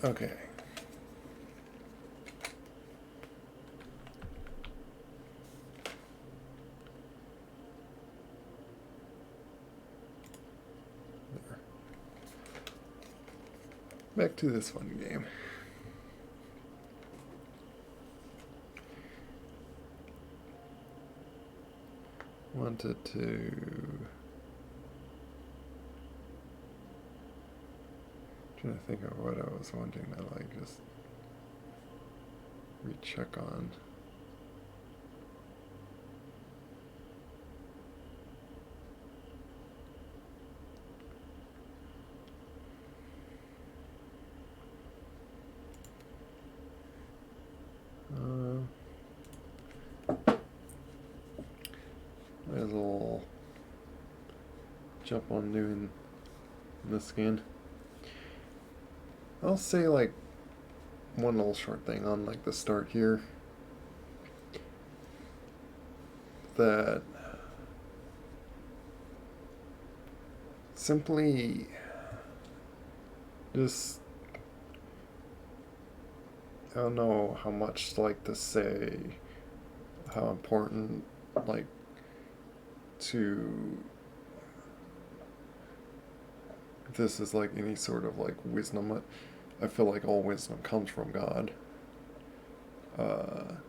Okay. There. Back to this fun game. Wanted to... Trying to think of what I was wanting to like just recheck on. Might as well jump on doing this again. I'll say like one little short thing on like the start here. That simply just, I don't know how much like to say how important like to this is like any sort of like wisdom. I feel like all wisdom comes from God. I'm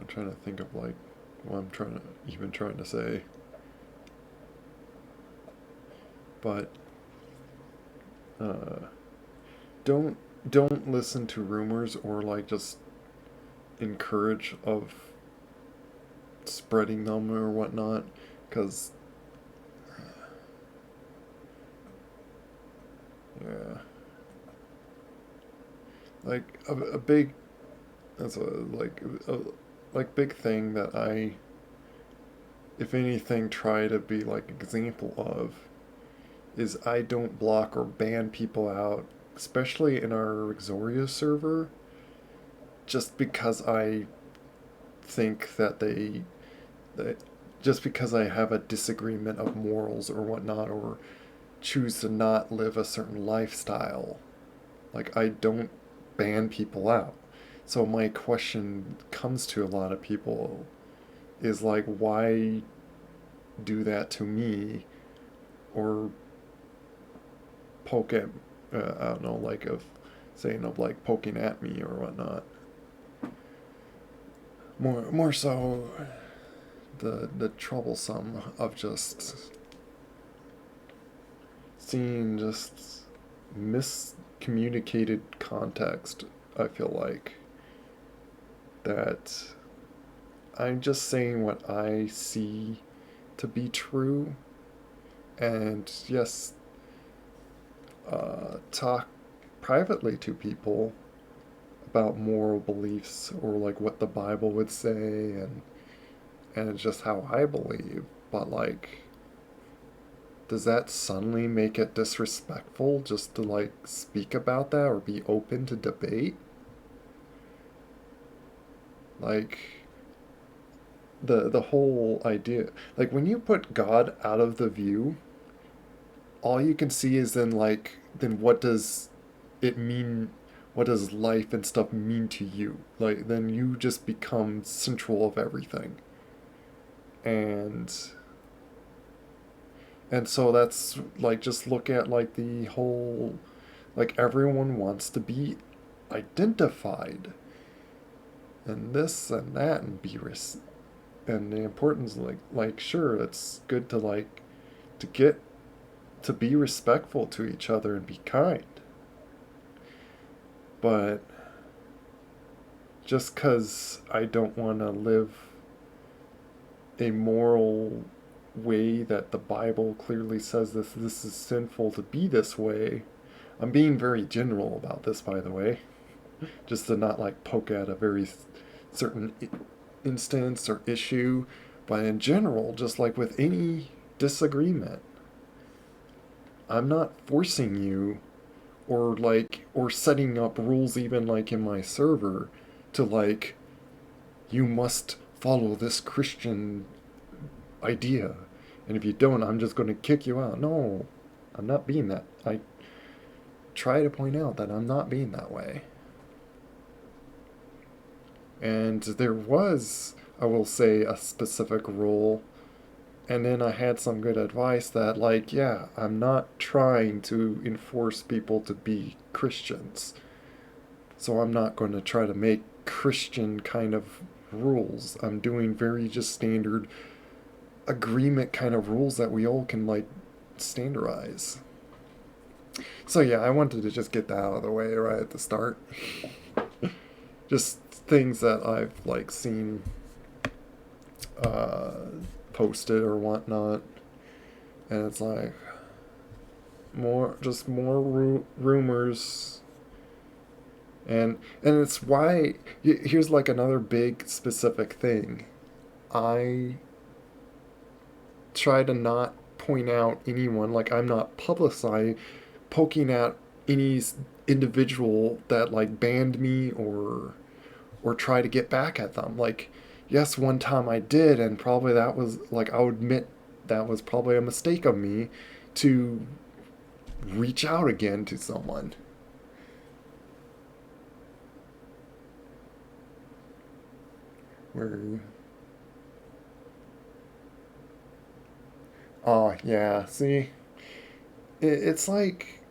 trying to think of like what I'm trying to say, but don't listen to rumors or like just encourage of spreading them or whatnot, because yeah, like a big that's a like big thing that I, if anything, try to be like example of is I don't block or ban people out, especially in our Exoria server, just because I think that that just because I have a disagreement of morals or whatnot, or choose to not live a certain lifestyle. Like, I don't ban people out. So my question comes to a lot of people is like, why do that to me? Or poke at, I don't know, like of saying of like poking at me or whatnot. More so the troublesome of just seeing just miscommunicated context. I feel like that I'm just saying what I see to be true, and yes, talk privately to people about moral beliefs or like what the Bible would say, and it's just how I believe. But like, does that suddenly make it disrespectful just to like speak about that or be open to debate? Like, the whole idea, like when you put God out of the view, all you can see is then what does it mean, what does life and stuff mean to you? Like, then you just become central of everything. And so that's like, just look at like the whole, like everyone wants to be identified and this and that and and the importance, like sure, it's good to like to get to be respectful to each other and be kind, but just because I don't want to live a moral way that the Bible clearly says this is sinful to be this way. I'm being very general about this, by the way, just to not like poke at a very certain instance or issue, but in general, just like with any disagreement, I'm not forcing you or setting up rules even like in my server to like you must follow this Christian idea, and if you don't, I'm just going to kick you out. No, I'm not being that. I try to point out that I'm not being that way. And there was, I will say, a specific rule. And then I had some good advice that, like, yeah, I'm not trying to enforce people to be Christians. So I'm not going to try to make Christian kind of rules. I'm doing very just standard agreement kind of rules that we all can, like, standardize. So yeah, I wanted to just get that out of the way right at the start. Just things that I've, like, seen uh, posted or whatnot, and it's like more rumors, and it's why here's like another big specific thing. I try to not point out anyone, like I'm not publicizing, poking at any individual that like banned me or try to get back at them. Like, yes, one time I did, and probably that was, like, I'll admit that was probably a mistake of me to reach out again to someone. Where, oh, yeah, see? It's like,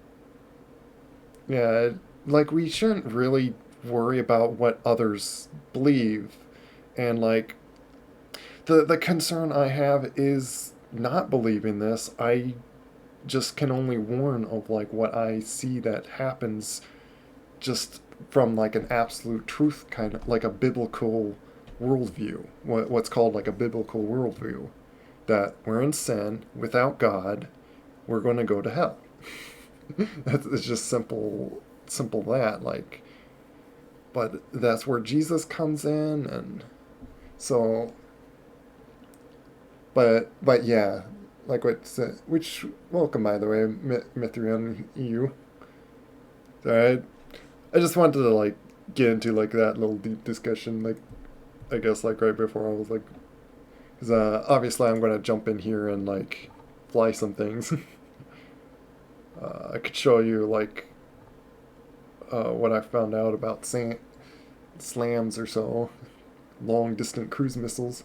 yeah, like, we shouldn't really worry about what others believe. And, like, the concern I have is not believing this. I just can only warn of like what I see that happens just from like an absolute truth kind of like a biblical worldview. What's called like a biblical worldview. That we're in sin without God, we're going to go to hell. It's just simple that like, but that's where Jesus comes in, and so but yeah, like what which welcome by the way, Mithrian EU. Alright, I just wanted to like get into like that little deep discussion, like I guess like right before I was like, because obviously I'm gonna jump in here and like fly some things. I could show you like what I found out about slams or so, long distance cruise missiles.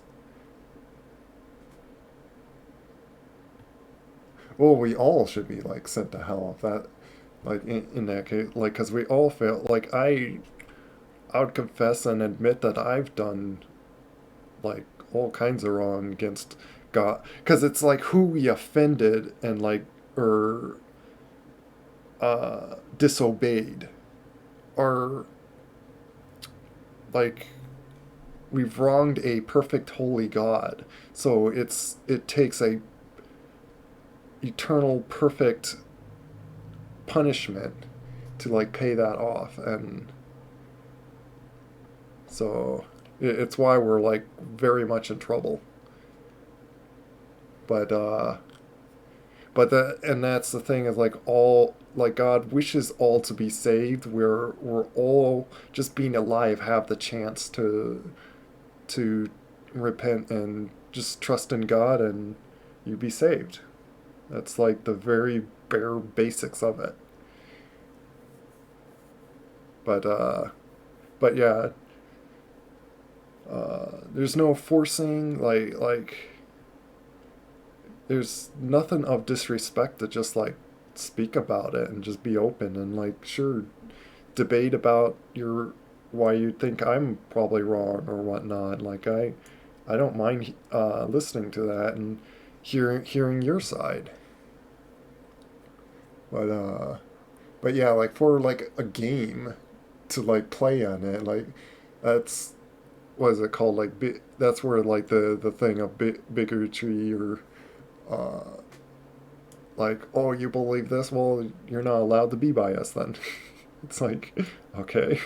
Well, we all should be like sent to hell if that, like in that case, like because we all fail. Like I would confess and admit that I've done like all kinds of wrong against God, because it's like who we offended and like or disobeyed, or like we've wronged a perfect holy God. So it takes a eternal perfect punishment to like pay that off, and so it's why we're like very much in trouble. But and that's the thing is like all like God wishes all to be saved. We're all just being alive have the chance to repent and just trust in God, and you be saved. That's like the very bare basics of it. But yeah, there's no forcing like there's nothing of disrespect to just like speak about it and just be open and like sure debate about your why you think I'm probably wrong or whatnot. Like I don't mind listening to that and hearing your side. But but yeah, like for like a game to like play on it, like that's what is it called? Like that's where like the thing of bigotry or uh, like oh you believe this, well you're not allowed to be by us then. It's like okay,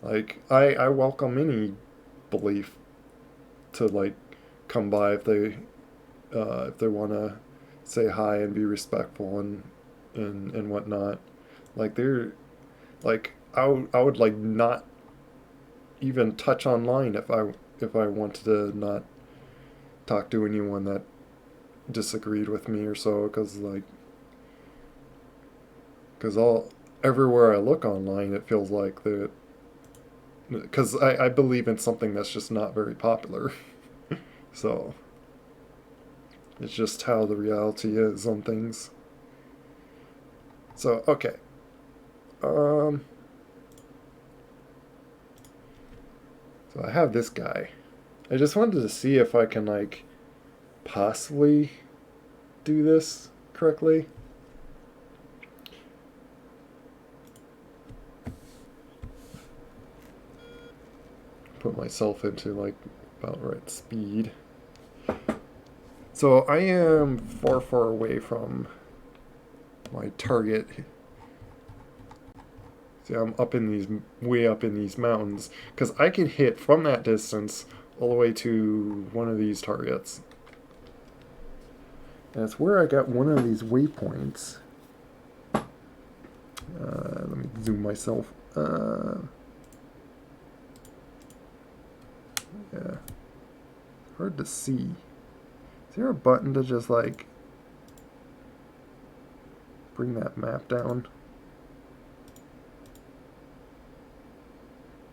like I welcome any belief to like come by if they want to say hi and be respectful and whatnot. Like they're like I would like not even touch online if I wanted to not talk to anyone that disagreed with me or so, because everywhere I look online, it feels like the because I believe in something that's just not very popular. So it's just how the reality is on things. So okay. Um so I have this guy. I just wanted to see if I can like possibly do this correctly. Put myself into like about right speed. So I am far away from my target. See, I'm way up in these mountains, because I can hit from that distance all the way to one of these targets. And it's where I got one of these waypoints. Let me zoom myself. Yeah, hard to see. Is there a button to just like bring that map down?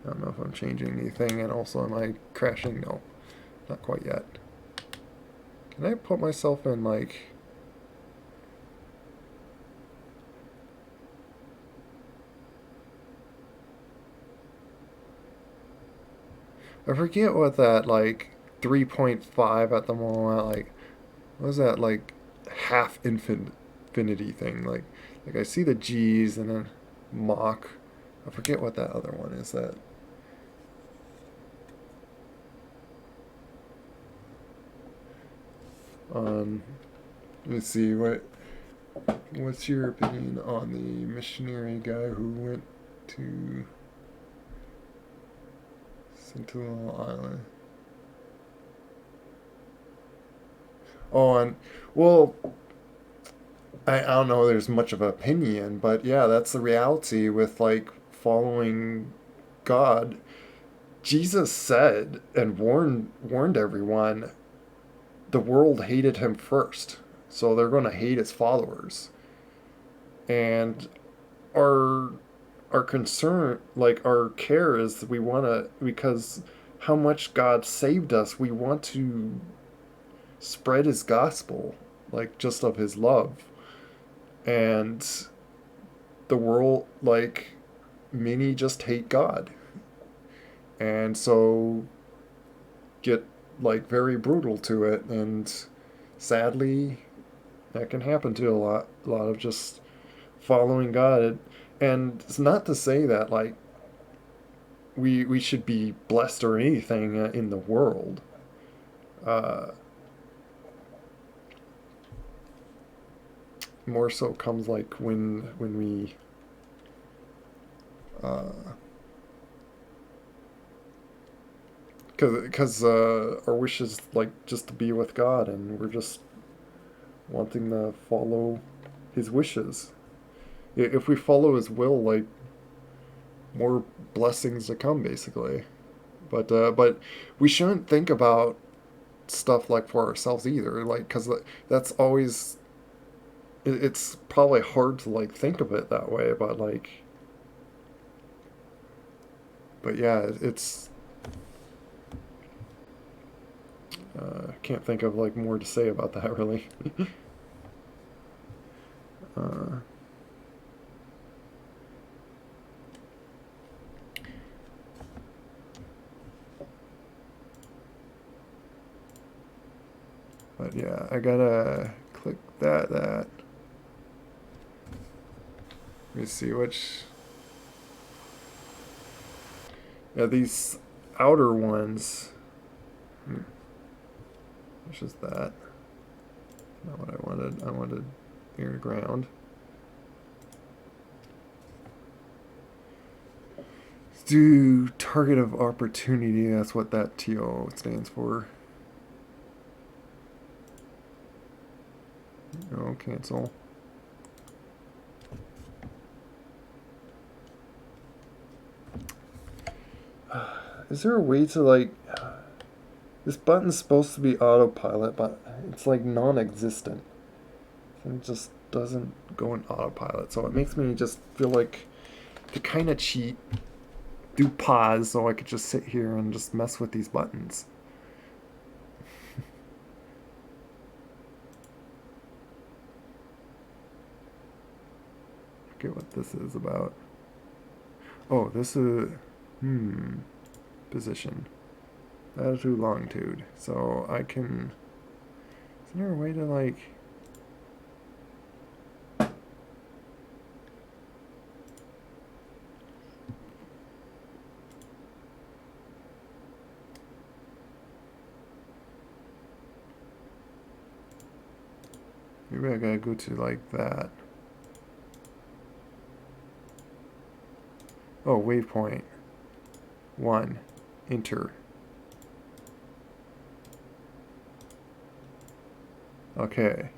I don't know if I'm changing anything, and also am I crashing? No, not quite yet. Can I put myself in like... I forget what that like 3.5 at the moment, like what was that like half infinity thing, like I see the G's and then Mach. I forget what that other one is. That let me see, what's your opinion on the missionary guy who went to Sentinel Island? Oh, and well, I don't know there's much of an opinion, but yeah, that's the reality with like following God. Jesus said and warned everyone the world hated him first, so they're going to hate his followers. And our our concern, like our care, is we want to, because how much God saved us, we want to spread his gospel, like just of his love. And the world, like many just hate God, and so get like very brutal to it, and sadly that can happen to a lot of just following God. And it's not to say that like we should be blessed or anything in the world. Uh, More so comes like when we because our wish is like just to be with God, and we're just wanting to follow his wishes. If we follow his will, like more blessings to come, basically. But we shouldn't think about stuff like for ourselves either, like because that's always it's probably hard to like think of it that way, but like but yeah, it's can't think of like more to say about that really. uh, but yeah, I gotta click that. Let me see which. Yeah, these outer ones. Which is that? Not what I wanted. I wanted air to ground. Let's do target of opportunity. That's what that TO stands for. No, cancel. Is there a way to like... This button's supposed to be autopilot, but It's like non-existent. It just doesn't go in autopilot. So it makes me just feel like to kind of cheat, do pause so I could just sit here and just mess with these buttons. Forget what this is about. Oh, this is position, latitude, longitude. So I can. Is there a way to like? Maybe I gotta go to like that. Oh, waypoint 1, enter. Okay.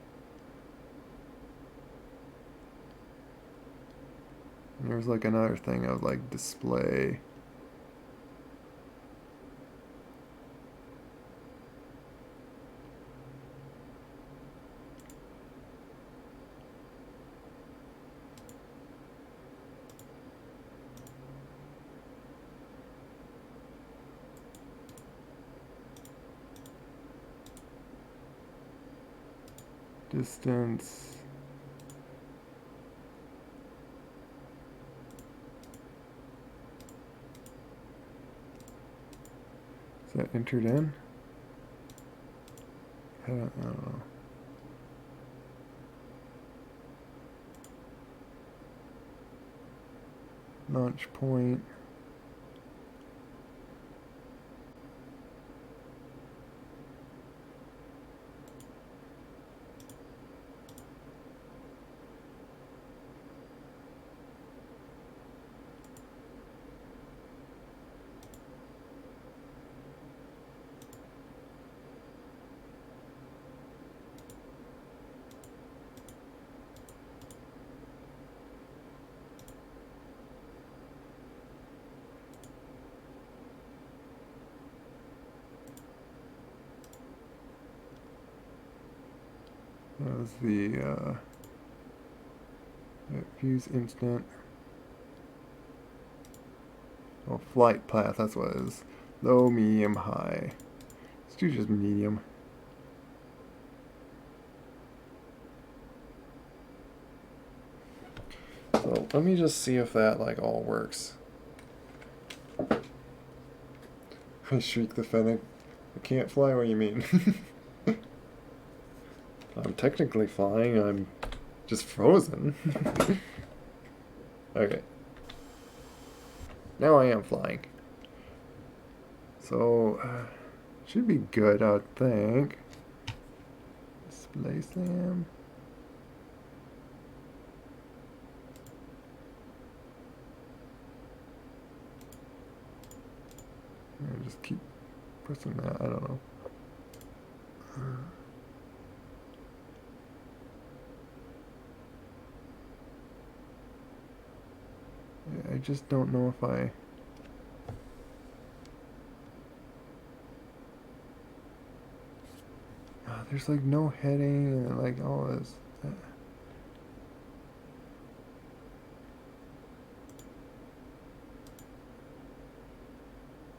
And there's like another thing of like display. Distance. Is that entered in? I don't know. Launch point. That was the views instant. Oh, flight path, that's what it is. Low, medium, high. Let's do just medium. So let me just see if that like all works. I shriek the fennec. I can't fly, what do you mean? I'm technically flying, I'm just frozen. Okay. Now I am flying. So, should be good, I would think. Display slam. I just keep pressing that, I don't know. I just don't know if I... there's like no heading and like all this.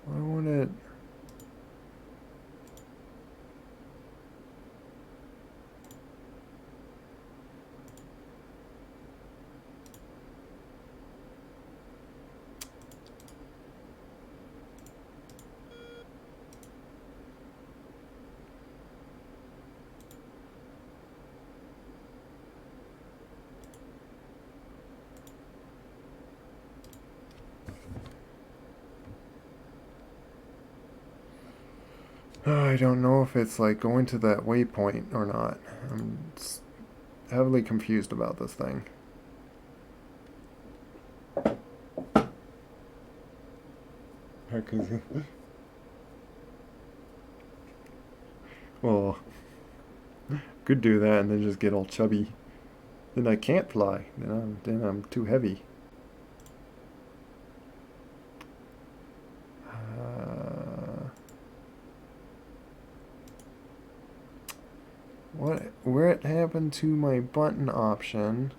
I want it... I don't know if it's like going to that waypoint or not. I'm heavily confused about this thing. Well, could do that and then just get all chubby. Then I can't fly. Then I'm too heavy. What happened to my button option?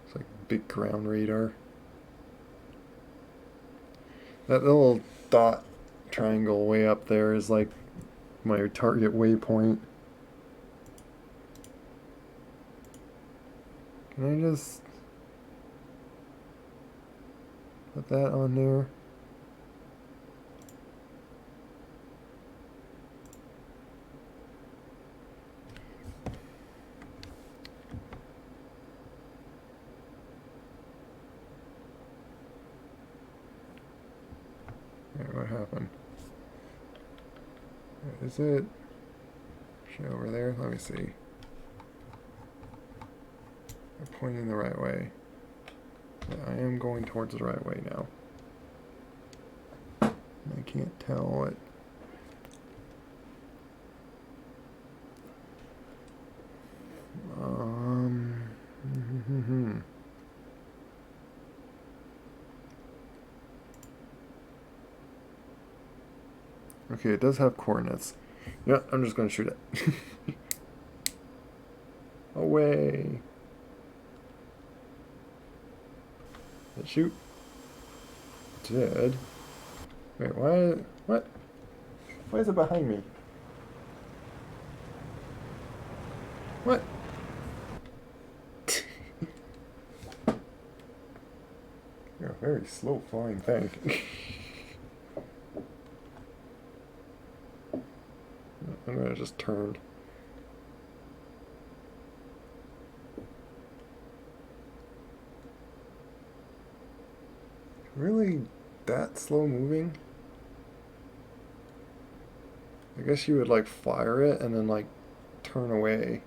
It's like big ground radar. That little dot triangle way up there is like my target waypoint. Can I just put that on there? What happened? Is it over there? Let me see. I'm pointing the right way. Yeah, I am going towards the right way now. I can't tell what. Okay, it does have coordinates. Yeah, I'm just going to shoot it. Away. Did it shoot? It did. Wait, why? What? Why is it behind me? What? You're a very slow flying thing. I'm gonna just turn. Really that slow moving? I guess you would like fire it and then like turn away.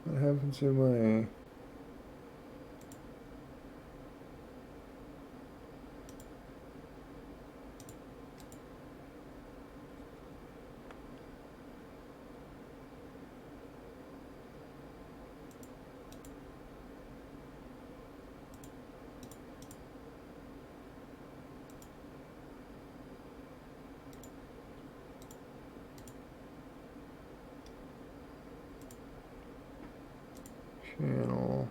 What happened to my... channel.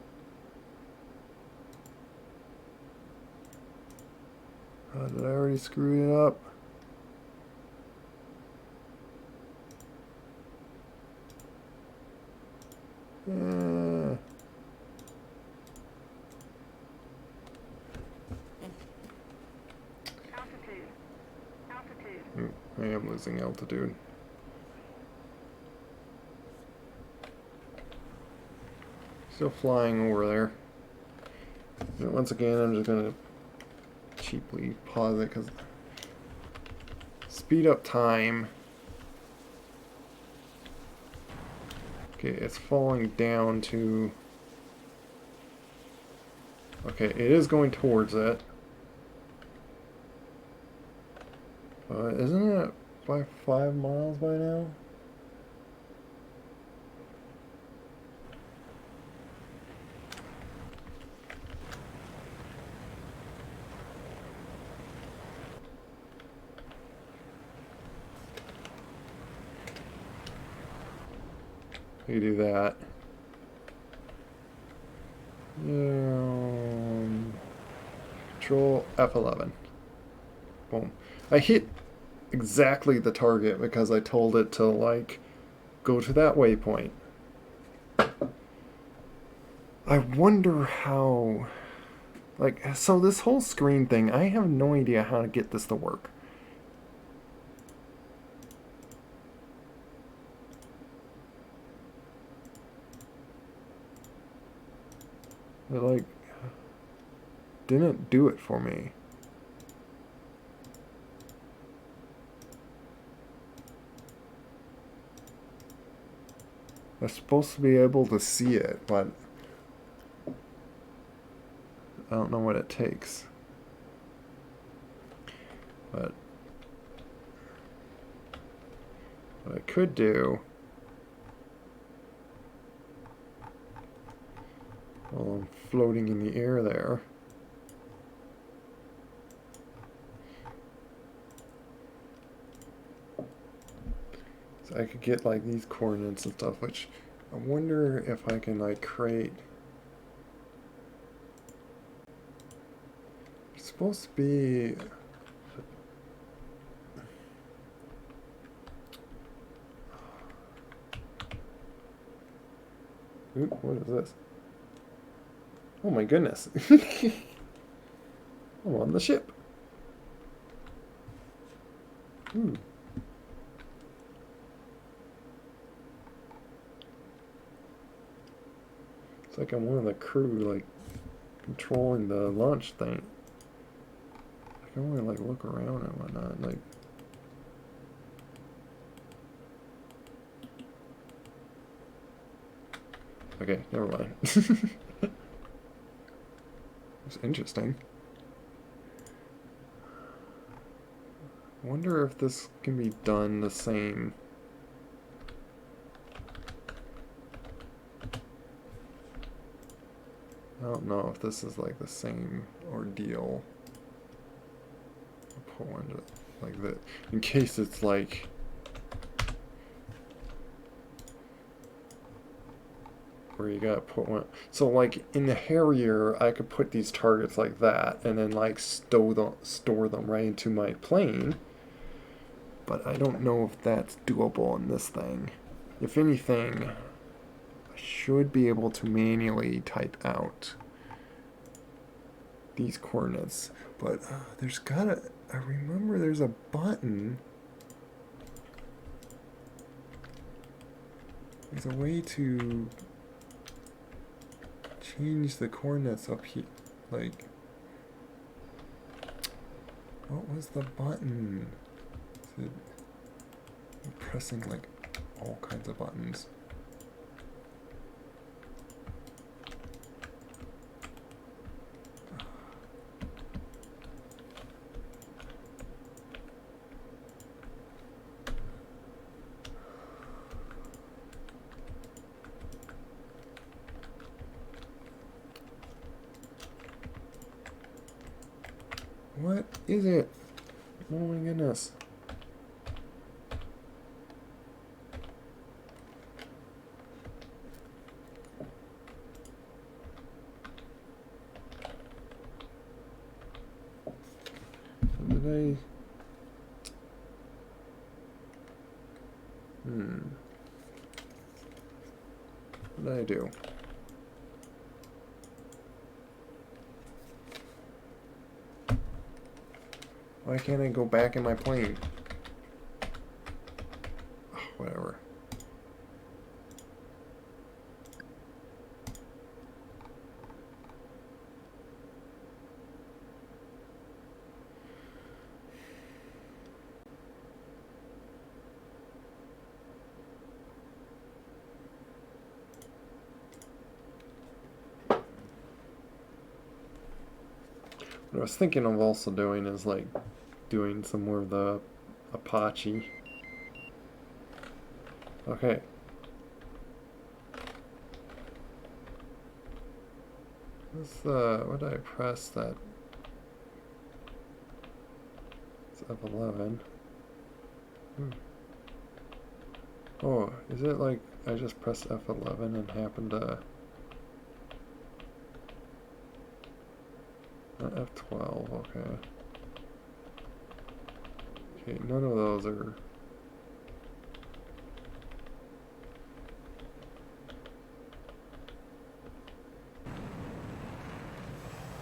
Did I already screw it up? Yeah. Altitude. I am losing altitude. Still flying over there. And once again, I'm just gonna cheaply pause it because speed up time. Okay, it's falling down to... Okay, it is going towards it. Isn't it by 5 miles by now? You do that. Control F11. Boom. I hit exactly the target because I told it to, like, go to that waypoint. I wonder how... Like, so this whole screen thing, I have no idea how to get this to work. It, like, didn't do it for me. I'm supposed to be able to see it, but I don't know what it takes. But what I could do, while I'm floating in the air there, so I could get like these coordinates and stuff, which I wonder if I can like create. It's supposed to be. Ooh, what is this? Oh my goodness. I'm on the ship. Ooh. It's like I'm one of the crew, like, controlling the launch thing. I can only, like, look around and whatnot, like... Okay, never mind. It's interesting. I wonder if this can be done the same. I don't know if this is like the same ordeal. I'll put one like that in case it's like where you gotta put one. So like in the Harrier, I could put these targets like that and then like store them right into my plane. But I don't know if that's doable in this thing. If anything, I should be able to manually type out these coordinates. But there's gotta... I remember there's a button. There's a way to change the coordinates up here. Like, what was the button? Is it... I'm pressing like all kinds of buttons. What is it? Oh my goodness. Did I... What did I do? Why can't I go back in my plane? Oh, whatever. What I was thinking of also doing is like doing some more of the Apache. Okay. What's the... What did I press that? It's F11. Oh, is it like I just pressed F11 and happened to... Not F12, okay. Okay, none of those are...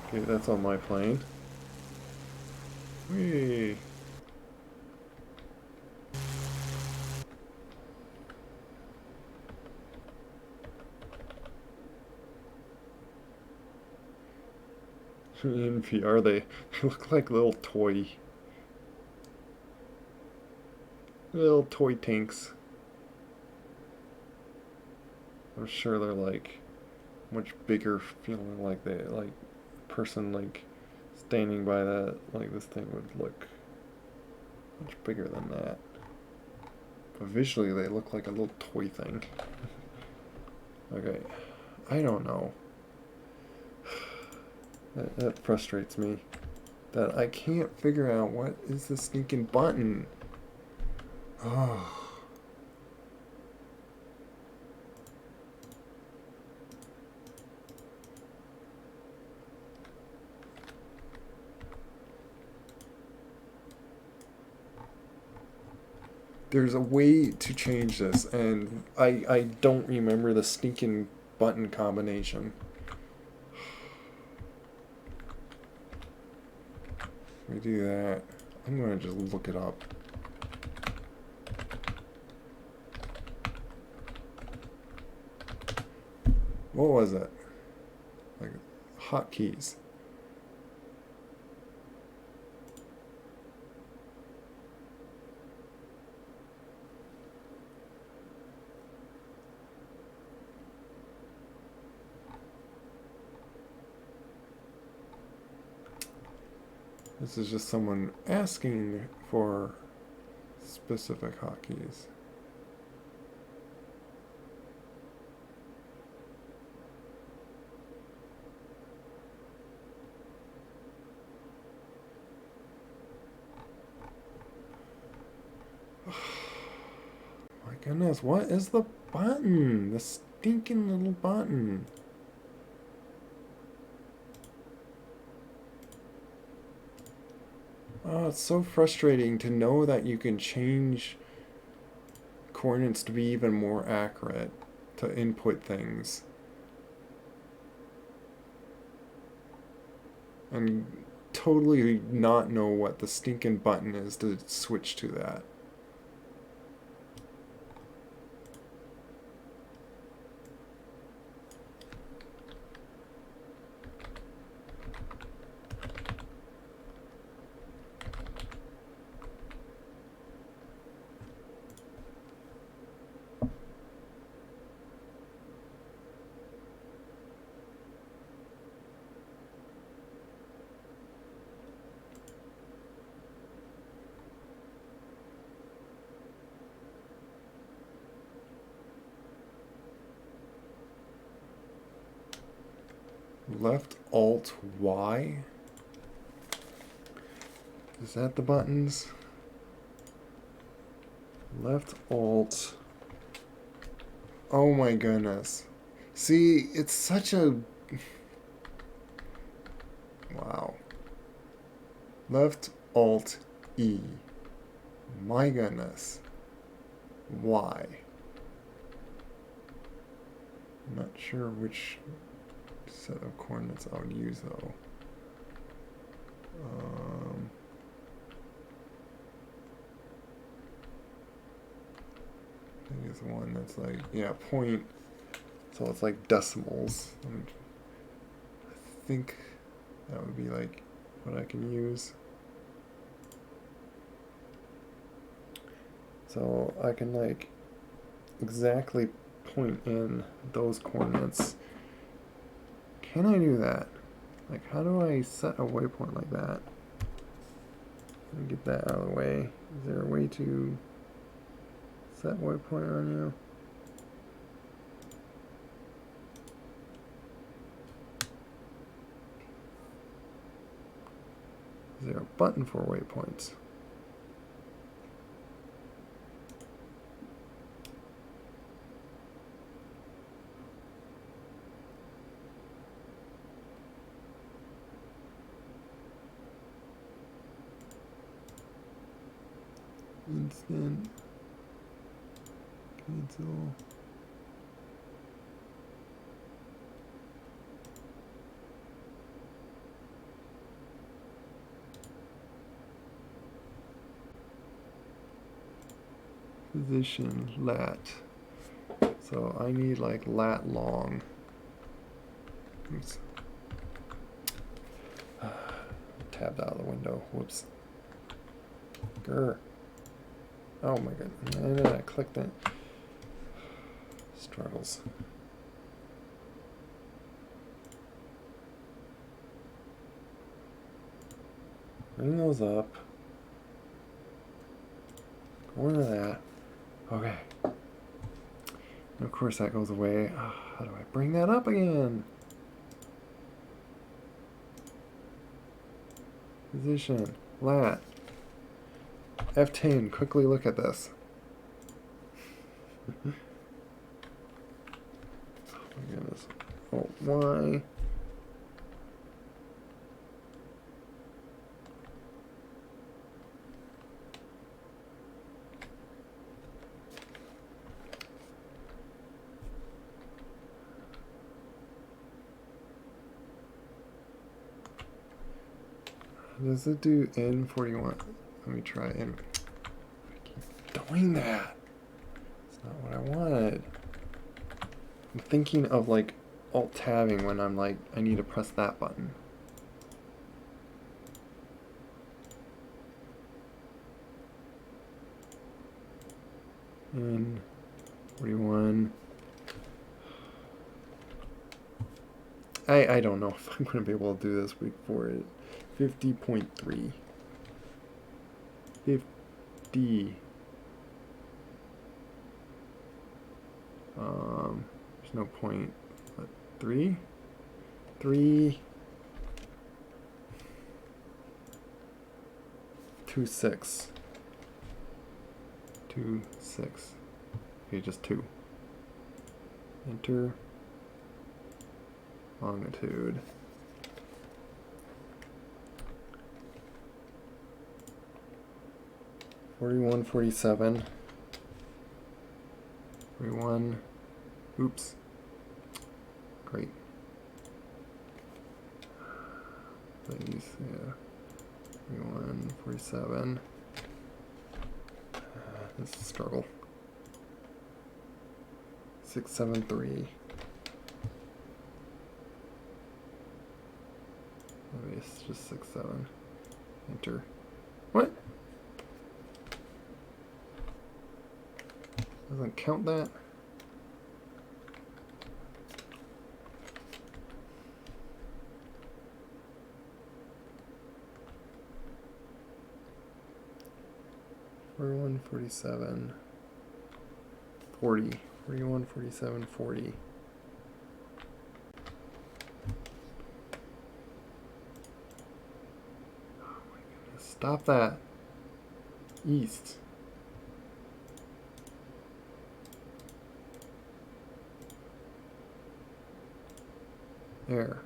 Okay, that's on my plane. Whee! In VR, they look like little toy tanks. I'm sure they're like much bigger, feeling like they like person like standing by that like this thing would look much bigger than that. But visually, they look like a little toy thing. Okay, I don't know. That frustrates me. That I can't figure out what is the stinking button. Oh. There's a way to change this, and I don't remember the stinking button combination. We do that. I'm gonna just look it up. What was it? Like hotkeys. This is just someone asking for specific hotkeys. My goodness, what is the button? The stinking little button. Oh, it's so frustrating to know that you can change coordinates to be even more accurate to input things. And totally not know what the stinking button is to switch to that. Left Alt Y? Is that the buttons? Left Alt. Oh my goodness. See, it's such a... Wow. Left Alt E. My goodness. Why? I'm not sure which set of coordinates I would use though. I think it's one that's like, yeah, point. So it's like decimals. I think that would be like what I can use. So I can like exactly point in those coordinates. Can I do that? Like, how do I set a waypoint like that? Let me get that out of the way. Is there a way to set waypoint on you? Is there a button for waypoints? Instant. Cancel. position lat. So I need like lat long. Oops. Tabbed out of the window. Whoops. Grr. Oh my god. And then I clicked it. Struggles. Bring those up. Go into that. Okay. And of course that goes away. How do I bring that up again? Position. Lat. F10. Quickly look at this. Oh my goodness. Oh, why? Does it do N41? Let me try N. I keep doing that. It's not what I wanted. I'm thinking of like alt tabbing when I'm like, I need to press that button. N41. I don't know if I'm going to be able to do this week for it. 50.3. 50. There's no point. What, 3? 3. 2, 6. 2, 6. Okay, just 2. Enter. Longitude. $41, $47. 41. Oops. Great. Please, yeah. 41, 47. This is a struggle. 673. Maybe it's just 67. Enter. What? Doesn't count that? $41, $47, $40. 41, 47, 40. Oh my goodness. Stop that. East. There.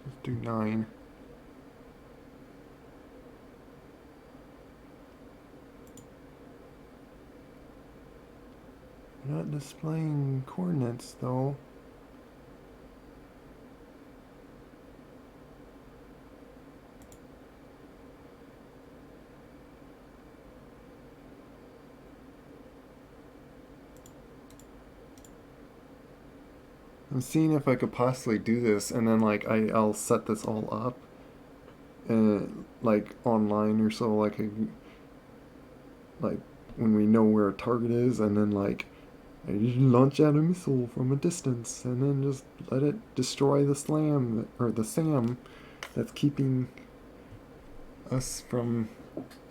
Let's do 9. Not displaying coordinates though. I'm seeing if I could possibly do this, and then like I'll set this all up, like online or so, like when we know where a target is, and then like I launch out a missile from a distance, and then just let it destroy the SAM that's keeping us from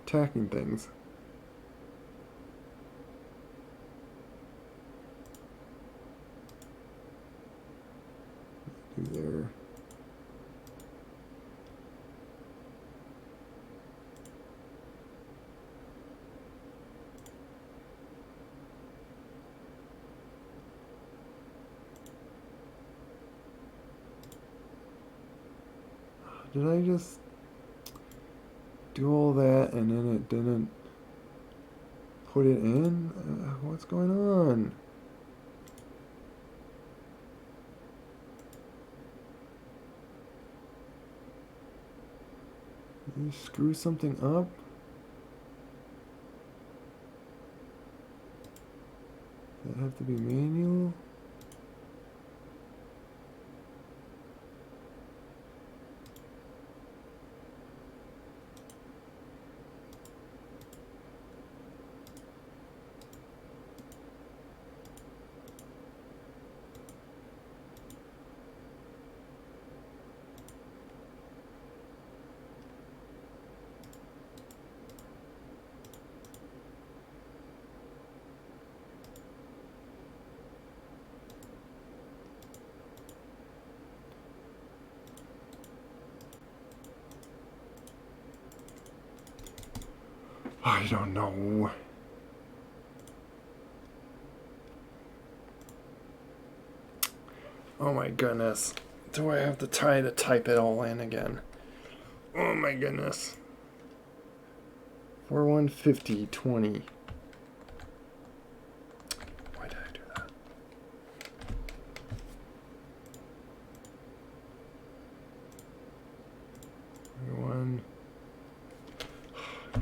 attacking things. Do there. Did I just do all that and then it didn't put it in? What's going on? Did you screw something up? Does that have to be manual? I don't know. Oh my goodness. Do I have to try to type it all in again? Oh my goodness. 415020. Why did I do that?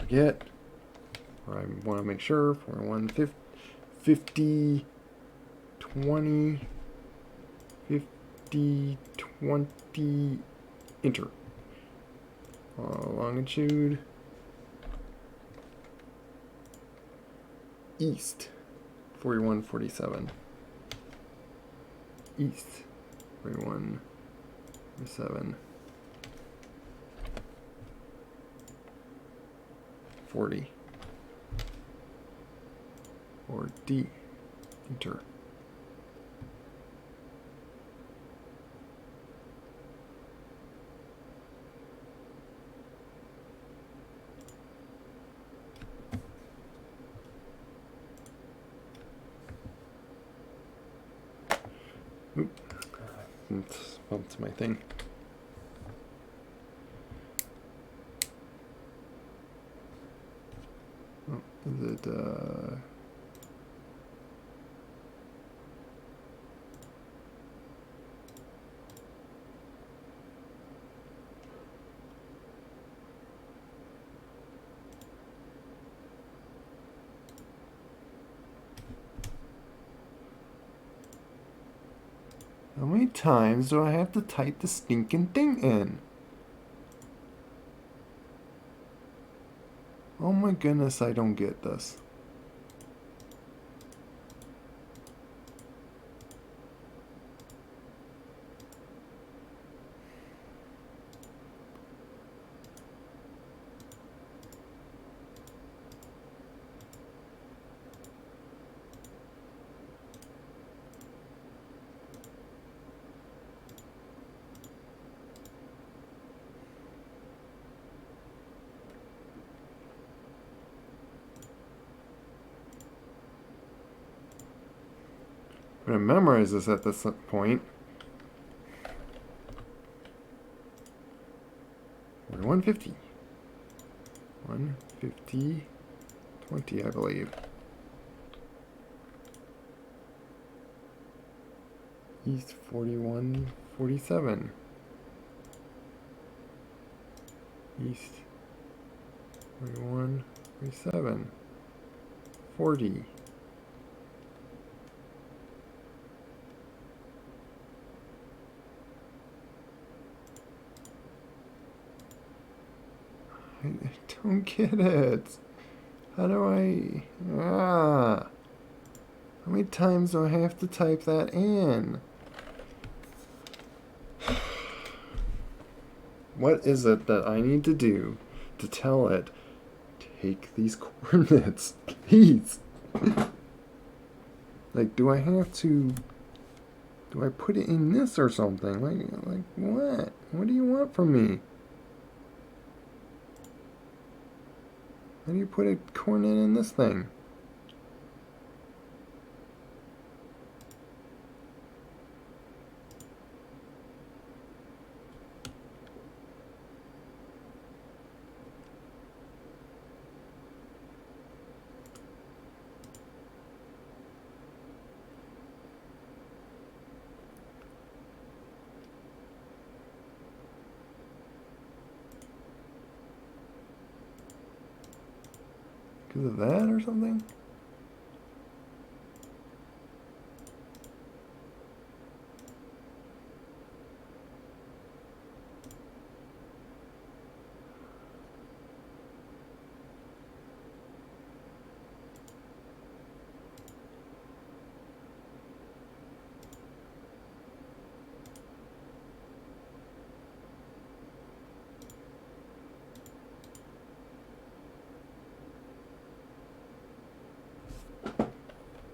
Forget. Or I want to make sure. 4150 20 50 20 enter. Longitude east 4147 east 4147 40 or D enter. Oop. Bumped my thing. Oh, is it how many times do I have to type the stinking thing in? Oh my goodness, I don't get this. I'm gonna memorize this at this point. 150. 150. 20, I believe. East 4147. East 4147. 40. I don't get it. How do I... How many times do I have to type that in? What is it that I need to do to tell it, take these coordinates, please? Like, do I have to... Do I put it in this or something? Like what? What do you want from me? How do you put a coordinate in this thing? Because of that or something?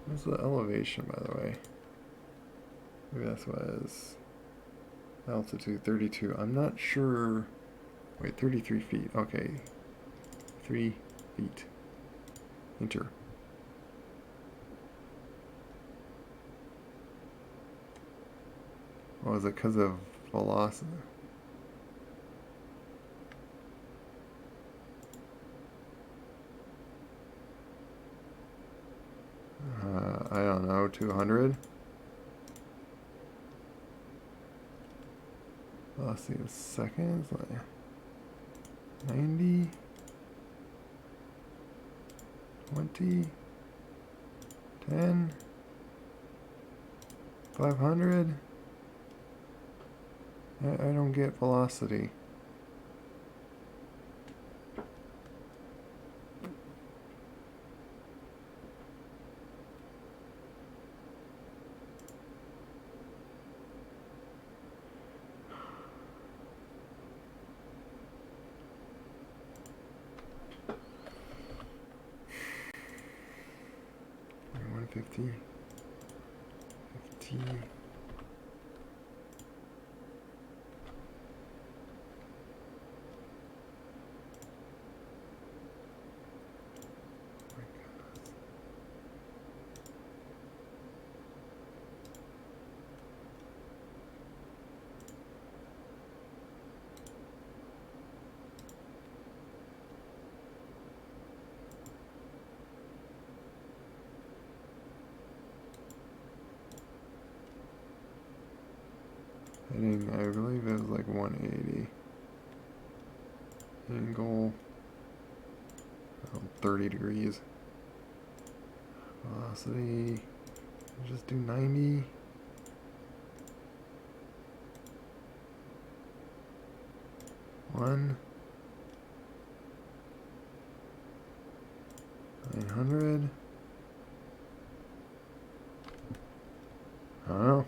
What's the elevation, by the way? Maybe that's what it is. Altitude 32. I'm not sure. Wait, 33 feet. Okay. 3 feet. Enter. Oh, is it because of velocity? I don't know, 200? Velocity of seconds, like 90, 20, 10, 500. I don't get velocity. Fifty. Heading, I believe it was like 180. Angle, 30 degrees. Velocity, just do 90. One. 900. I don't know.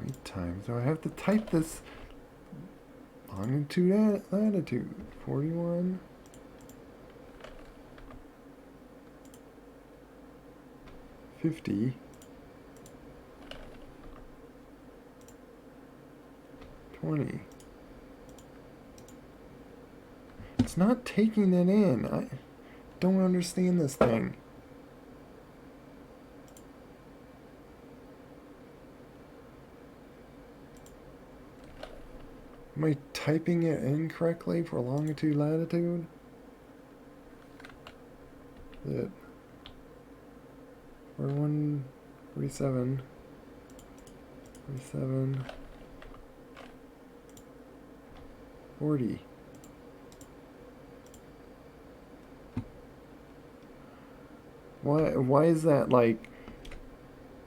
Wait time. So I have to type this longitude, latitude. 41. 50. 20. It's not taking it in. I don't understand this thing. Am I typing it incorrectly for longitude, latitude? It 41, 47, 47, 40. Why is that like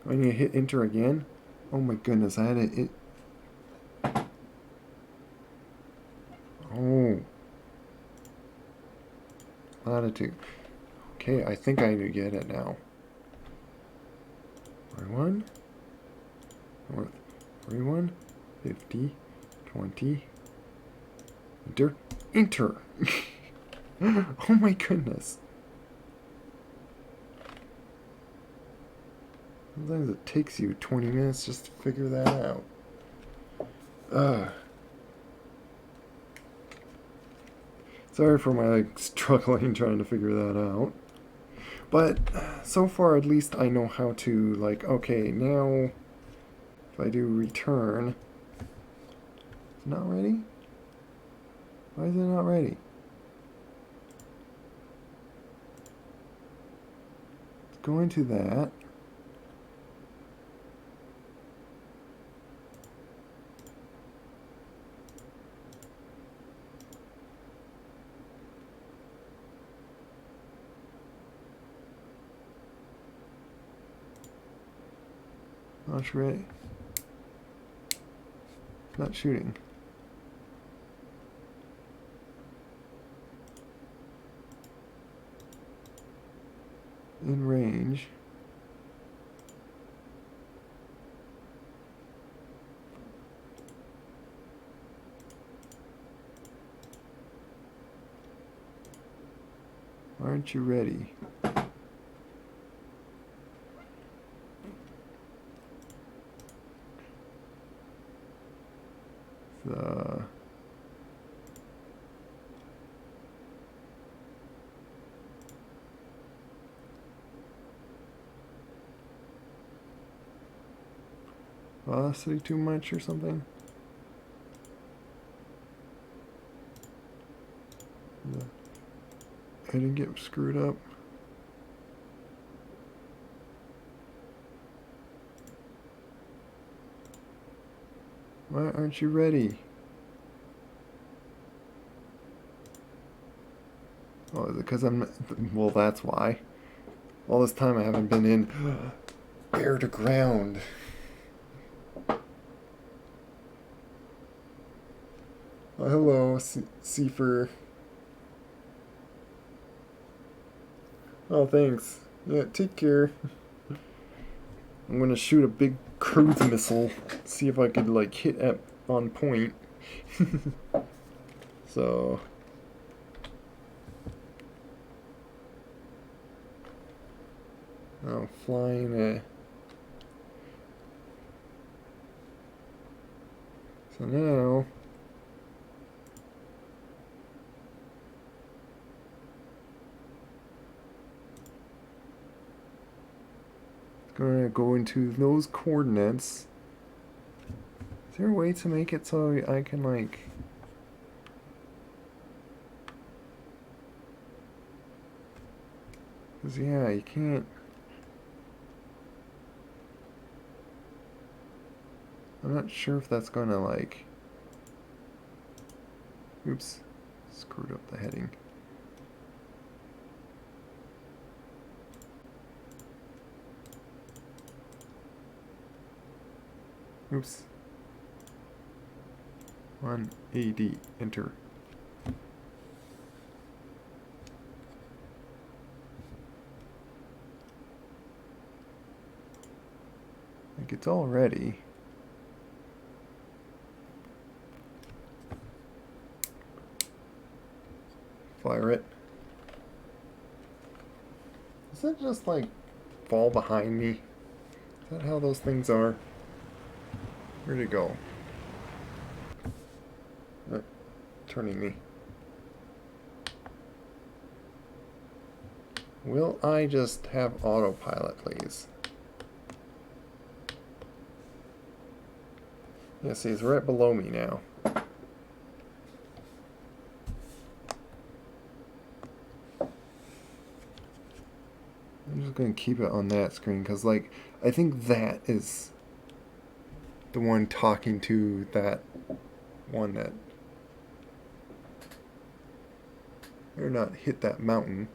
when you hit enter again? Oh my goodness, I had it. Oh. Latitude. Okay, I think I get it now. 41, north, 41, 50, 20, enter, enter. Oh my goodness. Sometimes it takes you 20 minutes just to figure that out. Sorry for my struggling trying to figure that out. But so far at least I know how to, like, okay, now if I do return, it's not ready? Why is it not ready? go into that. Launch ready. Not shooting. In range. Aren't you ready? Velocity too much or something? I didn't get screwed up. Why aren't you ready? Oh, is it because I'm... Well, that's why. All this time I haven't been in air to ground. Oh, hello, Seafer. Oh, thanks. Yeah, take care. I'm gonna shoot a big cruise missile. See if I could, like, hit on point. So... Oh, flying So now... Gonna go into those coordinates. Is there a way to make it so I can, like... Cause yeah, you can't... I'm not sure if that's gonna, like... Oops. Screwed up the heading. Oops. 180. Enter. Like it's all ready. Fire it. Does that just like fall behind me? Is that how those things are? Where'd it go? Turning me. Will I just have autopilot, please? Yeah, see, it's right below me now. I'm just gonna keep it on that screen because, like, I think that is the one talking to that one that better not hit that mountain.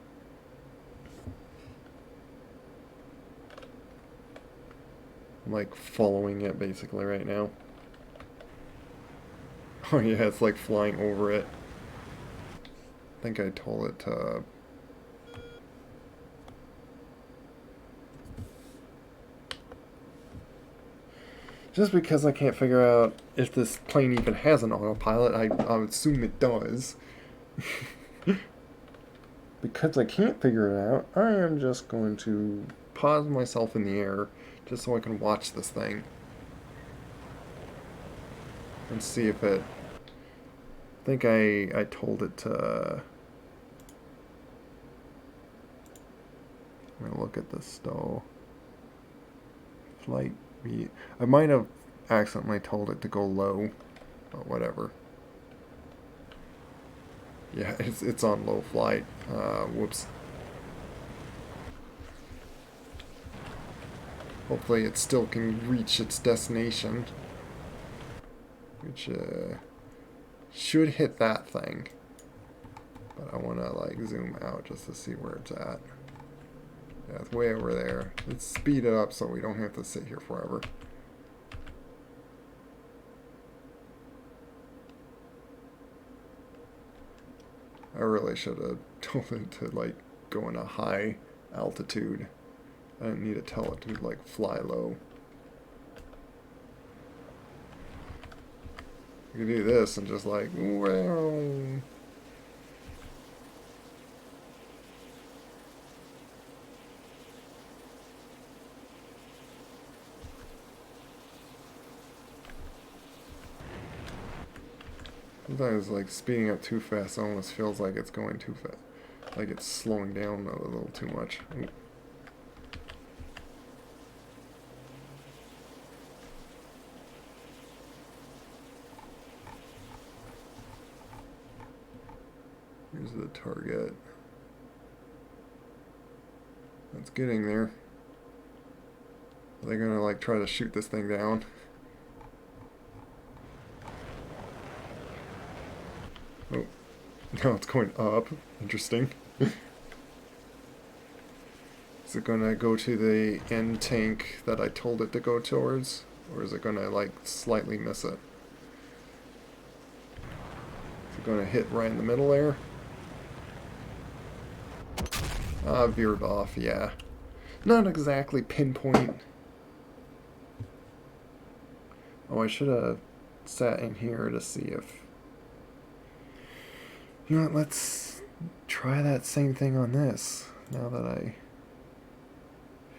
I'm like following it basically right now. Oh yeah, it's like flying over it. I think I told it to... Just because I can't figure out if this plane even has an autopilot, I would assume it does. Because I can't figure it out, I am just going to pause myself in the air just so I can watch this thing. And see if it... I think I told it to... I'm going to look at the stow. Flight... I might have accidentally told it to go low, but whatever. Yeah, it's on low flight. Whoops. Hopefully it still can reach its destination. Which should hit that thing. But I want to like zoom out just to see where it's at. Yeah, it's way over there. Let's speed it up so we don't have to sit here forever. I really should have told it to like go in a high altitude. I didn't need to tell it to like fly low. You can do this and just like, well. Sometimes like speeding up too fast almost feels like it's going too fast. Like it's slowing down a little too much. Ooh. Here's the target. It's getting there. Are they gonna like try to shoot this thing down? Oh, no, it's going up. Interesting. Is it gonna go to the end tank that I told it to go towards? Or is it gonna like slightly miss it? Is it gonna hit right in the middle there? Veered off, yeah. Not exactly pinpoint. Oh, I should have sat in here to see if... You know what, let's try that same thing on this, now that I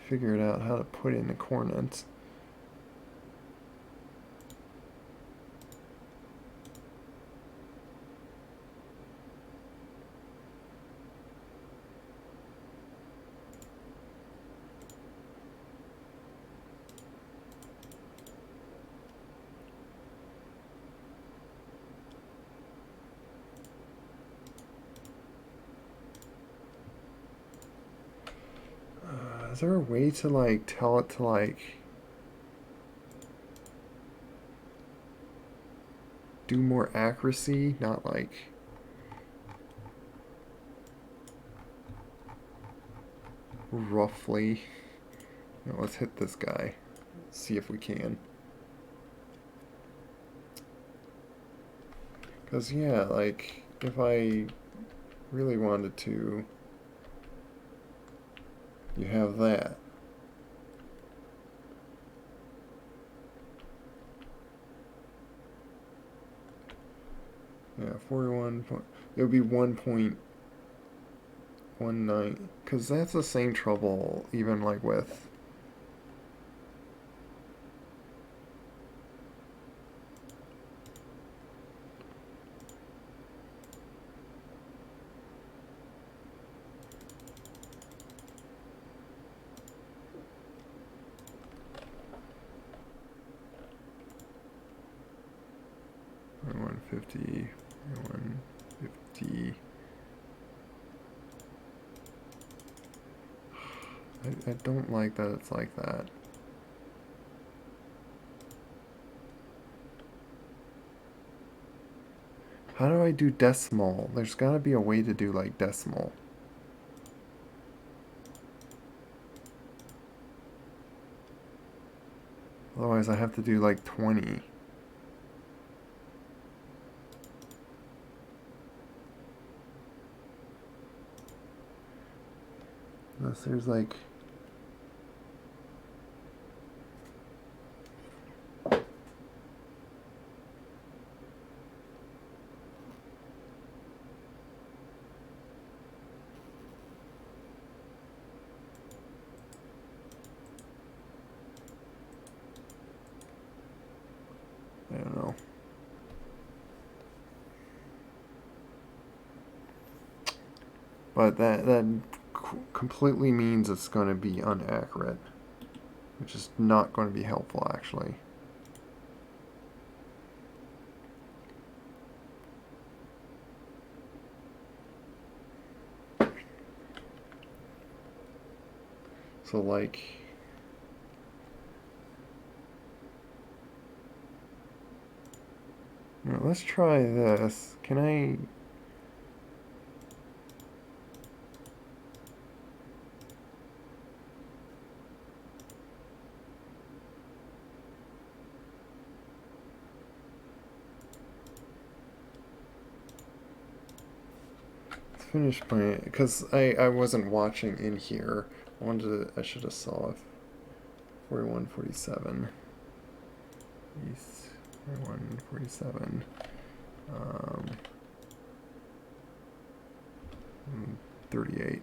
figured out how to put in the coordinates. Is there a way to like tell it to like do more accuracy, not like roughly? No, let's hit this guy. See if we can. Because yeah, like if I really wanted to, you have that. Yeah, 41 point. It would be 1.19, because that's the same trouble even like with one 50. I don't like that it's like that. How do I do decimal? There's gotta be a way to do like decimal. Otherwise I have to do like 20. Unless there's like... I don't know. But that completely means it's going to be inaccurate, which is not going to be helpful actually. So like Now, let's try this. Can I... finish my, because I wasn't watching in here. I should have saw it. 4147 east 4147 38.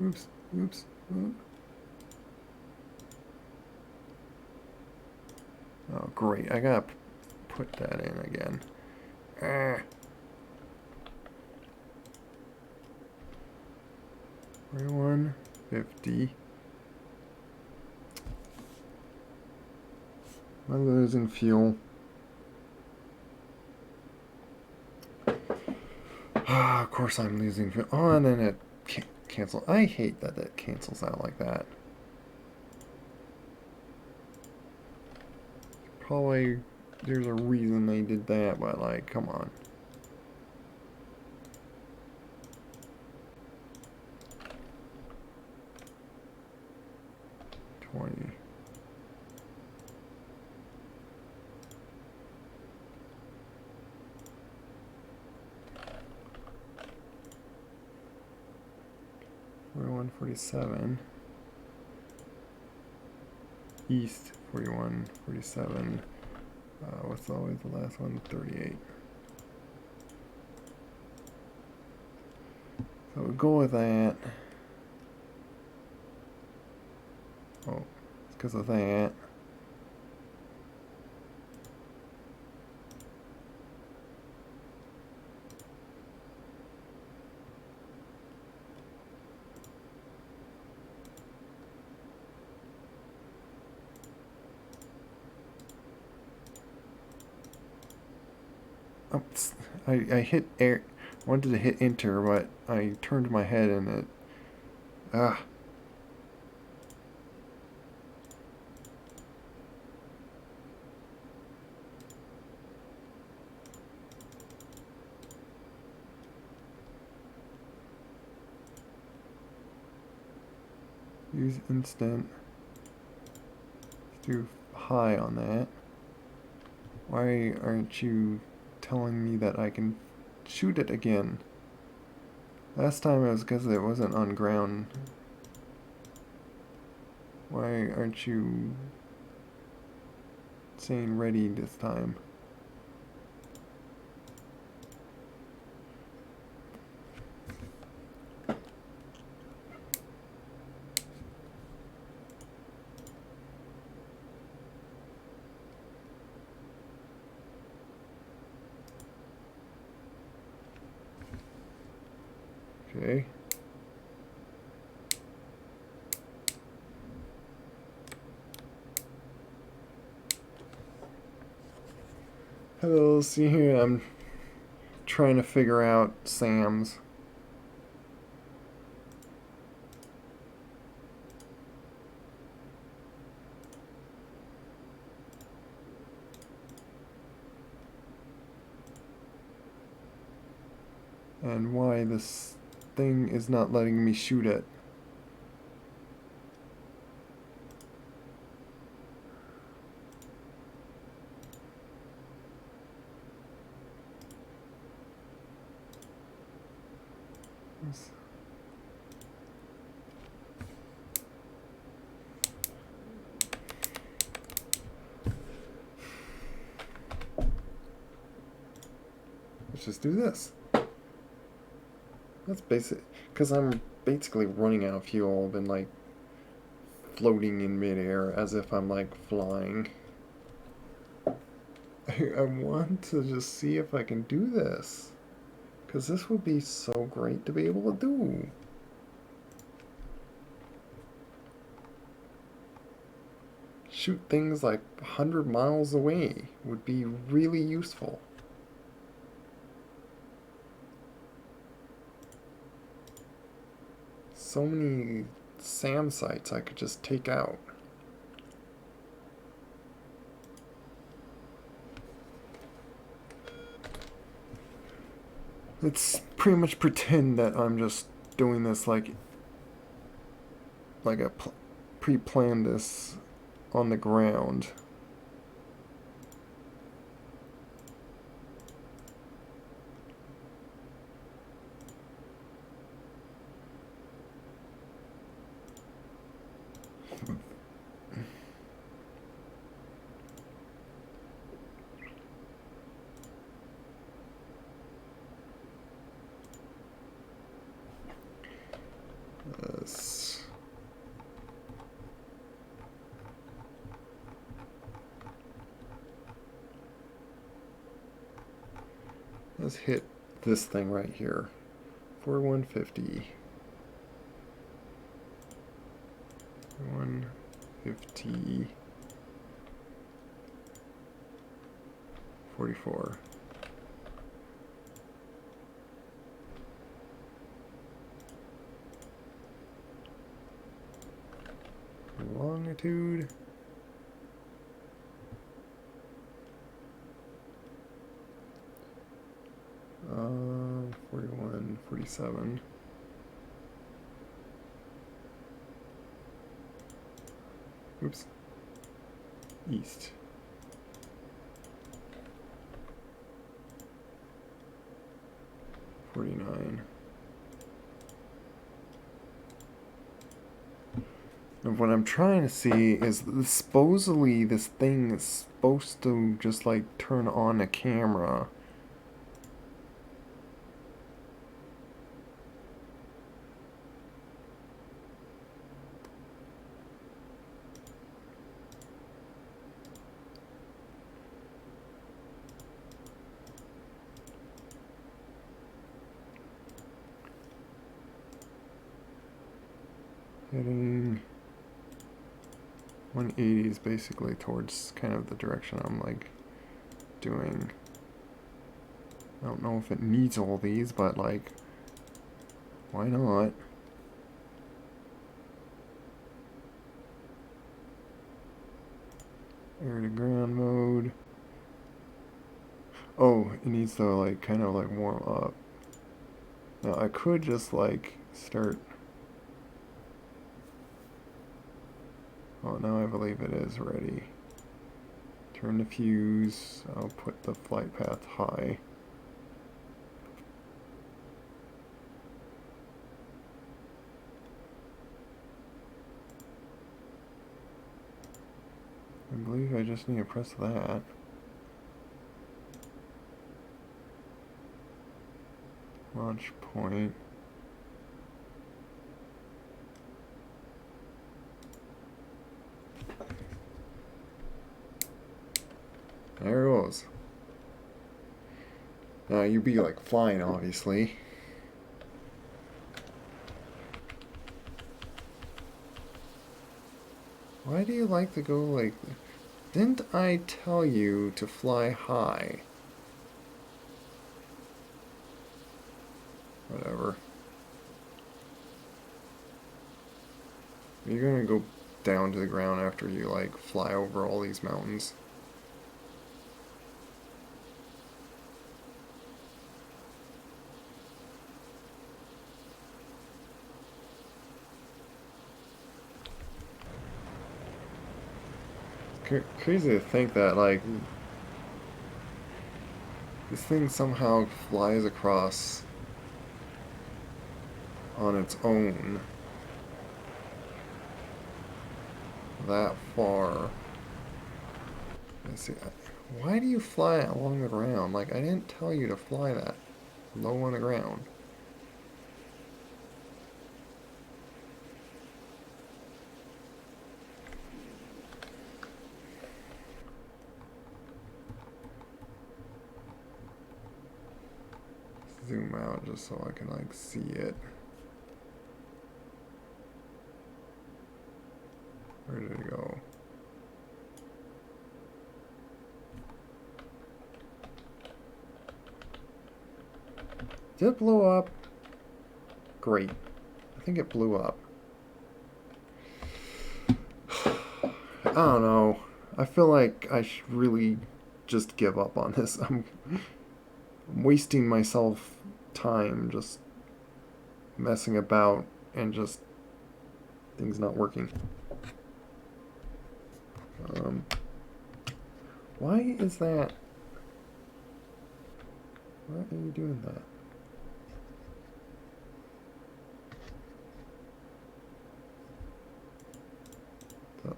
Oops. Oops. Oops. Oh, great. I gotta put that in again. 4150. I'm losing fuel. Of course I'm losing fuel. Oh, and then it cancel. I hate that it cancels out like that. Probably there's a reason they did that, but like, come on. $20. $41.47 east 41.47. What's always the last one? 38. So we'll go with that. Oh, it's because of that. Oops. I hit air. Wanted to hit enter, but I turned my head and it. Ah. Use instant. Let's do high on that. Why aren't you telling me that I can shoot it again? Last time it was because it wasn't on ground. Why aren't you saying ready this time? Okay. Hello, see here, I'm trying to figure out Sam's. And why this thing is not letting me shoot it. Let's just do this. That's basic, because I'm basically running out of fuel. I've been like floating in midair as if I'm like flying. I want to just see if I can do this. Because this would be so great to be able to do. Shoot things like 100 miles away would be really useful. So many SAM sites I could just take out. Let's pretty much pretend that I'm just doing this like I pre-planned this on the ground. Let's hit this thing right here. 4150. 150. 44. Longitude. Uh, 41, 47. Oops. East. $49. And what I'm trying to see is supposedly this thing is supposed to just like turn on a camera. Heading 180 is basically towards kind of the direction I'm like doing. I don't know if it needs all these, but like, why not? Air to ground mode. Oh, it needs to like kind of like warm up. Now I could just like start. Oh, now I believe it is ready. Turn the fuse. I'll put the flight path high. I believe I just need to press that. Launch point. There it goes. Now you'd be like flying, obviously. Why do you like to go like... Didn't I tell you to fly high? Whatever. You're gonna go down to the ground after you like fly over all these mountains. Crazy to think that, like, this thing somehow flies across on its own that far. Let's see. Why do you fly along the ground? Like, I didn't tell you to fly that low on the ground. zoom out just so I can like see it. Where did it go? Did it blow up? Great. I think it blew up. I don't know. I feel like I should really just give up on this. I'm wasting myself time just messing about and just things not working. Why is that? Why are you doing that?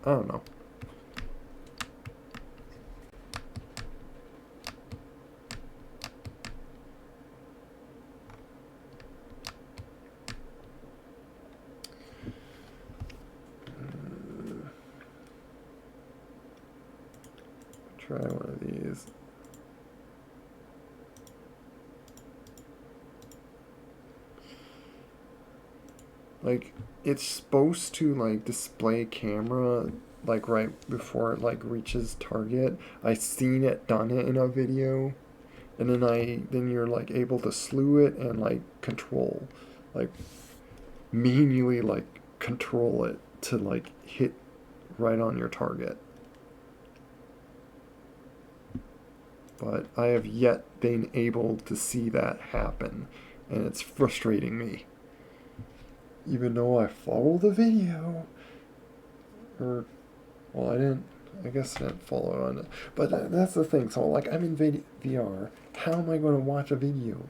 I don't know. Try one of these. Like, it's supposed to like display camera like right before it like reaches target. I seen it done it in a video, and then you're like able to slew it and like control, like manually like control it to like hit right on your target. But I have yet been able to see that happen, and it's frustrating me. Even though I follow the video, or, well, I guess I didn't follow on it. But that's the thing, so like I'm in VR, how am I going to watch a video?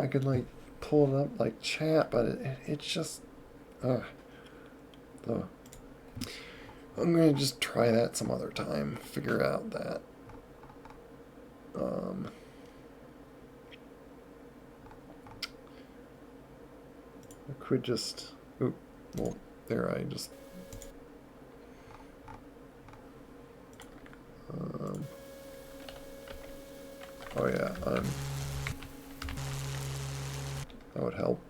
I could like pull it up like chat, but it's just, so I'm going to just try that some other time, figure out that. I could just, well, there I just, oh yeah, that would help.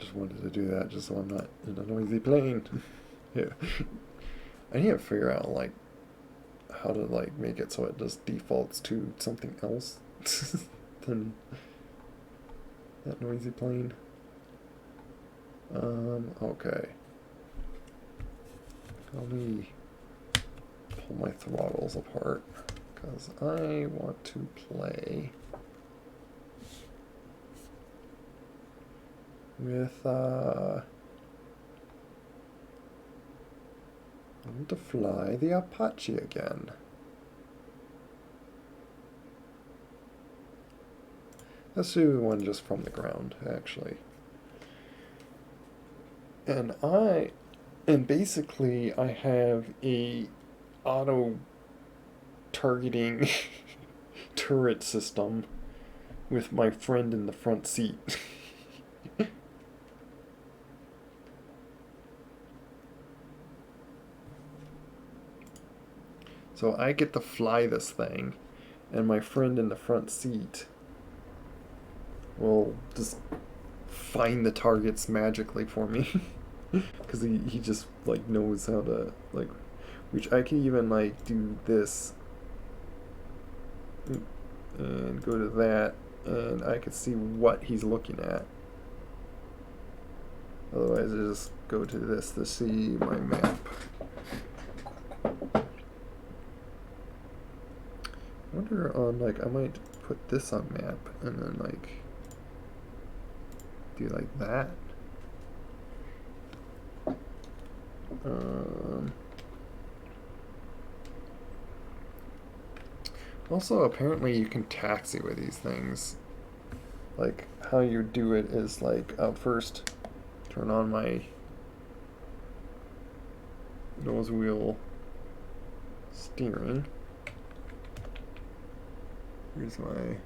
Just wanted to do that just so I'm not in a noisy plane. Yeah. I need to figure out like how to like make it so it just defaults to something else than that noisy plane. Okay. Let me pull my throttles apart because I want to play with I want to fly the Apache again. Let's do one just from the ground, actually. And basically I have a auto targeting turret system with my friend in the front seat. So I get to fly this thing, and my friend in the front seat will just find the targets magically for me. Because he just like knows how to like, which I can even like do this and go to that, and I can see what he's looking at. Otherwise I just go to this to see my map. I wonder on like I might put this on map and then like do like that. Also, apparently you can taxi with these things. Like, how you do it is like, I'll first turn on my nose wheel steering. Here's my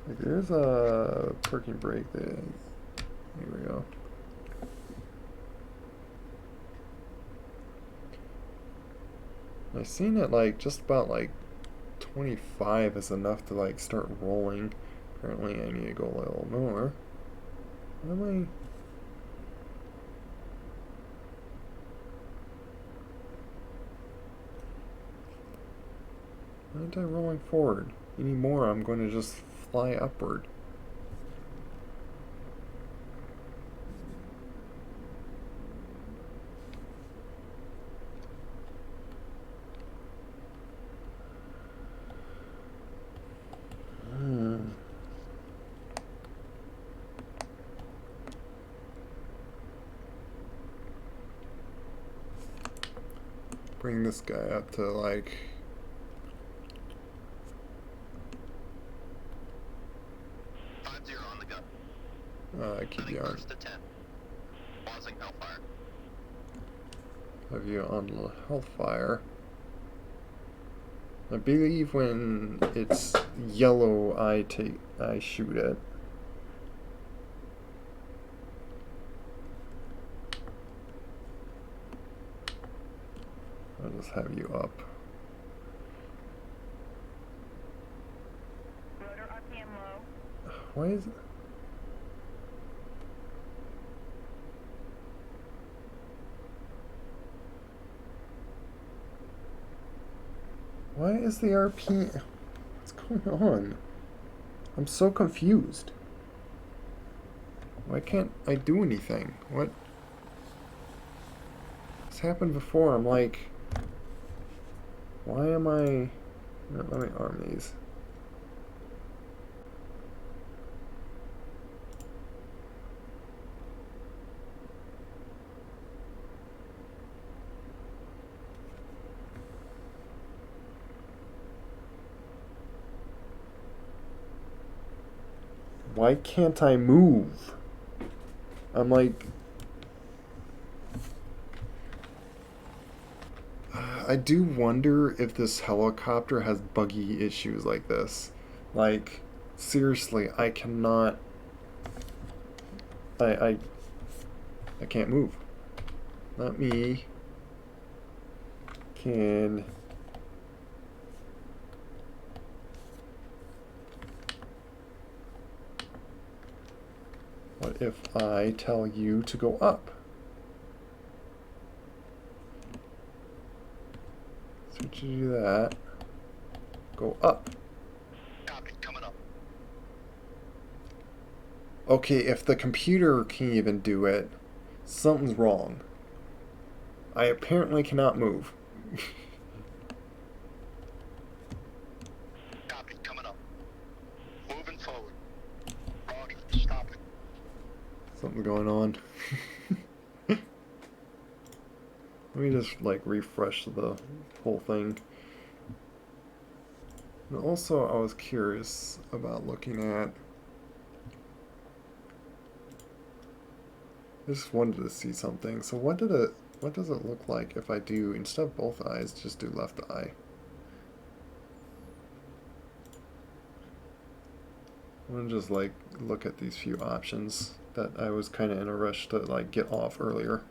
Like, there's a parking brake there. Here we go. I've seen it like just about like 25 is enough to like start rolling. Apparently I need to go a little more. What am Why aren't I rolling forward? Any more, I'm going to just fly upward. Bring this guy up to like... keep you on. Have you on Hellfire. I believe when it's yellow, I shoot it. I'll just have you up. Rotor RPM low. Why is it? Why is the RP... What's going on? I'm so confused. Why can't I do anything? What? This happened before. I'm like... Why am I... No, let me arm these. Why can't I move? I'm like... I do wonder if this helicopter has buggy issues like this. Like, seriously, I cannot... I can't move. Not me. Can... What if I tell you to go up? So to do that, go up. Copy, coming up. Okay, if the computer can't even do it, something's wrong. I apparently cannot move. Copy, coming up. Moving forward. Roger, stop it. Something's going on. Let me just like refresh the whole thing. And also, I was curious about looking at... I just wanted to see something. So what does it look like if I do, instead of both eyes, just do left eye? I'm gonna just like look at these few options that I was kind of in a rush to like get off earlier.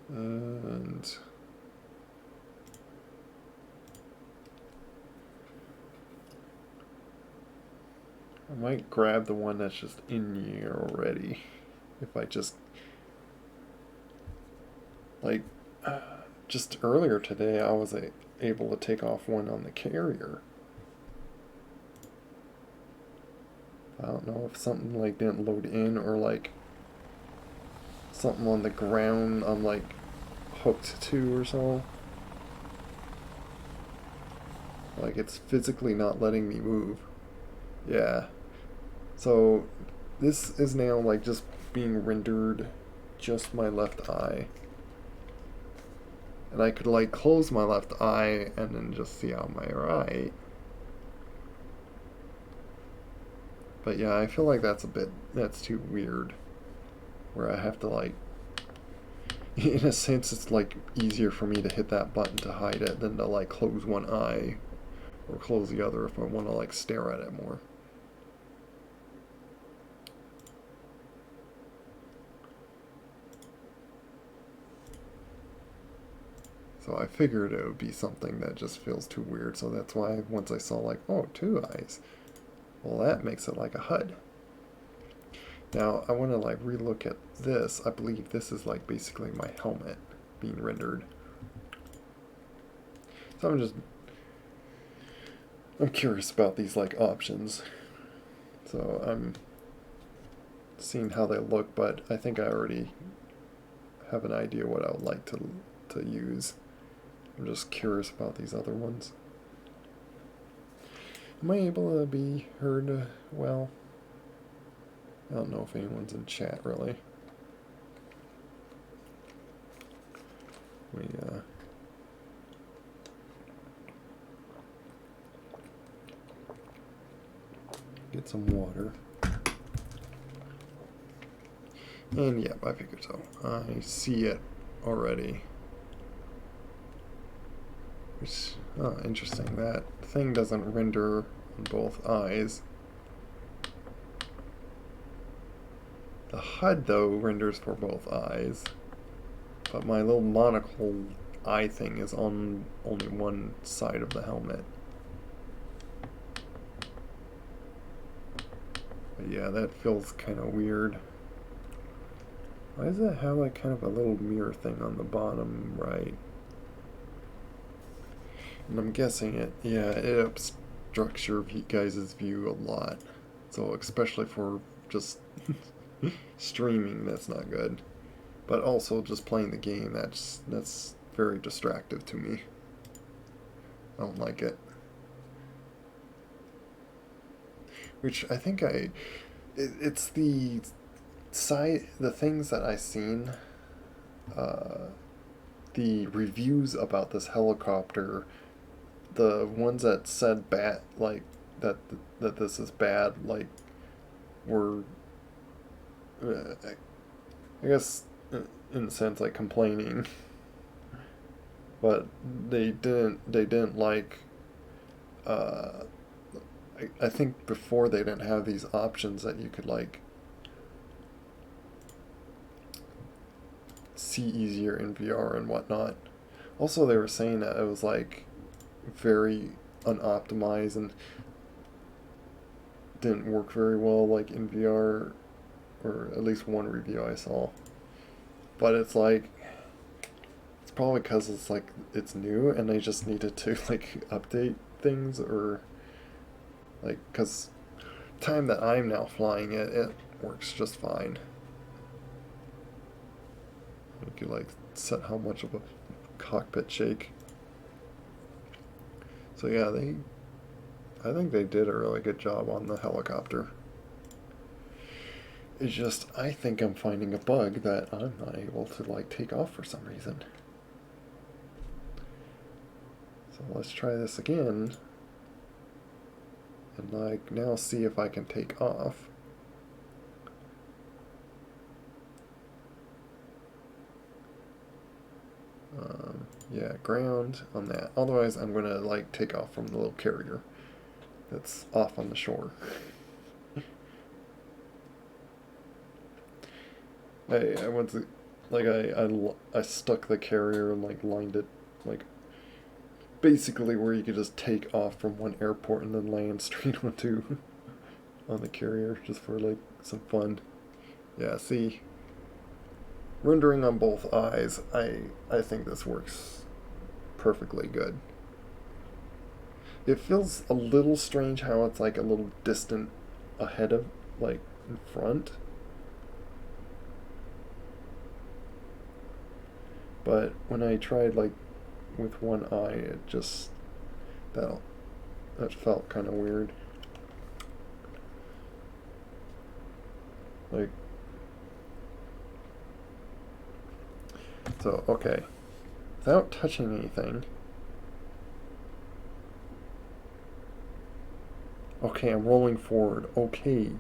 And I might grab the one that's just in here already. If I just like just earlier today I was able to take off one on the carrier. I don't know if something like didn't load in or like something on the ground I'm like hooked to or so. Like it's physically not letting me move. Yeah. So this is now like just being rendered just my left eye. And I could like close my left eye and then just see out my right. But yeah, I feel like that's too weird. Where I have to like in a sense, it's like easier for me to hit that button to hide it than to like close one eye or close the other if I want to like stare at it more. So I figured it would be something that just feels too weird, so that's why once I saw like, oh, 2 eyes, well, that makes it like a HUD. Now I want to like relook at this. I believe this is like basically my helmet being rendered. So I'm curious about these like options. So I'm seeing how they look, but I think I already have an idea what I would like to use. I'm just curious about these other ones. Am I able to be heard well? I don't know if anyone's in chat really. We get some water. And yeah, I figured so. I see it already. Which, oh, interesting. That thing doesn't render on both eyes. The HUD, though, renders for both eyes. But my little monocle eye thing is on only one side of the helmet. But yeah, that feels kind of weird. Why does it have like kind of a little mirror thing on the bottom right? And I'm guessing it obstructs your guys' view a lot. So especially for just streaming, that's not good. But also just playing the game, that's very distractive to me. I don't like it. Which I think it's the things that I've seen, the reviews about this helicopter, the ones that said bad, like that this is bad, like were, I guess in a sense like complaining, but they didn't like. I think before they didn't have these options that you could like see easier in VR and whatnot. Also, they were saying that it was like very unoptimized and didn't work very well like in VR, or at least one review I saw. But it's like, it's probably because it's like it's new and they just needed to like update things, or like because time that I'm now flying it works just fine. You can like set how much of a cockpit shake. So yeah, I think they did a really good job on the helicopter. It's just, I think I'm finding a bug that I'm not able to like take off for some reason. So let's try this again. And like now see if I can take off. Yeah, ground on that. Otherwise, I'm gonna like take off from the little carrier that's off on the shore. I went to, like I stuck the carrier and like lined it like basically where you could just take off from one airport and then land straight onto on the carrier just for like some fun. Yeah, see, rendering on both eyes, I think this works perfectly good. It feels a little strange how it's like a little distant ahead of, like, in front. But when I tried like with one eye, it just that felt kind of weird. Like, so okay, without touching anything. Okay, I'm rolling forward. Okay.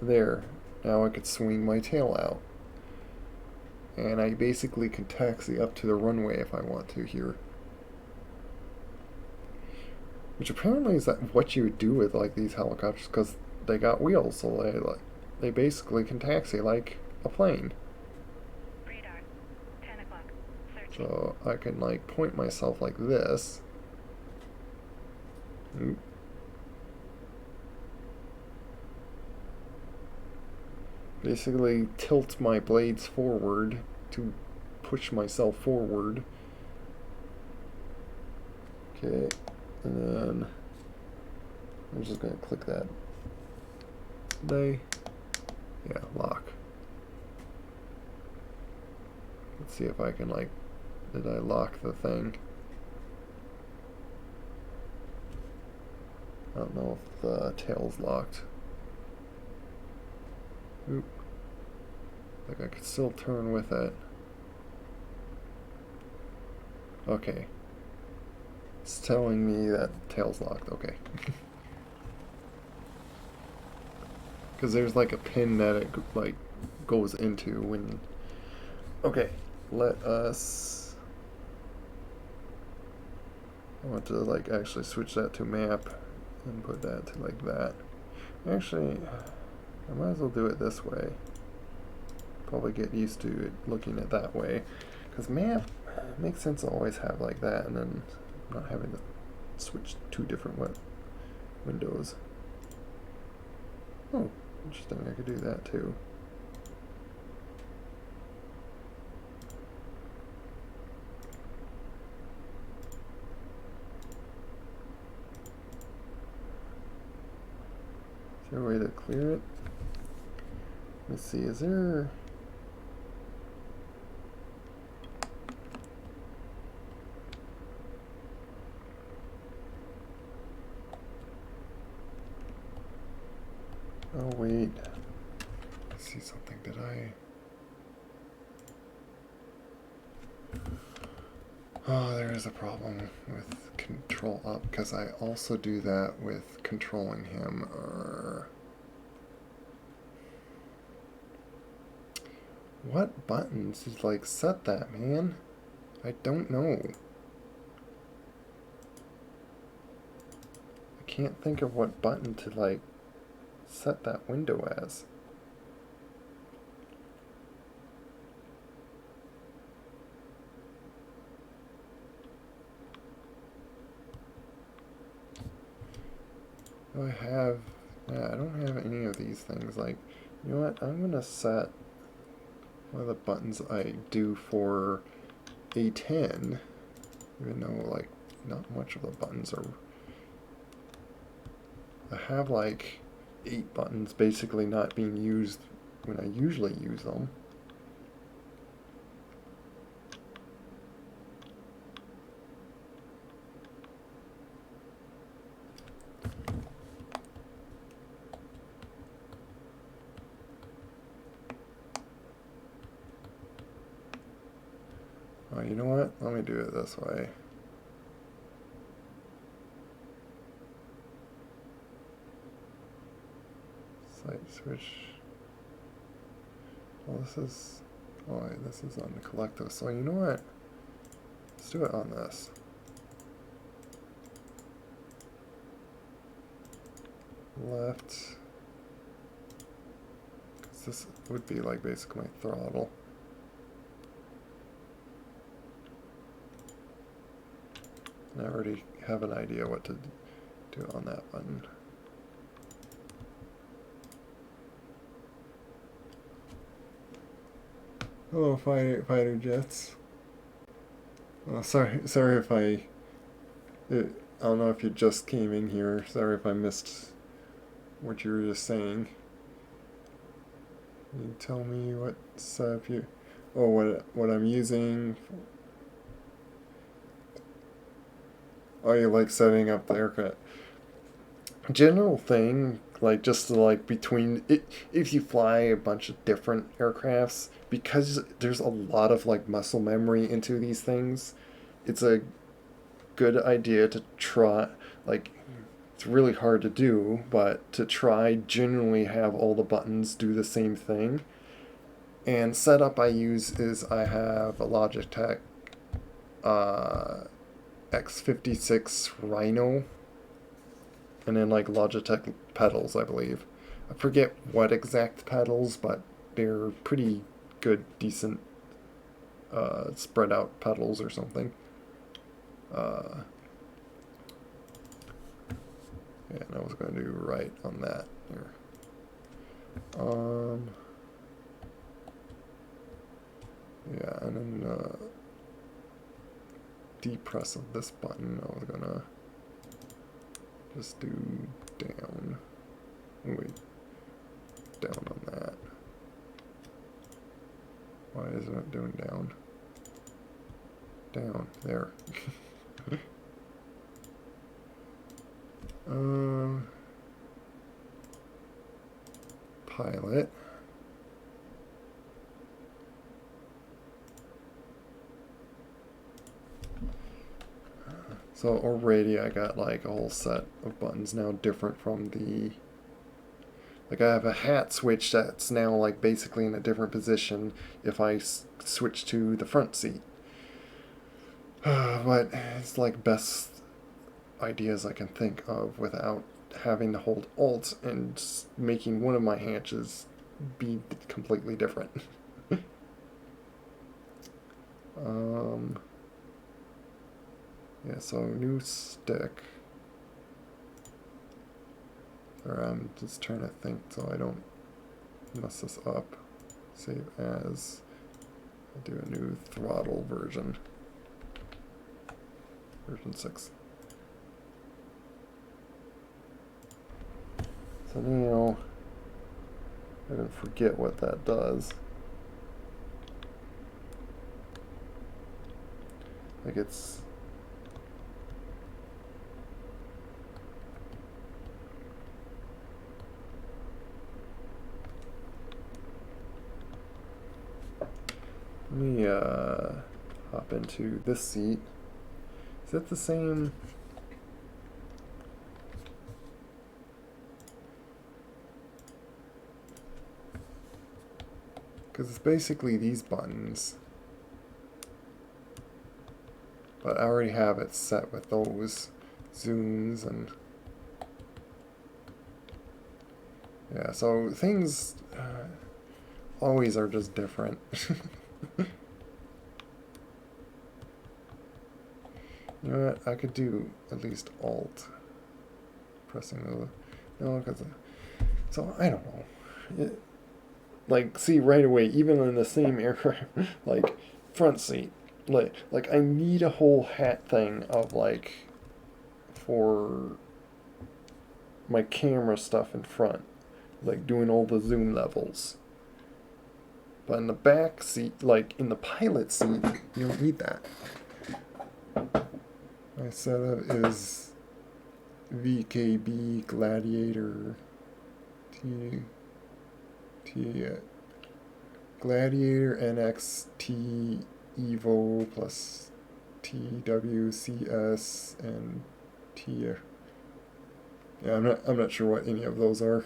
There. now I could swing my tail out. And I basically can taxi up to the runway if I want to here. Which apparently is that what you would do with like these helicopters, because they got wheels, so they basically can taxi like a plane. Radar. 10 o'clock. Searching. So I can like point myself like this. Oop. Basically tilt my blades forward to push myself forward. Okay, and then I'm just gonna click that. Yeah, lock. Let's see if I can like, did I lock the thing? I don't know if the tail's locked. Oop. Like I could still turn with it. Okay. It's telling me that tail's locked. Okay. Because there's like a pin that it like goes into when. Okay. Let us. I want to like actually switch that to map and put that to like that. Actually, I might as well do it this way. Probably get used to it looking at that way, because map makes sense to always have like that, and then not having to switch two different windows. Oh, interesting. I could do that too. Is there a way to clear it? Let's see, is there... Oh, wait. Let's see something. Did I... Oh, there is a problem with control up, because I also do that with controlling him. What buttons is like set that, man? I don't know. I can't think of what button to like set that window as. Do I have... Yeah, I don't have any of these things. Like, you know what? I'm gonna set one of the buttons I do for A10, even though like not much of the buttons are... I have like 8 buttons basically not being used when I usually use them. Oh, you know what? Let me do it this way. Site switch. Well, this is... Oh, wait, this is on the collective. So, you know what? Let's do it on this. Left. Because this would be like basically my throttle. And I already have an idea what to do on that button. Hello, fighter jets. Oh, sorry if I don't know if you just came in here. Sorry if I missed what you were just saying. Can you tell me what's up you? Oh, what I'm using. Oh, you like setting up the aircraft. General thing, like just to, like between it, if you fly a bunch of different aircrafts, because there's a lot of like muscle memory into these things, it's a good idea to try like It's really hard to do, but to try generally have all the buttons do the same thing. And setup I use is I have a Logitech X56 Rhino, and then like Logitech pedals, I believe. I forget what exact pedals, but they're pretty good, decent spread out pedals or something. Yeah, and I was going to do right on that here. Yeah, and then depress of this button, I was gonna just do down. Oh, wait, down on that. Why isn't it doing down? Down, there. Pilot. So already I got like a whole set of buttons now different from the, like I have a hat switch that's now like basically in a different position if I switch to the front seat. But it's like best ideas I can think of without having to hold Alt and making one of my hatches be completely different. Yeah, so new stick. Or I'm just trying to think so I don't mess this up. Save as. I'll do a new throttle version. Version 6. So now I don't forget what that does. Like it's let me hop into this seat. Is it the same? Because it's basically these buttons. But I already have it set with those zooms and yeah, so things always are just different. You know what? I could do at least Alt. Pressing the no, because so I don't know. Like see right away, even in the same aircraft, like front seat. Like I need a whole hat thing of like for my camera stuff in front, like doing all the zoom levels. But in the back seat, like in the pilot seat, you don't need that. My setup is VKB Gladiator Gladiator NXT Evo plus TWCS and T. Yeah, I'm not sure what any of those are.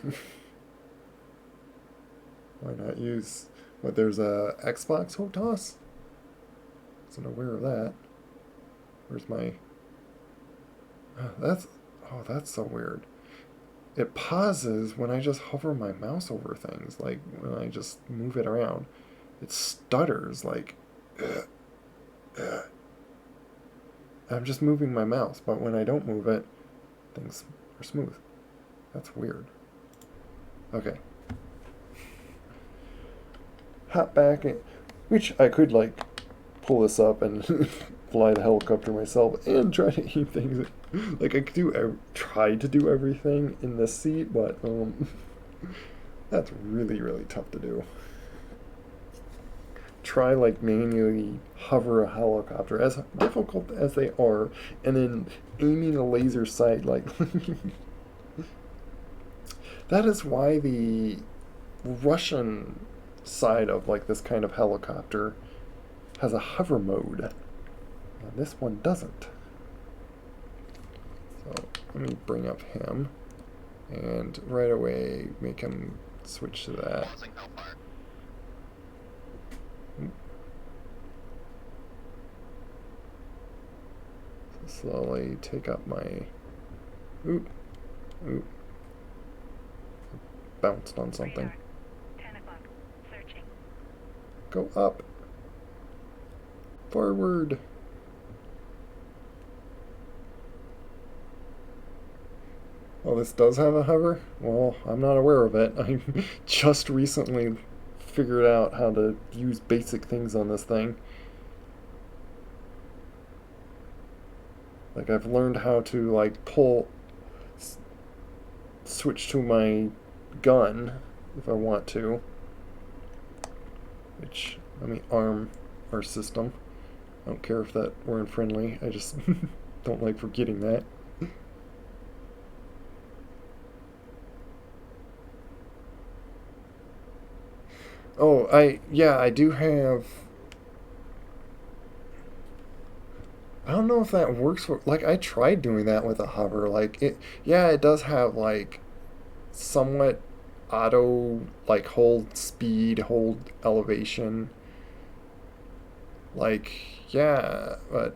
Why not use? What, there's a Xbox HOTAS? Wasn't aware of that. Where's my? That's so weird. It pauses when I just hover my mouse over things. Like when I just move it around, it stutters. Like, I'm just moving my mouse, but when I don't move it, things are smooth. That's weird. Okay. Hop back, which I could like pull this up and fly the helicopter myself and try to eat things. Like I could try to do everything in this seat, but that's really tough to do. Try like manually hover a helicopter, as difficult as they are, and then aiming a laser sight like that is why the Russian side of like this kind of helicopter has a hover mode. And this one doesn't. So let me bring up him. And right away, make him switch to that. Pausing Hellfire. So slowly take up my... Oop. Oop. Bounced on something. Radar. 10 o'clock. Searching. Go up. Forward. Oh, this does have a hover? Well, I'm not aware of it. I just recently figured out how to use basic things on this thing. Like, I've learned how to, like, switch to my gun if I want to. Which, let me arm our system. I don't care if that we're in friendly. I just don't like forgetting that. Oh, I do have... I don't know if that works for... Like, I tried doing that with a hover. Like, it does have, like, somewhat auto, like, hold speed, hold elevation. Like, yeah, but...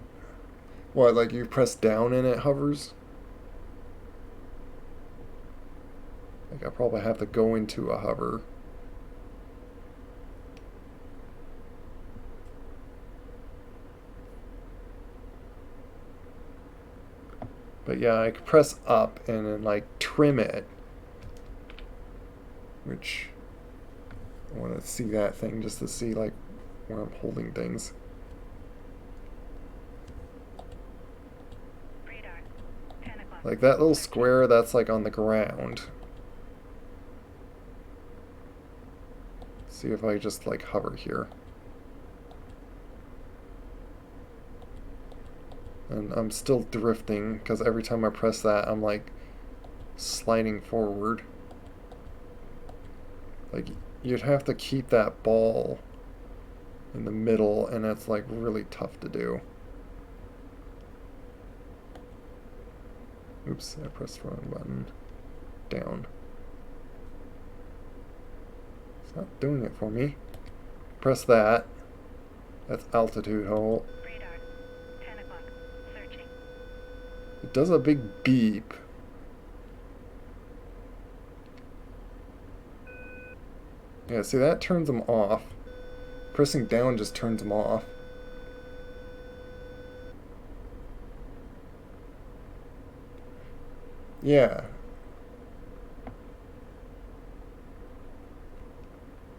What, like, you press down and it hovers? Like, I probably have to go into a hover. But yeah, I could press up and then like trim it. Which I want to see that thing just to see like where I'm holding things. Radar. 10 o'clock. Like that little Searching. square that's like on the ground. See if I just like hover here. And I'm still drifting because every time I press that I'm like sliding forward. Like you'd have to keep that ball in the middle and that's like really tough to do. Oops, I pressed the wrong button. Down. It's not doing it for me. Press that. That's altitude hold. Radar. 10 o'clock. Searching. It does a big beep. Yeah, see that turns them off. Pressing down just turns them off. Yeah.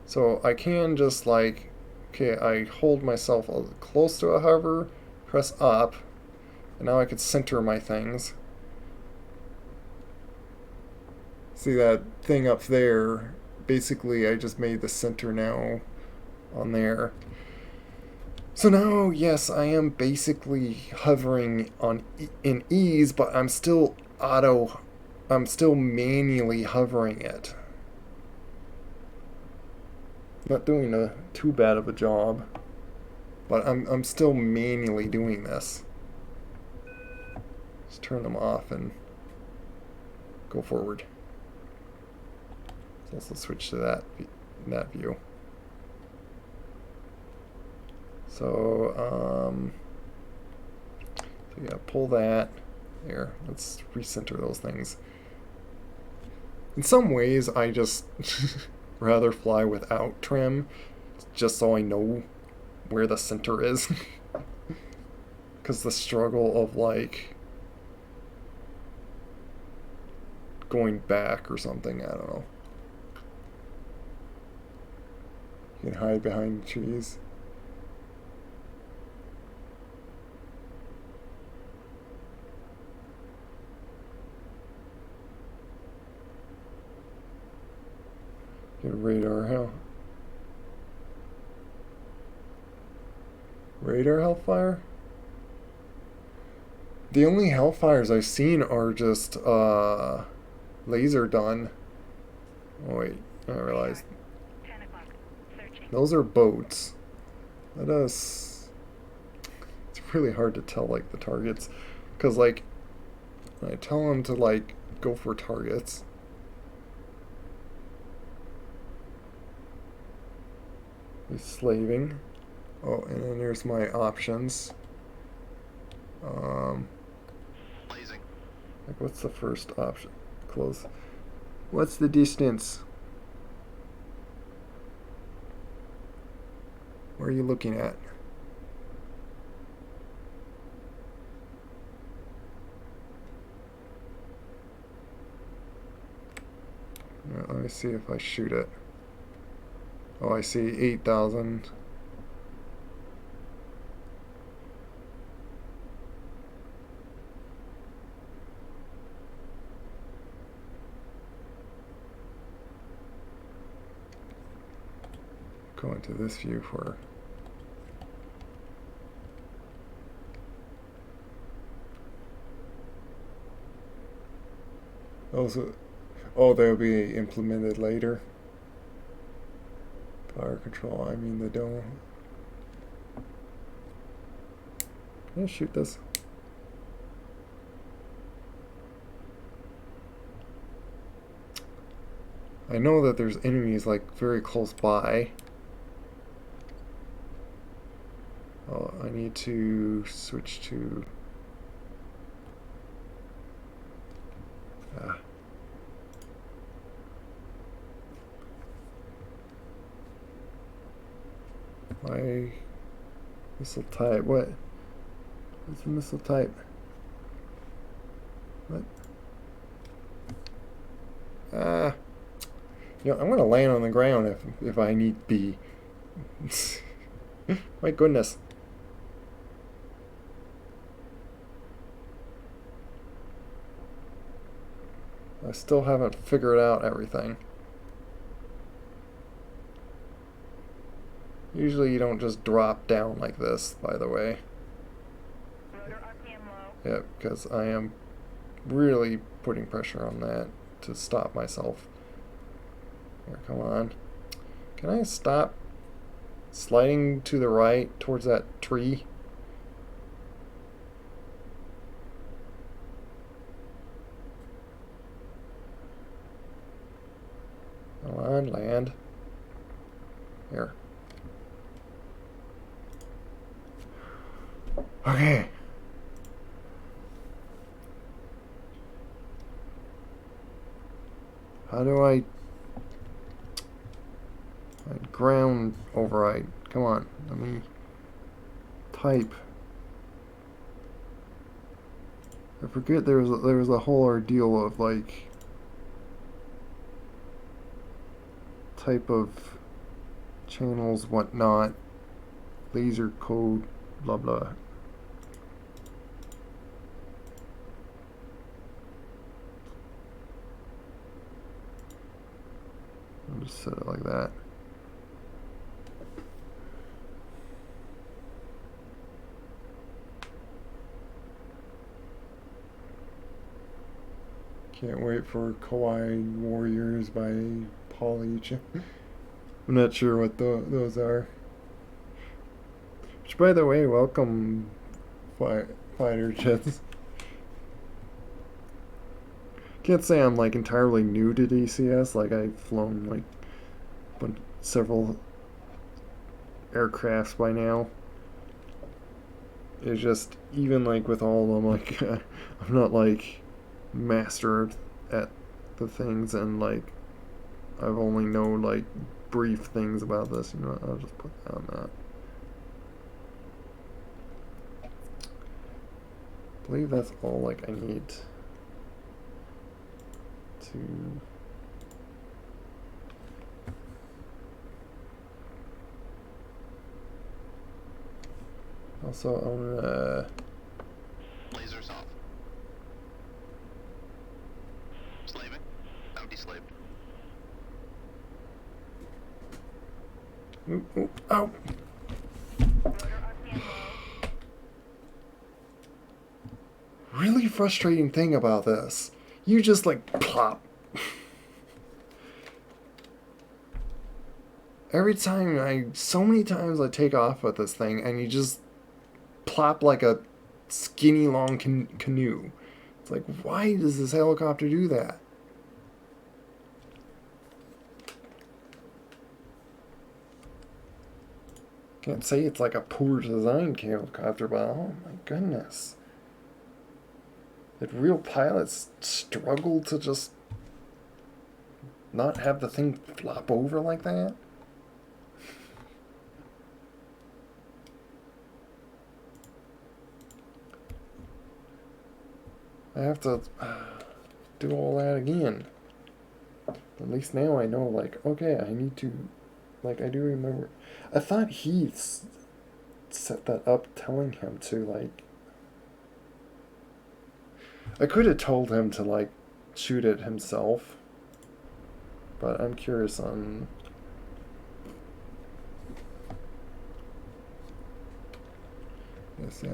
So I can just like, okay, I hold myself close to a hover, press up, and now I could center my things. See that thing up there? Basically, I just made the center now on there. So now, yes, I am basically hovering on in ease, but I'm still manually hovering it. Not doing too bad of a job, but I'm still manually doing this. Just turn them off and go forward. Let's also switch to that view. So yeah, pull that there. Let's recenter those things. In some ways, I just rather fly without trim, just so I know where the center is. Because the struggle of like going back or something, I don't know. You can hide behind the trees. Get radar hell. Radar hellfire? The only hellfires I've seen are just laser done. Oh wait, I realized. 10 o'clock. Searching. Those are boats. Let us... It's really hard to tell like the targets. Because like I tell him to, like, go for targets. He's slaving. Oh, and then there's my options. Blazing. Like, what's the first option? Close. What's the distance? Where are you looking at? Right, let me see if I shoot it. Oh, I see 8,000. Go into this view for. Also, oh, they'll be implemented later. Fire control, I mean they don't. Can I shoot this? I know that there's enemies like very close by. Oh, I need to switch to. My missile type. What? What's the missile type? What? You know, I'm gonna land on the ground if I need be. My goodness. I still haven't figured out everything. Usually you don't just drop down like this, by the way. Rotor RPM low. Yeah, because I am really putting pressure on that to stop myself. Here, come on. Can I stop sliding to the right towards that tree? Come on, land. Here. Okay. How do I ground override? Come on, let me type. I forget there was a whole ordeal of like type of channels, whatnot, laser code, blah blah. I'll just set it like that. Can't wait for Kawaii Warriors by Paul Each. I'm not sure what those are. Which, by the way, welcome, fighter jets. Can't say I'm like entirely new to DCS. Like I've flown like several aircrafts by now. It's just even like with all of them, like I'm not like master at the things, and like I've only known like brief things about this. You know, I'll just put that on that. I believe that's all like I need to. Also, I'm gonna. Lasers off. Slaving. Now deslaved. Ooh, ooh, ow! Rotor RPM low. Really frustrating thing about this. You just like plop. Every time so many times I take off with this thing and you just plop like a skinny long canoe. It's like, why does this helicopter do that? Can't say it's like a poor designed helicopter, but oh my goodness. Did real pilots struggle to just not have the thing flop over like that? I have to do all that again. At least now I know, like, okay, I need to, like, I do remember. I thought he set that up telling him to, like, I could have told him to, like, shoot it himself. But I'm curious on. Yeah, see,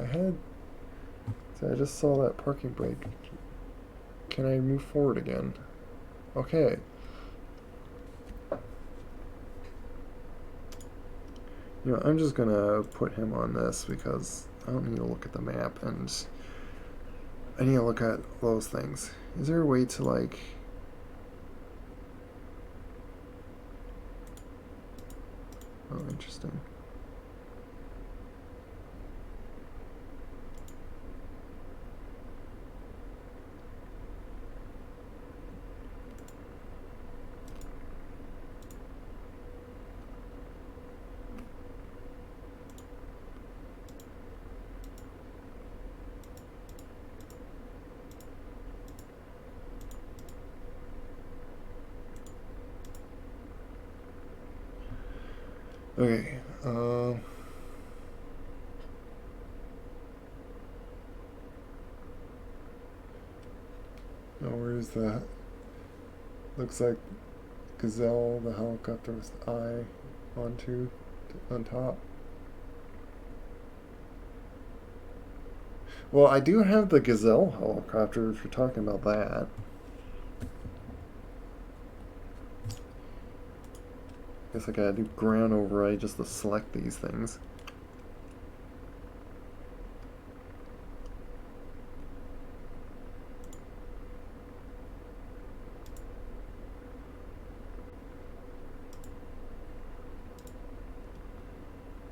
I just saw that parking brake. Can I move forward again? Okay. You know, I'm just gonna put him on this because I don't need to look at the map and I need to look at those things. Is there a way to, like... Oh, interesting. Okay, now where's that? Looks like Gazelle, the helicopter with the eye on top. Well, I do have the Gazelle helicopter if you're talking about that. Guess I gotta do ground override just to select these things.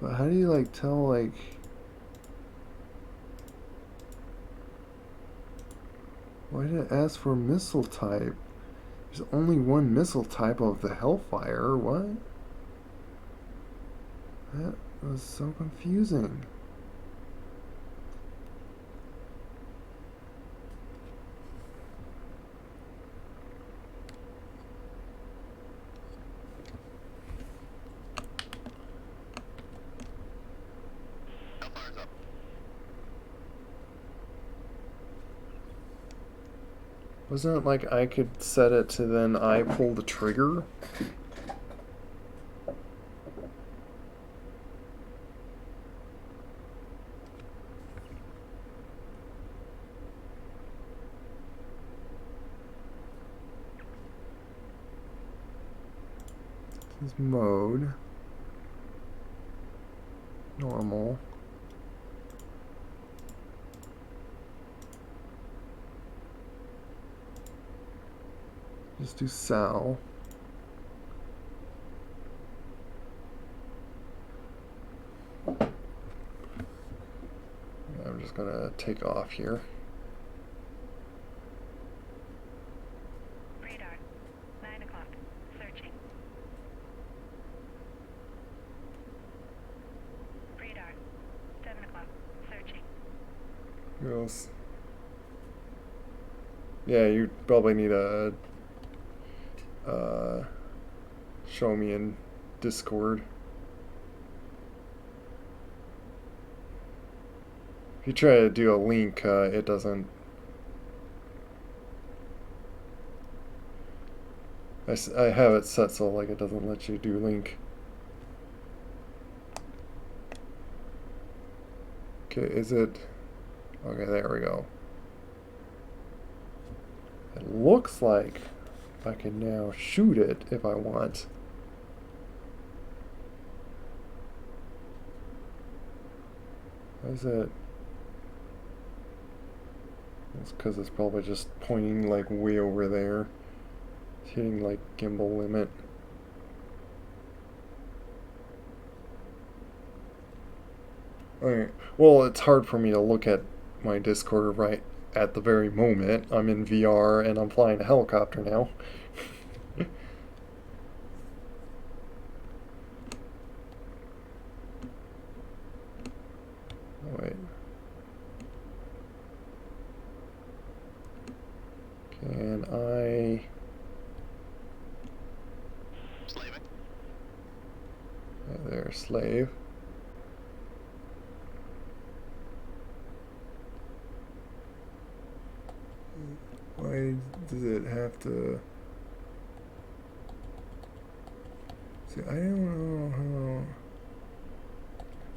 But how do you, like, tell, like... Why did it ask for missile type? There's only one missile type of the Hellfire, what? That was so confusing. Hellfire's up. Wasn't it like I could set it to then I pull the trigger? This is mode. Normal. Just do Sal. I'm just gonna take off here. Radar. 9 o'clock. Searching. Radar. 7 o'clock. Searching. Goes. Yeah, you probably need a show me in Discord. If you try to do a link, it doesn't. I have it set so like it doesn't let you do link. Okay, is it? Okay, there we go. It looks like I can now shoot it if I want. How is it? It's because it's probably just pointing like way over there. It's hitting like gimbal limit. Alright. Well, it's hard for me to look at my Discord right at the very moment. I'm in VR and I'm flying a helicopter now. Oh, wait. Can I... Slaving. There, slave. Why does it have to... See, I don't know how...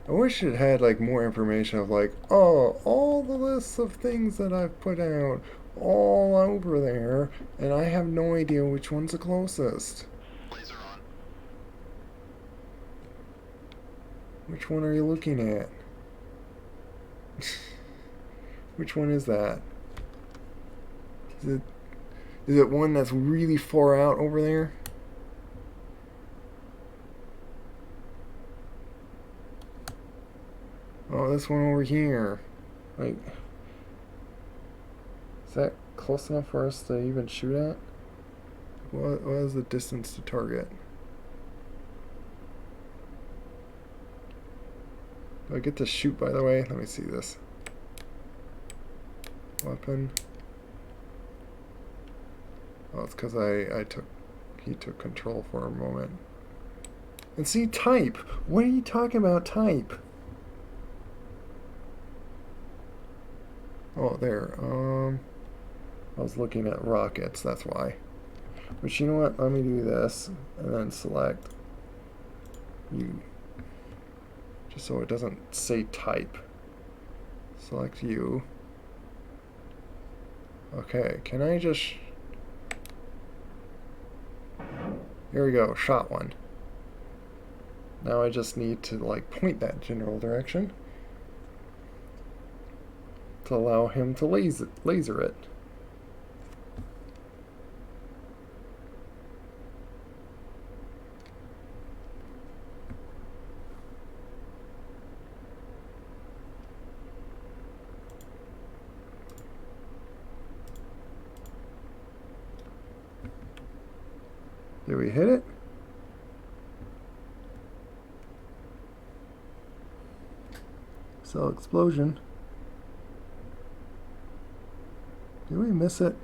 I wish it had like more information of like, oh, all the lists of things that I've put out all over there, and I have no idea which one's the closest. Laser on. Which one are you looking at? Which one is that? Is it one that's really far out over there? Oh, this one over here. Like, is that close enough for us to even shoot at? What is the distance to target? Do I get to shoot, by the way? Let me see this. Weapon. Oh, it's because he took control for a moment. And see, type. What are you talking about, type? Oh, there. I was looking at rockets, that's why. But you know what? Let me do this and then select you. Just so it doesn't say type. Select you. Okay, can I just... Here we go, shot one. Now I just need to like point that general direction to allow him to laser it. Did we hit it? Cell explosion. Did we miss it?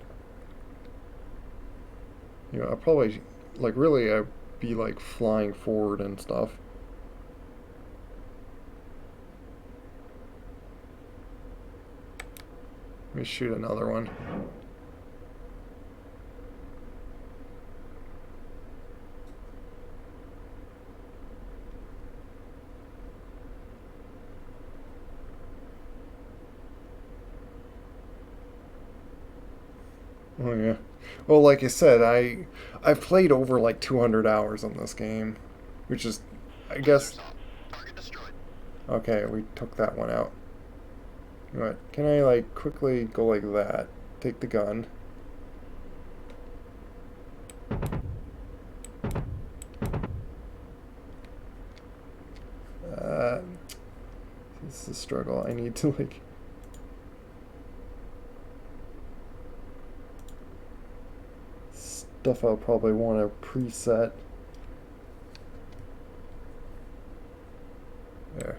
You know, I'll probably, like, really, I'd be, like, flying forward and stuff. Let me shoot another one. Oh yeah. Well, like I said, I've played over like 200 hours on this game, which is, I guess. Lasers off. Target destroyed. Okay, we took that one out. What? Can I like quickly go like that? Take the gun. This is a struggle. I need to like. Stuff I'll probably want to preset. There.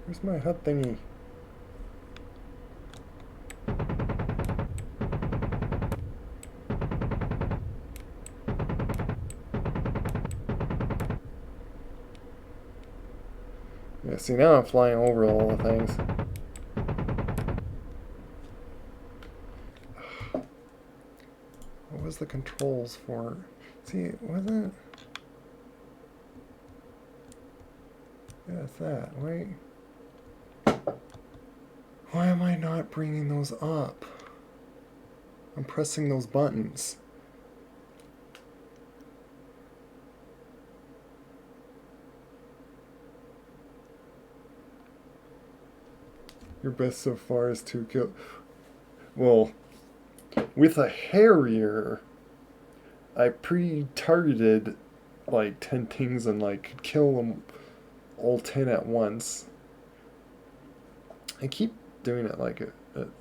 Where's my HUD thingy? Yeah, see now I'm flying over all the things. What was the controls for? See, wasn't it? is that? Why am I not bringing those up? I'm pressing those buttons. Your best so far is 2 kill. Well, with a Harrier, I pre-targeted like 10 things and like could kill them all 10 at once. I keep doing it like a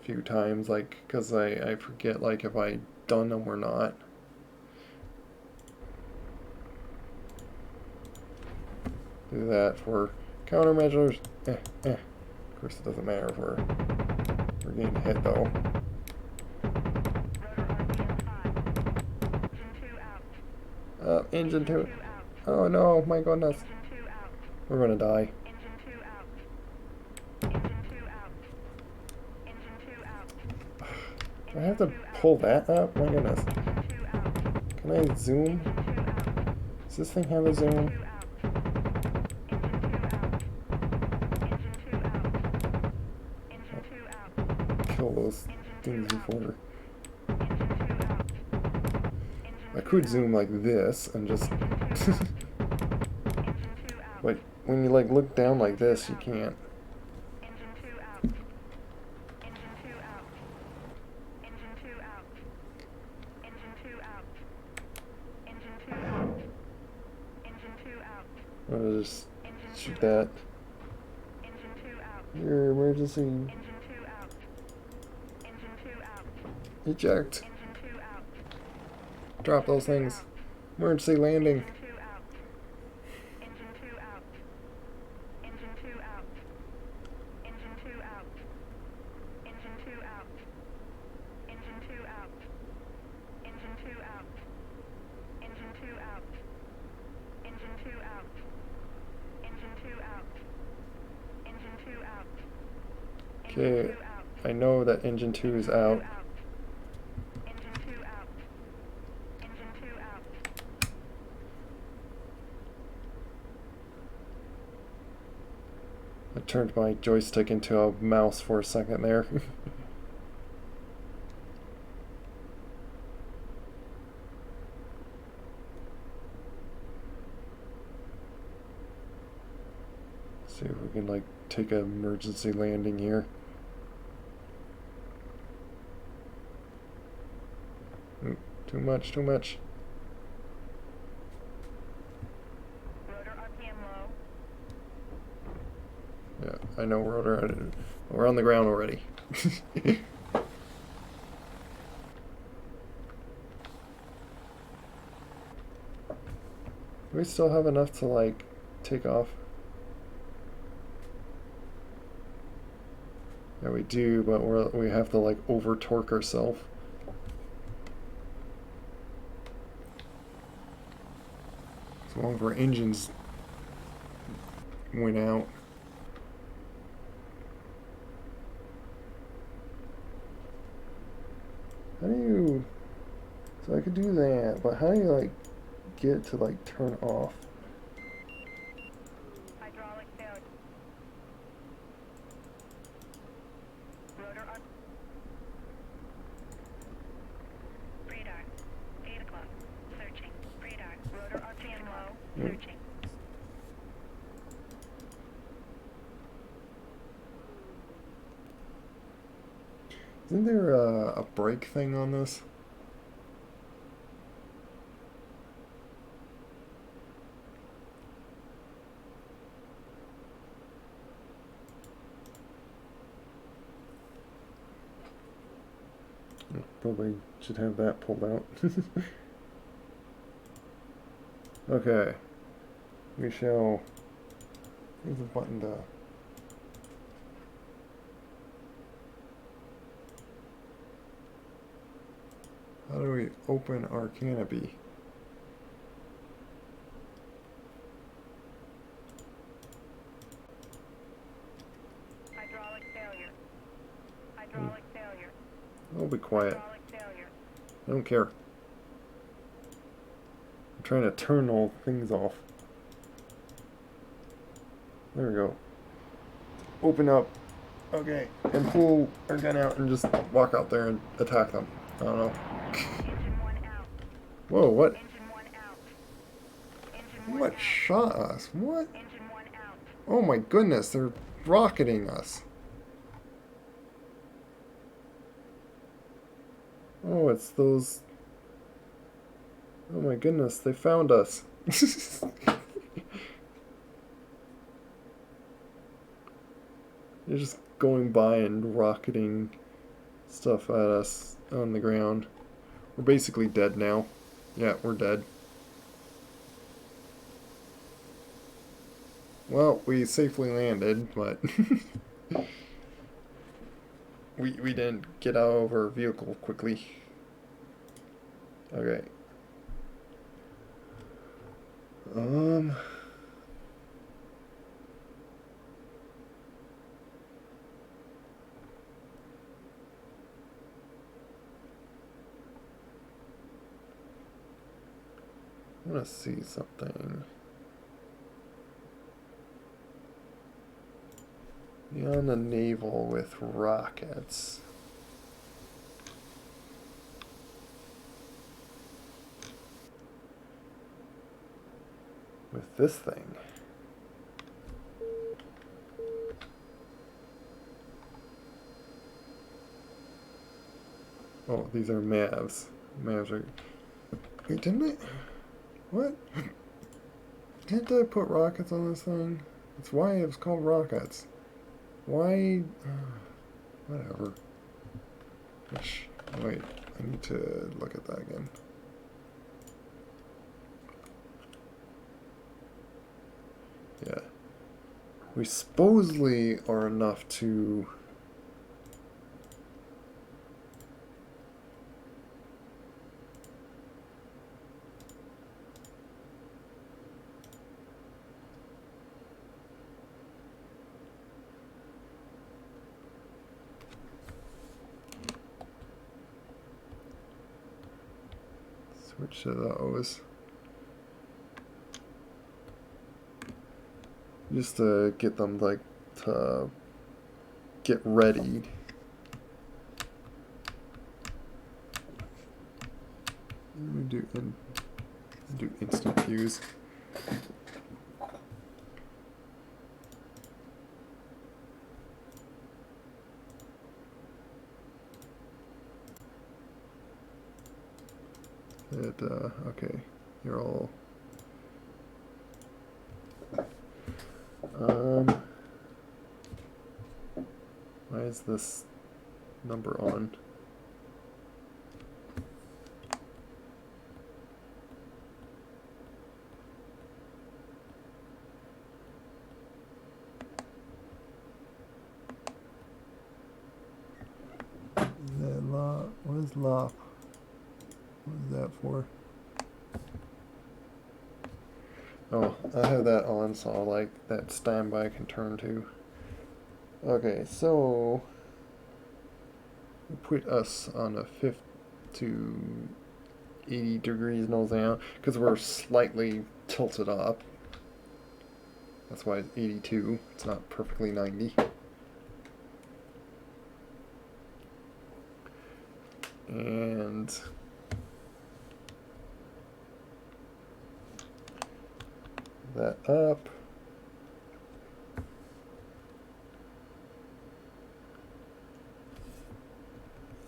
few times, like, because I forget like if I done them or not. Do that for countermeasures. Of course, it doesn't matter if we're getting hit though. Engine 2. Oh no, my goodness. We're gonna die. Do I have to pull that up? My goodness. Can I zoom? Does this thing have a zoom? Kill those things before. I could zoom like this and just like when you like look down like this, you can't. I'll just shoot that. Your emergency. Eject. Drop those things. Emergency landing. Okay, I know that engine 2 is out. I turned my joystick into a mouse for a second there. See if we can like take an emergency landing here. Ooh, too much, too much. Yeah, I know we're on the ground already. Do we still have enough to like take off? Yeah, we do, but we have to like over torque ourselves. As long as our engines went out. How do you... So I could do that, but how do you like get it to like turn off? Hydraulic failure. Rotor on. Radar. 8 o'clock. Searching. Radar. Rotor RPM low. Searching. Isn't there a brake thing on this? Probably should have that pulled out. Okay. We shall... There's a button to... How do we open our canopy? Hydraulic failure. Hydraulic failure. I'll be quiet. Hydraulic failure. I don't care. I'm trying to turn all things off. There we go. Open up. Okay. And pull our gun out and just walk out there and attack them. I don't know. Engine 1 out. Whoa, what? Engine 1 out. Engine 1 What out. shot us? What? Engine 1 out. Oh my goodness, they're rocketing us. Oh, it's those... Oh my goodness, they found us. They're just going by and rocketing stuff at us on the ground. We're basically dead now. Yeah, we're dead. Well, we safely landed, but we didn't get out of our vehicle quickly. Okay. I want to see something. Beyond the naval with rockets. With this thing. Oh, these are MAVs. MAVs are... Wait, didn't I... What? Didn't I put rockets on this thing? That's why it was called rockets. Why... whatever. Wait, I need to look at that again. Yeah. We supposedly are enough to... Switch to those. Just to get them, like, to get ready. We do instant fuse. Okay, you're all... Why is this number on? Is that LOP? What is LOP? What is that for? Oh, I have that on, so like that standby can turn to. Okay, so we put us on a 50 to 80 degrees nose down because we're slightly tilted up. That's why it's 82. It's not perfectly 90. And that up.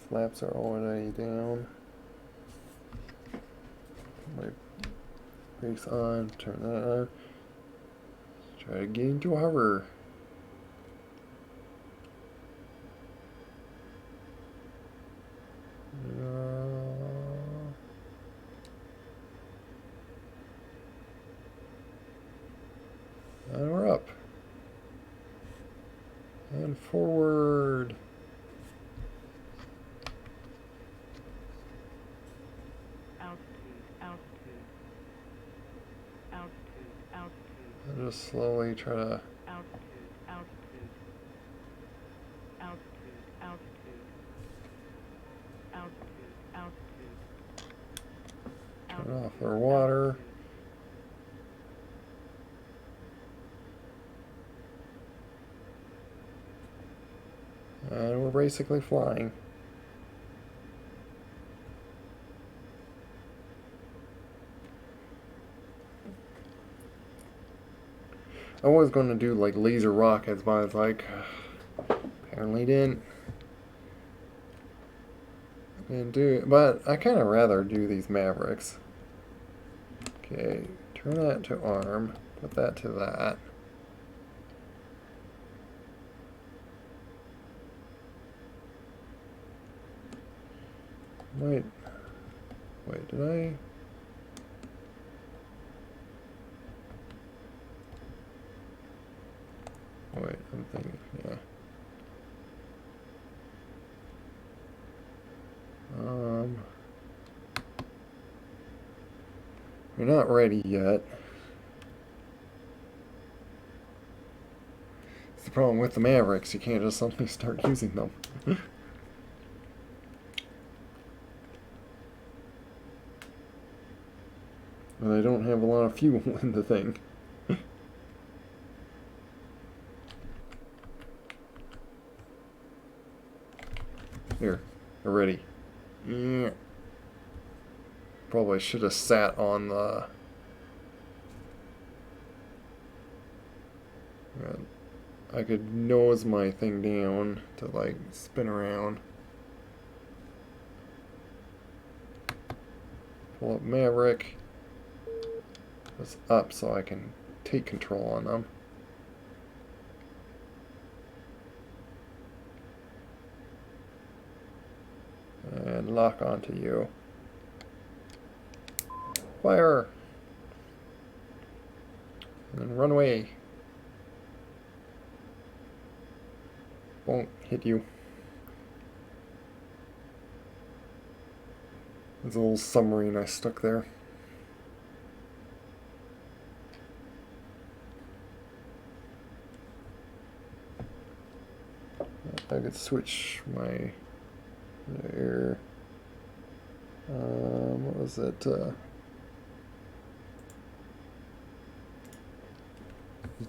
Flaps are already down. My brakes on, turn that on. Try to get into a hover. And we're up. And forward. And just slowly try to turn off our water. basically flying. I was going to do like laser rockets, but I was like, apparently didn't do it. But I kind of rather do these Mavericks. Okay, turn that to arm, put that to that. Wait, did I? Wait, I'm thinking, yeah. We're not ready yet. It's the problem with the Mavericks, you can't just suddenly start using them. And I don't have a lot of fuel in the thing. Here, we're ready. Yeah. Probably should have sat on the... I could nose my thing down to like spin around. Pull up Maverick. This up so I can take control on them. And lock onto you. Fire! And then run away. Won't hit you. There's a little submarine I stuck there. I could switch my air. What was it?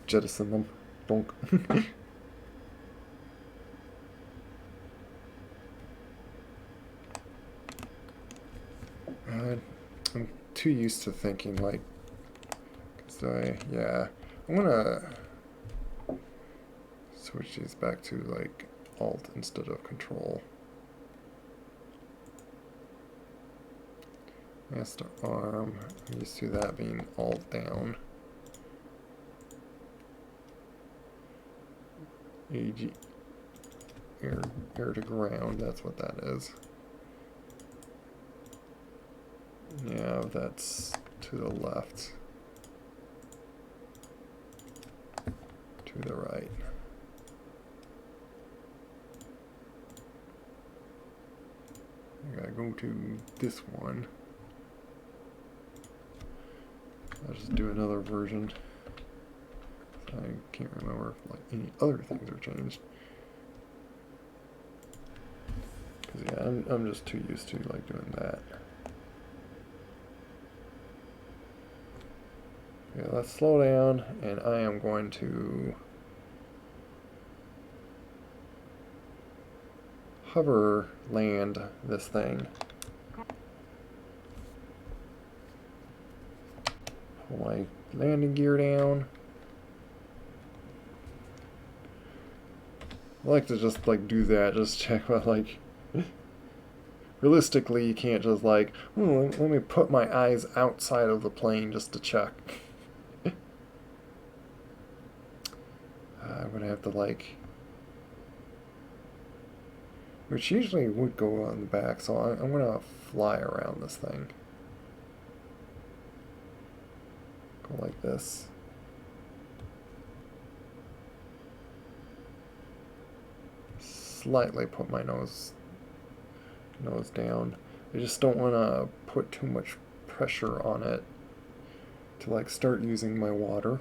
Jettison them. Donk. I'm too used to thinking like, I'm gonna switch these back to like Alt instead of Control. Master arm, I'm used to that being Alt down. AG, air to ground, that's what that is. Yeah, that's to the left. To the right. I gotta go to this one. I'll just do another version. I can't remember if like any other things are changed. Cause yeah, I'm just too used to like doing that. Okay, let's slow down, and I am going to hover land this thing. Pull my landing gear down. I like to just like do that, just check what like realistically you can't just like, let me put my eyes outside of the plane just to check. I'm gonna have to like, which usually would go on the back, so I'm gonna fly around this thing. Go like this. Slightly put my nose down. I just don't want to put too much pressure on it to like start using my water,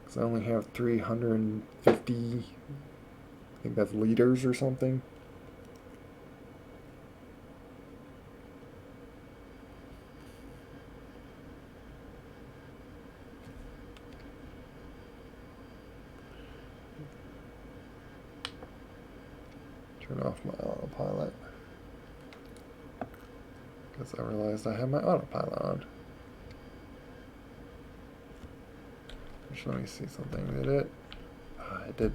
because I only have 350, I think that's liters or something. Turn off my autopilot. Because I realized I had my autopilot on. Just let me see something. Did it? I did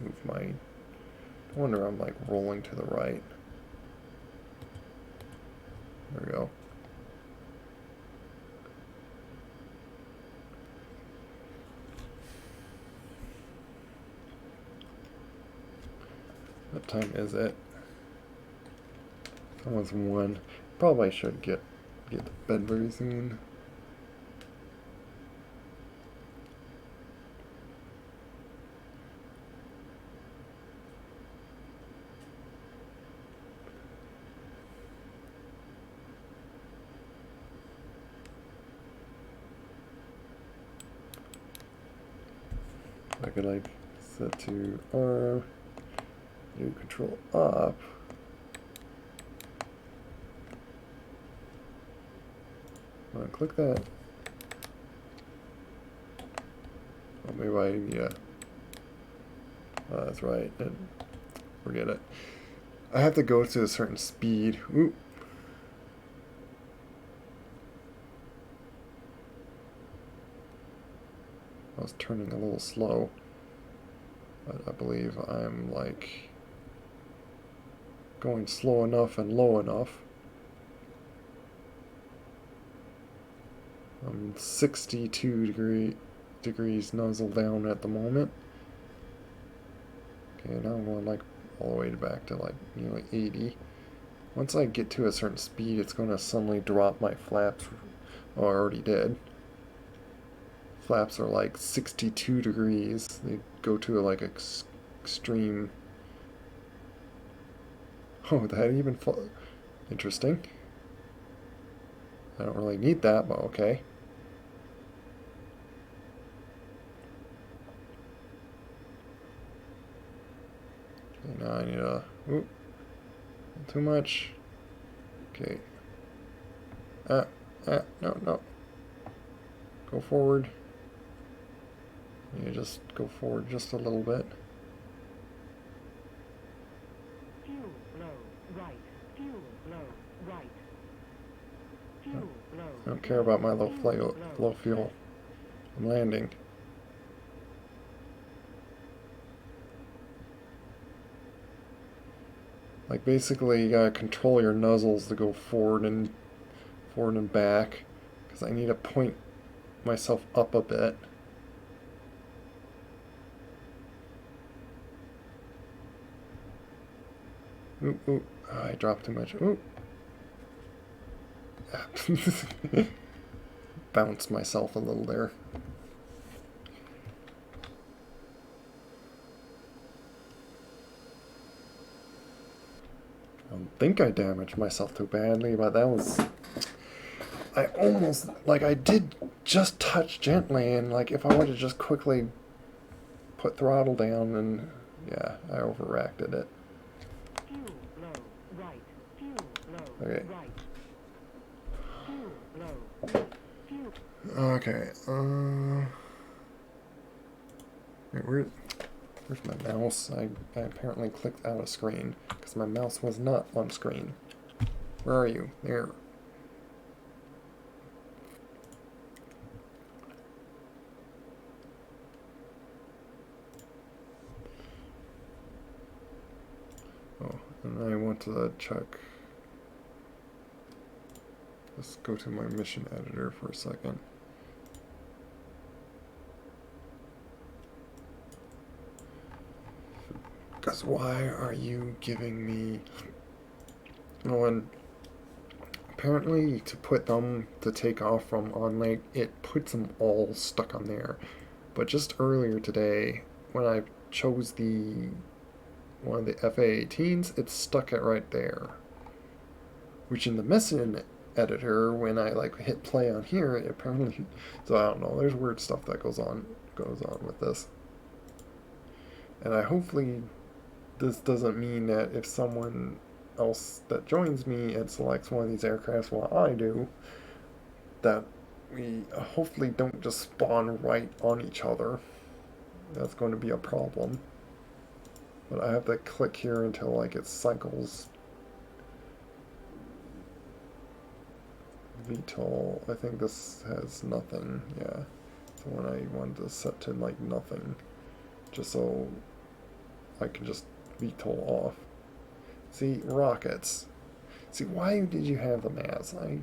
move my... I wonder I'm like rolling to the right. There we go. What time is it? It's almost 1. Probably should get to bed very soon. I could like set to R, do control up. Click that. Oh, maybe yeah. That's right. And forget it. I have to go to a certain speed. Ooh. I was turning a little slow. But I believe I'm like going slow enough and low enough. I'm 62 degrees nozzle down at the moment. Okay, now I'm going like all the way back to like nearly 80. Once I get to a certain speed, it's going to suddenly drop my flaps. Oh, I already did. Flaps are like 62 degrees. They go to like extreme. Oh, that even interesting. I don't really need that, but okay. Okay, now I need a... Oop. Too much. Okay. No. Go forward. You just go forward just a little bit. Fuel low right. Fuel low right. Fuel low. I don't care about my low fuel. I'm landing. Like basically you gotta control your nozzles to go forward and back, because I need to point myself up a bit. Oop, oop. Oh, I dropped too much. Oop. Bounced myself a little there. I don't think I damaged myself too badly, but that was... I almost... Like, I did just touch gently, and, like, if I would have just quickly put throttle down, and... Yeah, I overreacted it. Fuel low right. Fuel low Okay. right. Fuel low left. Fuel. Okay, wait, where's my mouse? I apparently clicked out of screen, because my mouse was not on screen. Where are you? There. Oh, and I want to check. Let's go to my mission editor for a second. Because why are you giving me... Oh, and apparently to put them to take off from on lake, it puts them all stuck on there. But just earlier today, when I chose one of the FA-18s, it stuck it right there. Which in the mission editor, when I like hit play on here, it apparently... So I don't know, there's weird stuff that goes on with this. And I hopefully... This doesn't mean that if someone else that joins me and selects one of these aircrafts while I do, that we hopefully don't just spawn right on each other. That's going to be a problem. But I have to click here until like it cycles. VTOL, I think this has nothing, yeah. So when I wanted to set to like nothing, just so I can just VTOL off. See, rockets. See, why did you have them as? I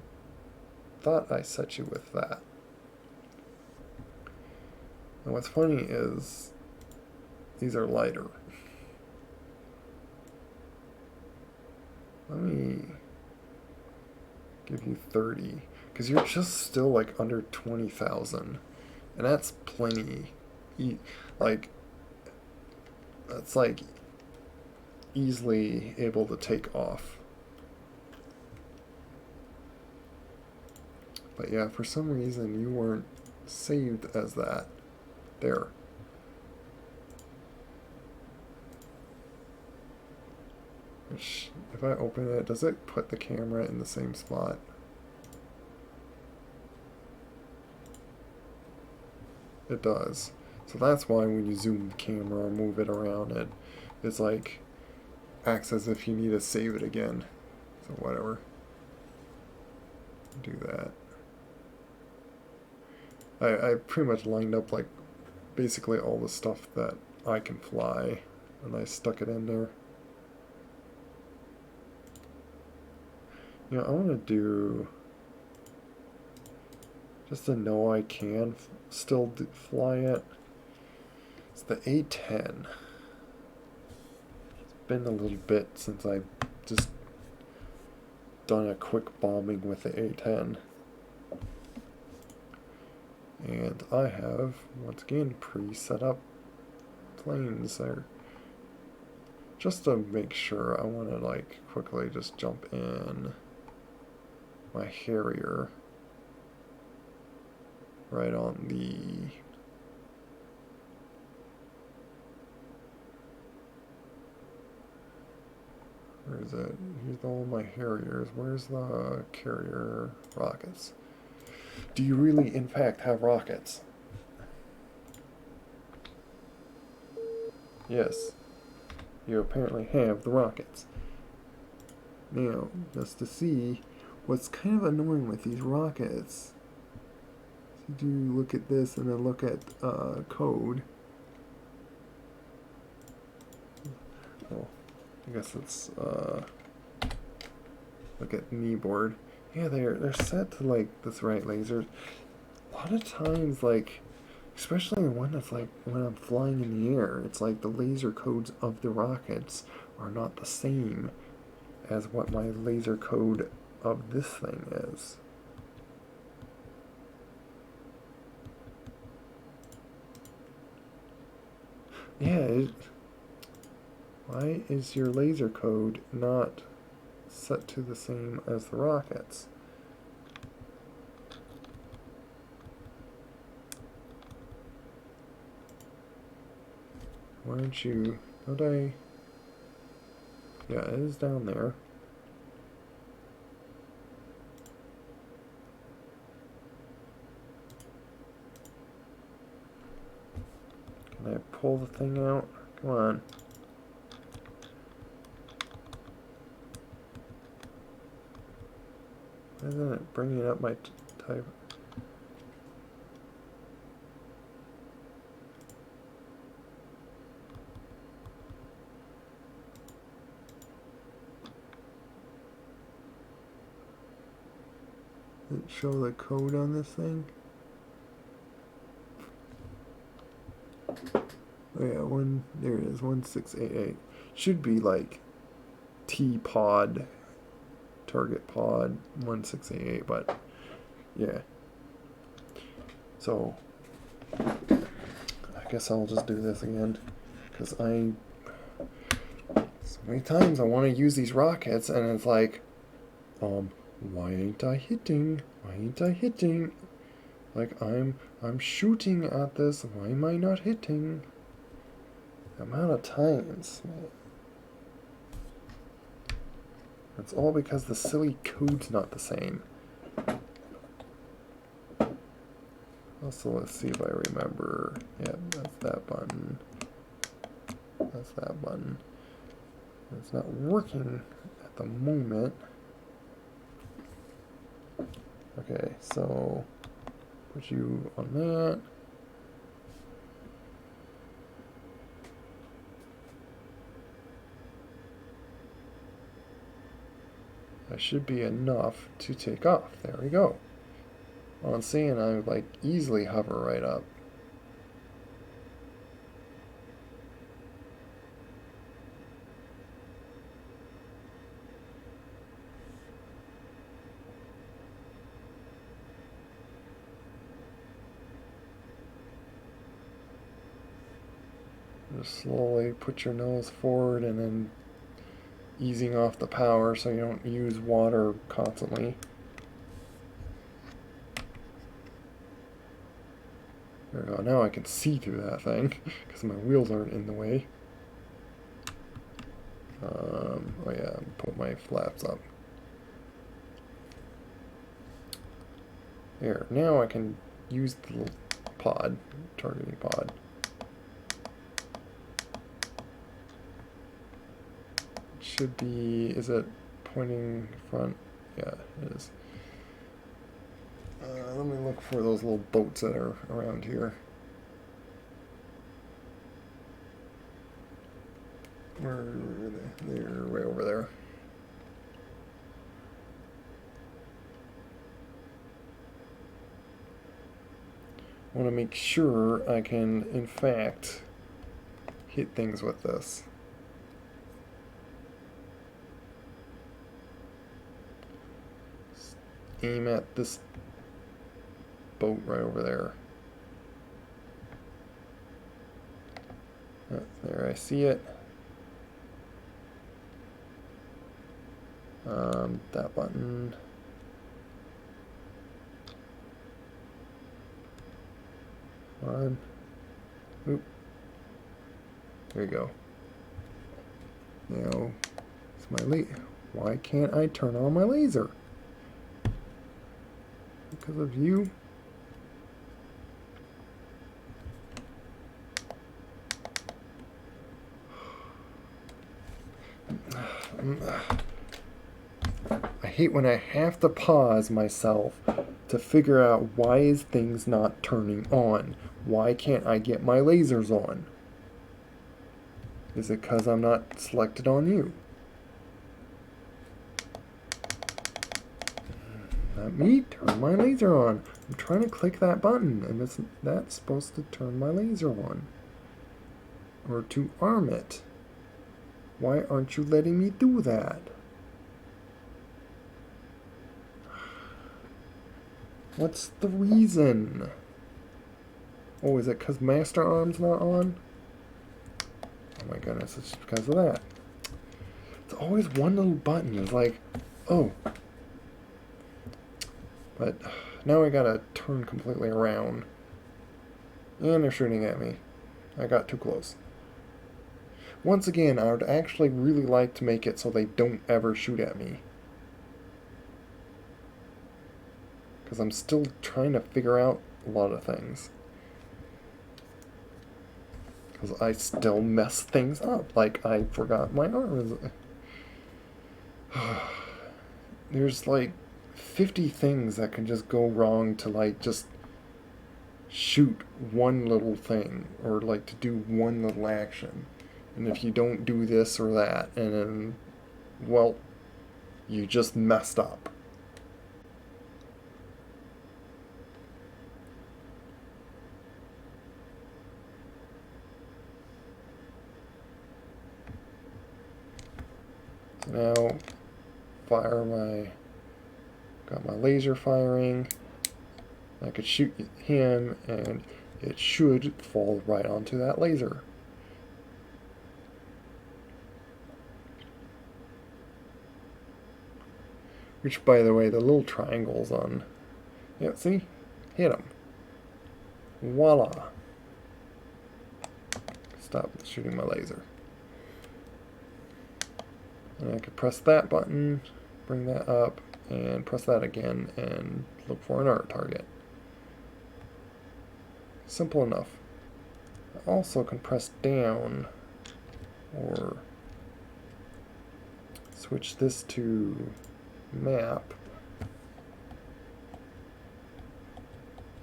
thought I set you with that. And what's funny is these are lighter. Let me give you 30, because you're just still like under 20,000, and that's plenty. Like, that's like easily able to take off. But yeah, for some reason you weren't saved as that. There. Which, if I open it, does it put the camera in the same spot? It does. So that's why when you zoom the camera or move it around, it's like acts as if you need to save it again. So whatever. Do that. I pretty much lined up like basically all the stuff that I can fly, and I stuck it in there. You know, I want to do, just to know I can still fly it, it's the A10. It's been a little bit since I've just done a quick bombing with the A10. And I have, once again, pre-set up planes there. Just to make sure, I want to like quickly just jump in my Harrier right on the where is it? Here's all my Harriers. Where's the carrier rockets? Do you really in fact have rockets? Yes, you apparently have the rockets. Now, just to see what's kind of annoying with these rockets, so do look at this and then look at code. Oh, I guess it's look at kneeboard. Yeah, they're set to like this right laser. A lot of times, like, especially one that's like when I'm flying in the air, it's like the laser codes of the rockets are not the same as what my laser code of this thing is. Yeah, why is your laser code not set to the same as the rockets? Why aren't you, don't I, yeah, it is down there. Can I pull the thing out? Come on. Why isn't it bringing up my type? Does it show the code on this thing? Oh yeah, there it is, 1688. Should be like T pod, target pod 1688, but yeah. So I guess I'll just do this again, because so many times I want to use these rockets and it's like, why ain't I hitting? Why ain't I hitting? Like I'm shooting at this, why am I not hitting? The amount of times, man. It's all because the silly code's not the same. Also, let's see if I remember. Yeah, that's that button. That's that button. It's not working at the moment. Okay, so put you on that. That should be enough to take off. There we go. On seeing, I would like easily hover right up. Just slowly put your nose forward and then easing off the power so you don't use water constantly. There we go. Now I can see through that thing because my wheels aren't in the way. Oh yeah, put my flaps up. There. Now I can use the little pod, targeting pod. It should be, is it pointing front? Yeah, it is. Let me look for those little boats that are around here. Where are they? They're way over there. I want to make sure I can, in fact, hit things with this. Aim at this boat right over there. There, I see it. That button. On. Oop. There you go. Now, it's my why can't I turn on my laser? Because of you. I hate when I have to pause myself to figure out why is things not turning on. Why can't I get my lasers on? Is it because I'm not selected on you? Let me turn my laser on. I'm trying to click that button, and that's supposed to turn my laser on. Or to arm it. Why aren't you letting me do that? What's the reason? Oh, is it because Master Arm's not on? Oh my goodness, it's because of that. It's always one little button. It's like, oh. But now I gotta turn completely around. And they're shooting at me. I got too close. Once again, I would actually really like to make it so they don't ever shoot at me. Because I'm still trying to figure out a lot of things. Because I still mess things up. Like, I forgot my arms. There's like 50 things that can just go wrong to like just shoot one little thing. Or like to do one little action. And if you don't do this or that, and then, well, you just messed up. So now, got my laser firing. I could shoot him, and it should fall right onto that laser. Which, by the way, the little triangles on... Yeah, see? Hit them. Voila. Stop shooting my laser. And I could press that button, bring that up, and press that again, and look for another target. Simple enough. I also can press down or switch this to map,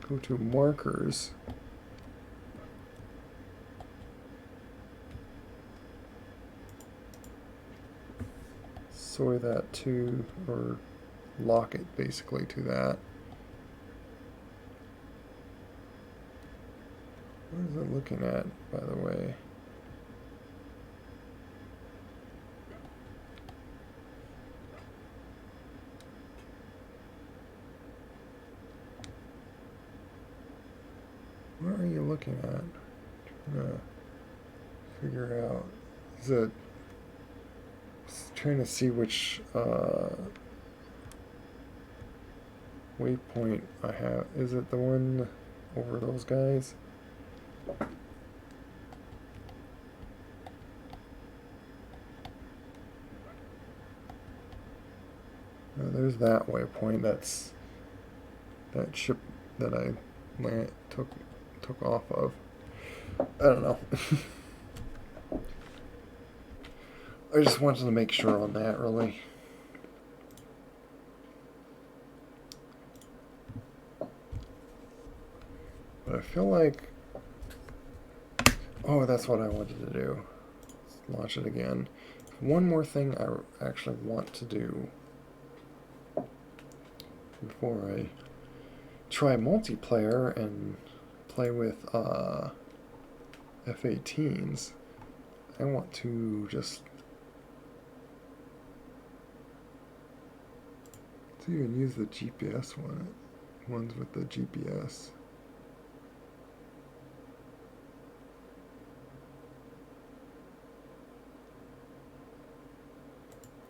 go to markers, soy that to, or lock it basically to that. What is it looking at, by the way? What are you looking at? Trying to figure out. Is it trying to see which waypoint I have? Is it the one over those guys? No, there's that waypoint. That's that ship that I took off of. I don't know. I just wanted to make sure on that, really. But I feel like... Oh, that's what I wanted to do. Let's launch it again. One more thing I actually want to do before I try multiplayer and play with F-18s. I want to just... to even use the GPS ones with the GPS.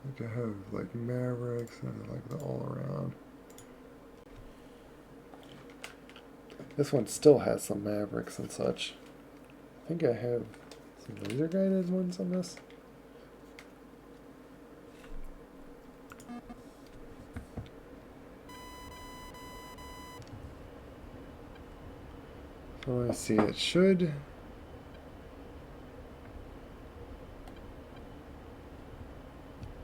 Like I have like Mavericks and like the all around. This one still has some Mavericks and such. I think I have some laser guided ones on this. So let's see, it should...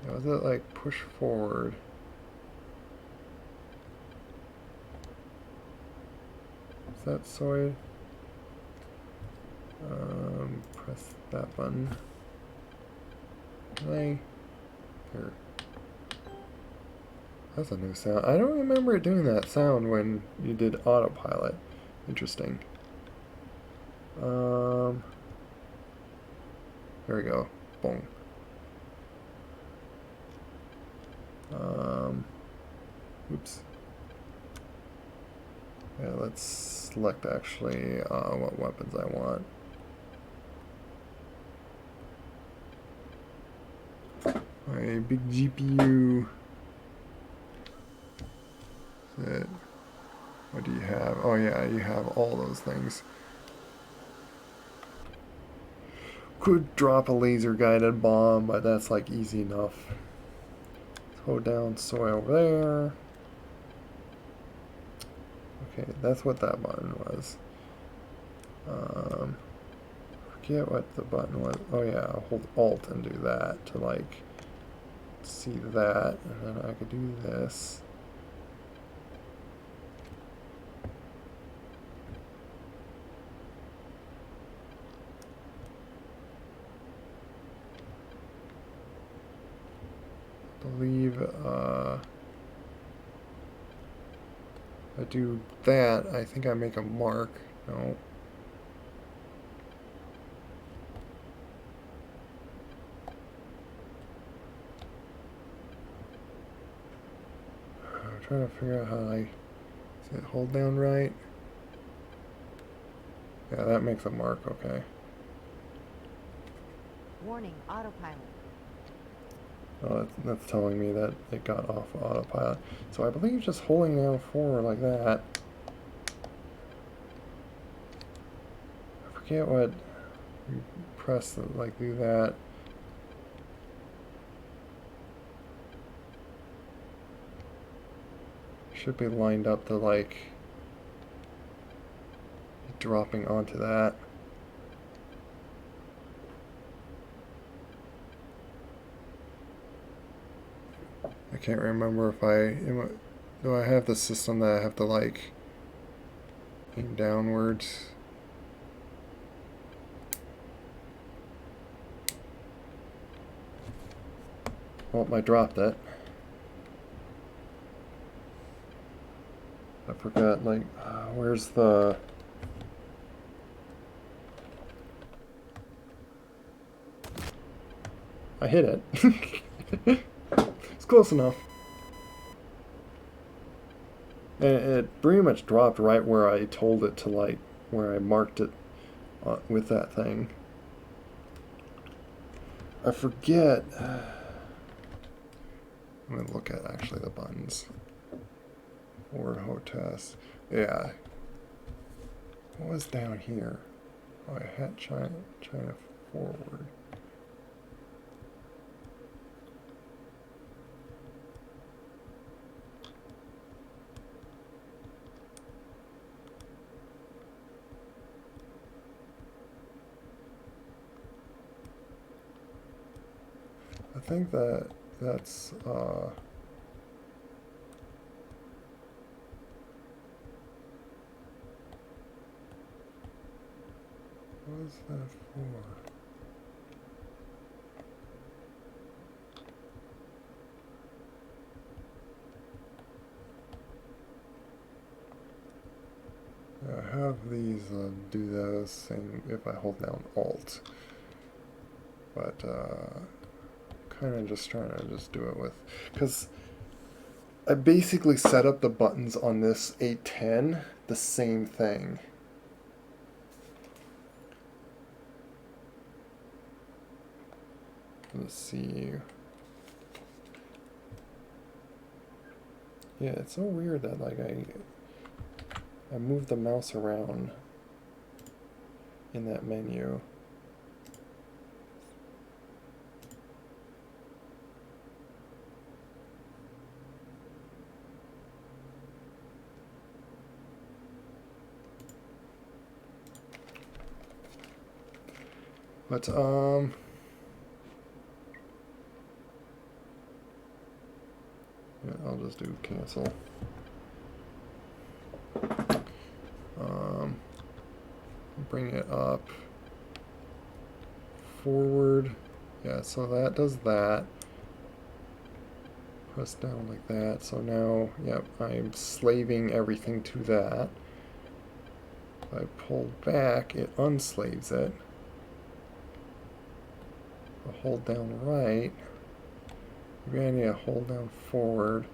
Was it like push forward? Is that soy? Press that button. Here. That's a new sound. I don't remember it doing that sound when you did autopilot. Interesting. There we go. Boom. Oops. Yeah, let's select actually what weapons I want. Alright, big GPU. What do you have? Oh yeah, you have all those things. Could drop a laser guided bomb, but that's like easy enough. Hold down soy over there. Okay, that's what that button was. Forget what the button was. Oh yeah, I'll hold Alt and do that to like see that, and then I could do this. Believe I do that, I think I make a mark. No. I'm trying to figure out how I... Is it hold down right? Yeah, that makes a mark, okay. Warning, autopilot. Oh, that's telling me that it got off autopilot. So I believe just holding down forward like that. I forget what you press, like do that. Should be lined up to like dropping onto that. can't remember if do I have the system that I have to like aim downwards. Oh, I dropped it. I forgot, like, where's the... I hit it. It's close enough. And it pretty much dropped right where I told it to, like, where I marked it with that thing. I forget. I'm going to look at actually the buttons. Forward HOTAS. Yeah. What was down here? Oh, I had China forward. I think that's what is that for? I have these do the same if I hold down Alt, but kind of just trying to just do it with, because I basically set up the buttons on this 810 the same thing. Let's see. Yeah, it's so weird that like I moved the mouse around in that menu. But yeah, I'll just do cancel. Bring it up, forward. Yeah, so that does that. Press down like that. So now, yep, I'm slaving everything to that. If I pull back, it unslaves it. If I hold down right, maybe I need to hold down forward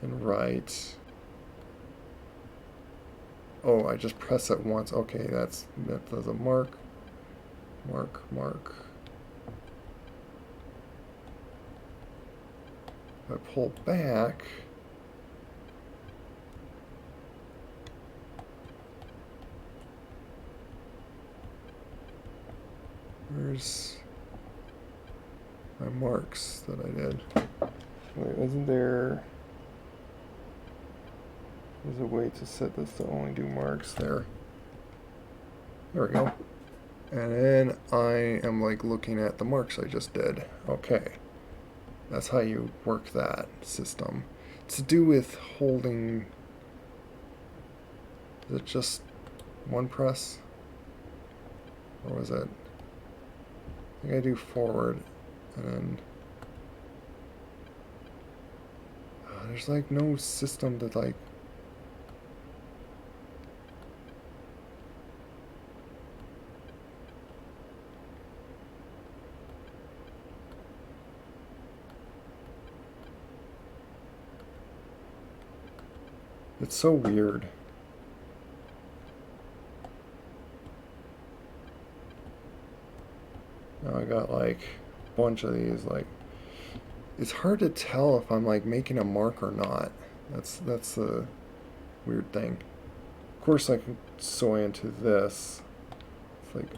and right. Oh, I just press it once. Okay, that does a mark. If I pull back, where's my marks that I did? Wait, isn't there... There's a way to set this to only do marks there. There we go. And then I am like looking at the marks I just did. Okay. That's how you work that system. It's to do with holding... Is it just one press? Or was it... I think I do forward and then... there's like no system to like... It's so weird. Now I got like a bunch of these, like, it's hard to tell if I'm like making a mark or not. That's the weird thing. Of course I can soy into this. It's like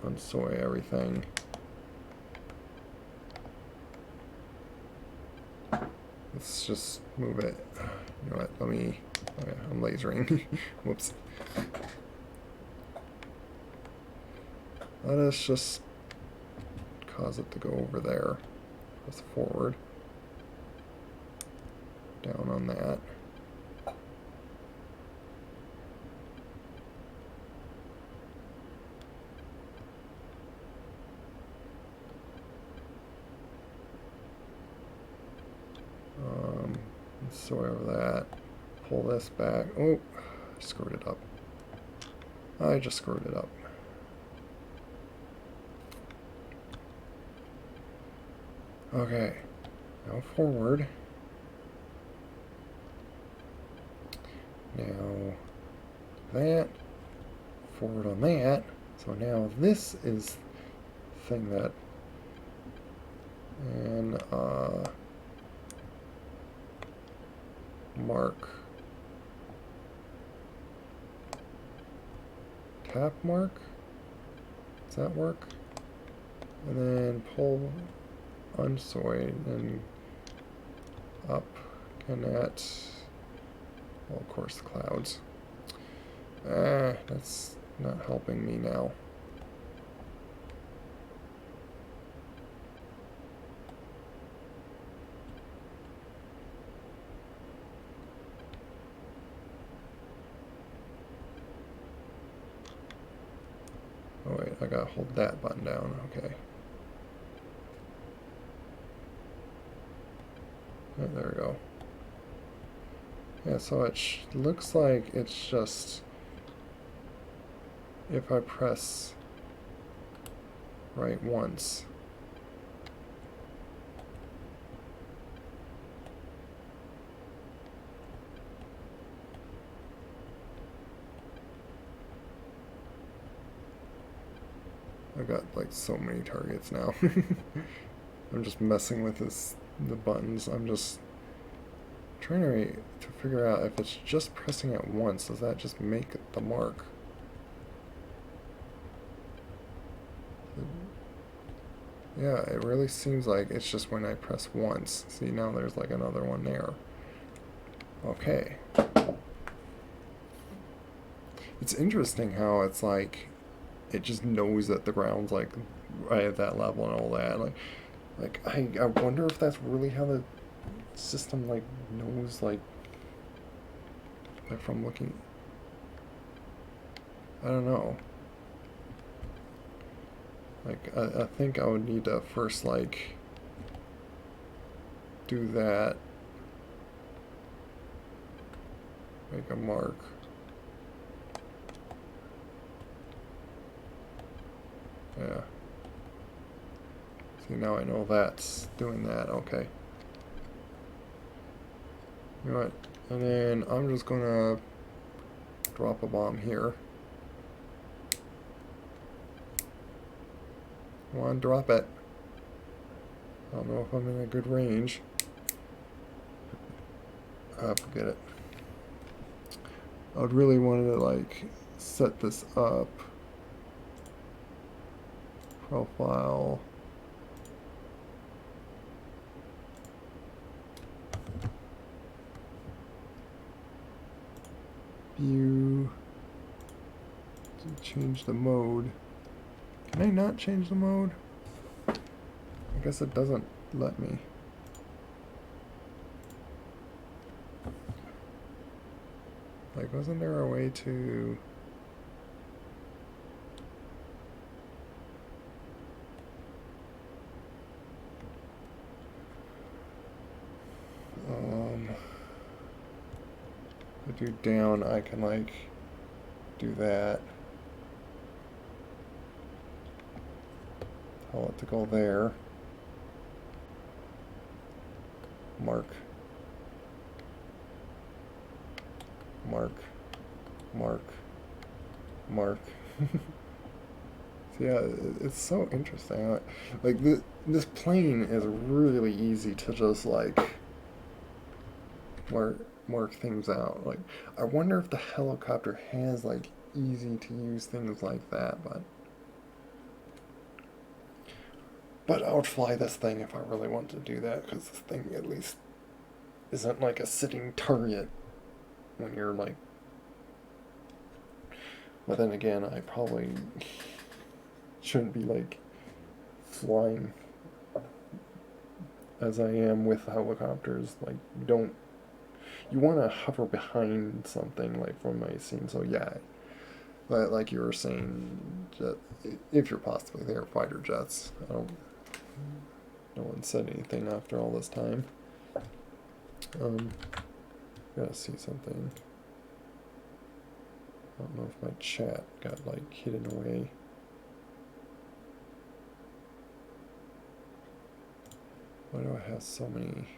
unsoy everything. Let's just move it. You know what, let me... Okay, I'm lasering. Whoops. Let us just cause it to go over there. Press forward. on that. Soy over that. Pull this back. Oh, I screwed it up. I just screwed it up. Okay, now forward. Now that. Forward on that. So now this is the thing that. And, mark. Tap mark? Does that work? And then pull unsoy and up connect. Well, of course, the clouds. That's not helping me now. Oh wait, I gotta hold that button down, okay. Oh, there we go. Yeah, so it looks like it's just, if I press right once. I've got like so many targets now. I'm just messing with the buttons. I'm just trying to figure out if it's just pressing it once, does that just make the mark? Yeah, it really seems like it's just when I press once. See, now there's like another one there. Okay. It's interesting how it's like, it just knows that the ground's like right at that level and all that. Like I wonder if that's really how the system like knows like from looking. I don't know. Like I think I would need to first like do that. Make a mark. Yeah. See, now I know that's doing that. Okay. You know what? And then I'm just gonna drop a bomb here. Come on, drop it. I don't know if I'm in a good range. Forget it. I would really want to like set this up. Profile. View. To change the mode. Can I not change the mode? I guess it doesn't let me. Like, wasn't there a way to... if I do down, I can, like, do that. Tell it to go there. Mark. Mark. Mark. Mark. So yeah, it's so interesting. Like, this plane is really easy to just, like, mark things out. Like, I wonder if the helicopter has, like, easy to use things like that, but I would fly this thing if I really want to do that, because this thing at least isn't like a sitting target when you're like... But then again, I probably shouldn't be like flying as I am with helicopters. Like, don't you want to hover behind something like from my scene. So yeah, but like you were saying, if you're possibly there, fighter jets. No one said anything after all this time. Gotta see something. I don't know if my chat got like hidden away. Why do I have so many?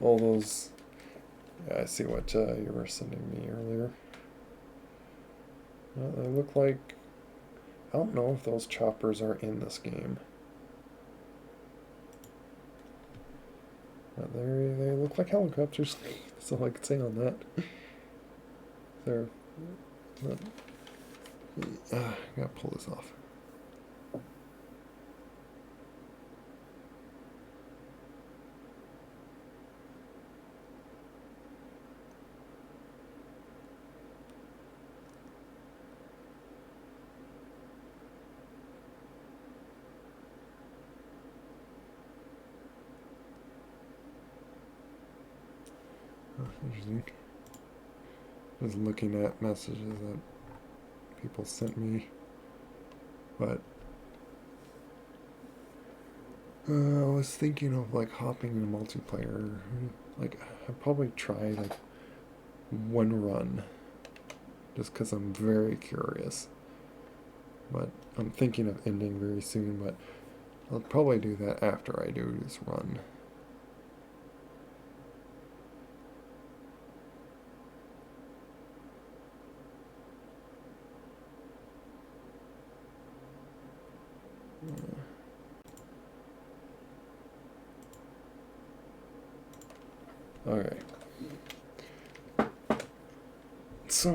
All those. Yeah, I see what you were sending me earlier. They look like. I don't know if those choppers are in this game. But they look like helicopters. That's all I can say on that. They're. I gotta pull this off. Interesting. Just looking at messages that people sent me, but I was thinking of like hopping in multiplayer. Like I'd probably try like one run, just because I'm very curious. But I'm thinking of ending very soon. But I'll probably do that after I do this run. Okay. So,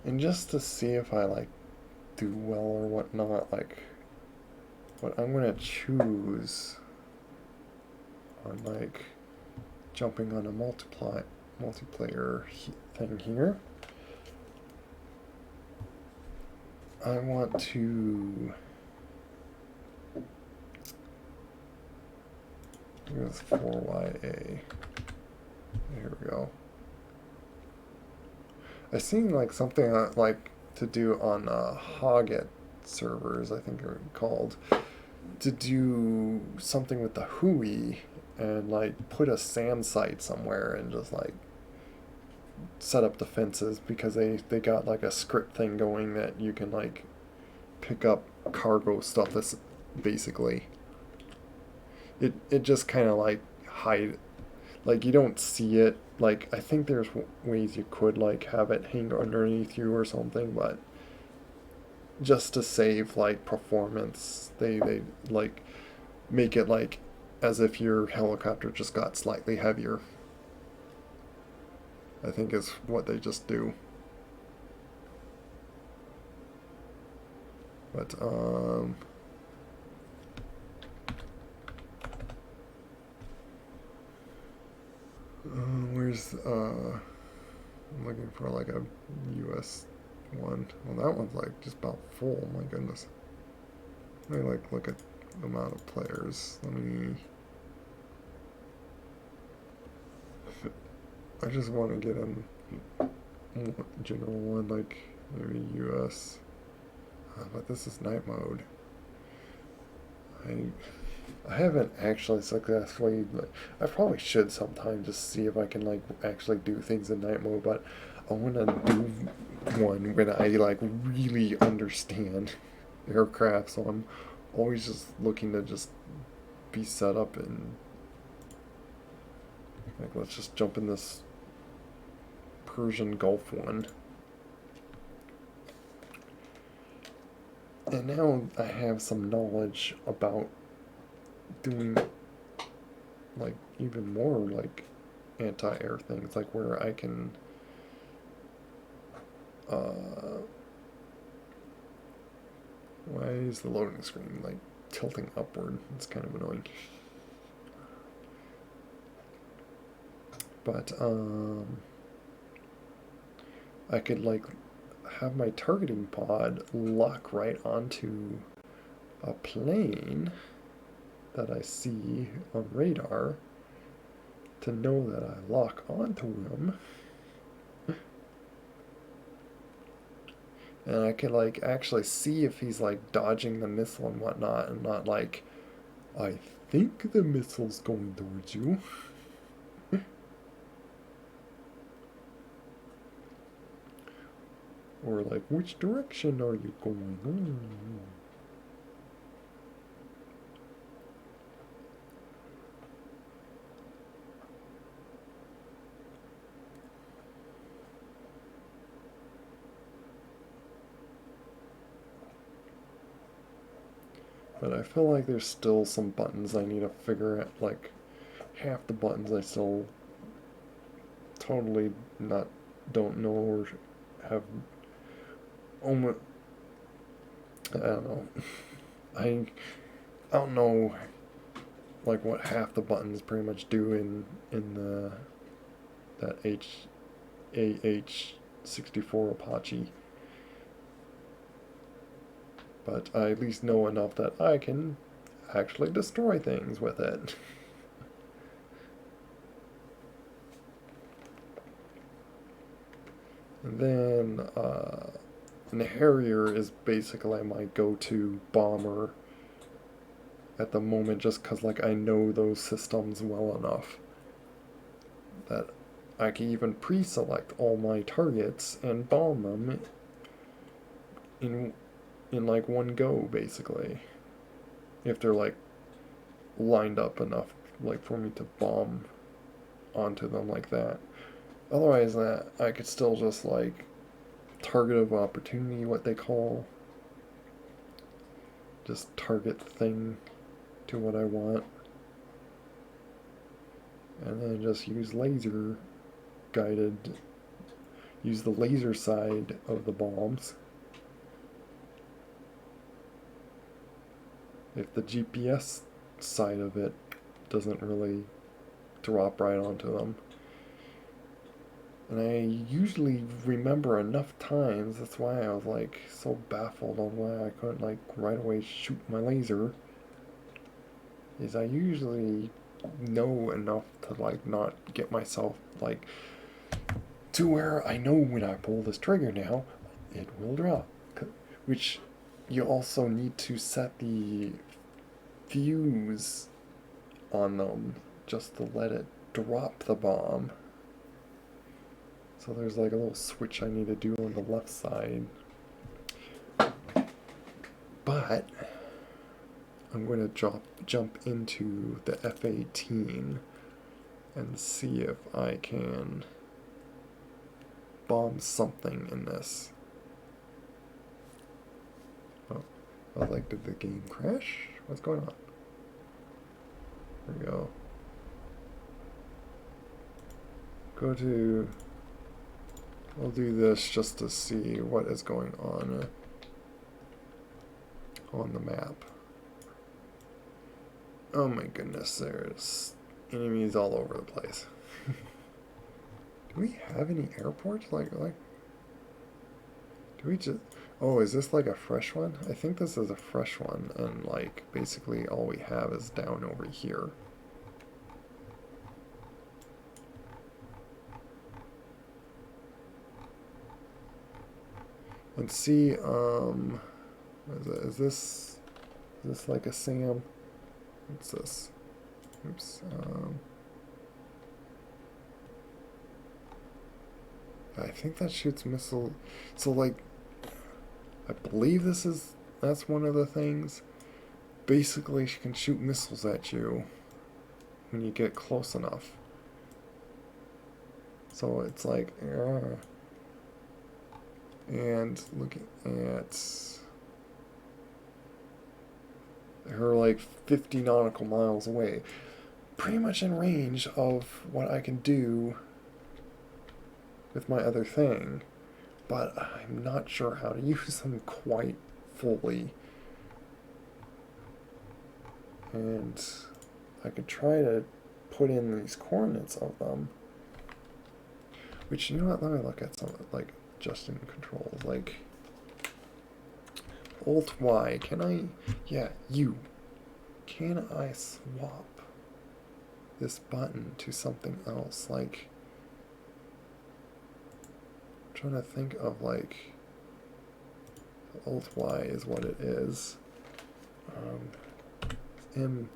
and just to see if I like do well or whatnot, like what I'm gonna choose on like jumping on a multiplayer thing here. I want to use 4YA. Here we go. I seen like something like to do on Hoggit servers, I think they're called, to do something with the Hui and like put a SAM site somewhere and just like set up defenses, because they got like a script thing going that you can like pick up cargo stuff. That's basically it just kind of like hide, like you don't see it. Like I think there's ways you could like have it hang underneath you or something, but just to save like performance, they like make it like as if your helicopter just got slightly heavier. I think is what they just do. But where's I'm looking for like a US one. Well, that one's like just about full. My goodness. Let me like look at the amount of players. Let me. I just want to get in general one, like maybe US. But this is night mode. I haven't actually successfully. Like, I probably should sometime just see if I can like actually do things in night mode. But I want to do one when I like really understand aircraft. So I'm always just looking to just be set up and like let's just jump in this Persian Gulf one. And now I have some knowledge about doing like even more like anti-air things, like where I can why is the loading screen like tilting upward? It's kind of annoying. But I could like have my targeting pod lock right onto a plane that I see on radar to know that I lock onto him. And I could like actually see if he's like dodging the missile and whatnot, and not like, I think the missile's going towards you. Or like, which direction are you going? But I feel like there's still some buttons I need to figure out. Like, half the buttons I still totally don't know or have almost, I don't know. I don't know like what half the buttons pretty much do in the that AH-64 Apache. But I at least know enough that I can actually destroy things with it. And then the Harrier is basically my go-to bomber at the moment, just because like I know those systems well enough that I can even pre-select all my targets and bomb them in like one go, basically, if they're like lined up enough like for me to bomb onto them like that. Otherwise, that I could still just like target of opportunity, what they call, just target the thing to what I want, and then just use laser guided, use the laser side of the bombs. If the GPS side of it doesn't really drop right onto them. And I usually remember enough times, that's why I was like so baffled on why I couldn't like right away shoot my laser, is I usually know enough to like not get myself like to where I know when I pull this trigger now, it will drop. Which you also need to set the fuse on them just to let it drop the bomb. So there's like a little switch I need to do on the left side. But I'm going to jump into the F-18 and see if I can bomb something in this. Oh, I was like, did the game crash? What's going on? There we go. Go to... I'll do this just to see what is going on the map. Oh my goodness, there's enemies all over the place. Do we have any airports? Like, do we just... Oh, is this like a fresh one? I think this is a fresh one, and like, basically all we have is down over here. Let's see, is this like a SAM? What's this? Oops, I think that shoots missile, so like, I believe that's one of the things. Basically, she can shoot missiles at you when you get close enough. So it's like, and looking at her like 50 nautical miles away, pretty much in range of what I can do with my other thing. but I'm not sure how to use them quite fully. And I could try to put in these coordinates of them. Which, you know what, let me look at some, like, just in controls, like, Alt-Y, can I, yeah, U, can I swap this button to something else, like, I'm trying to think of, like, Alt-Y is what it is, M,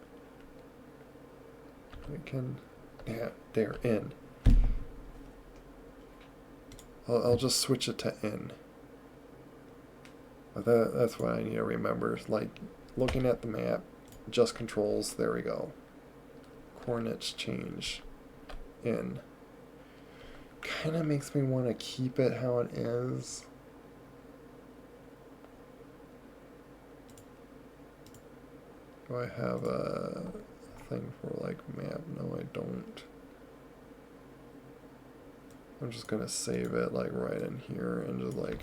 I can, yeah, there, N. I'll just switch it to N. But that's what I need to remember. Like, looking at the map, just controls, there we go. Coordinates change. N. Kind of makes me want to keep it how it is. Do I have a thing for, like, map? No, I don't. I'm just gonna save it, like, right in here and just, like,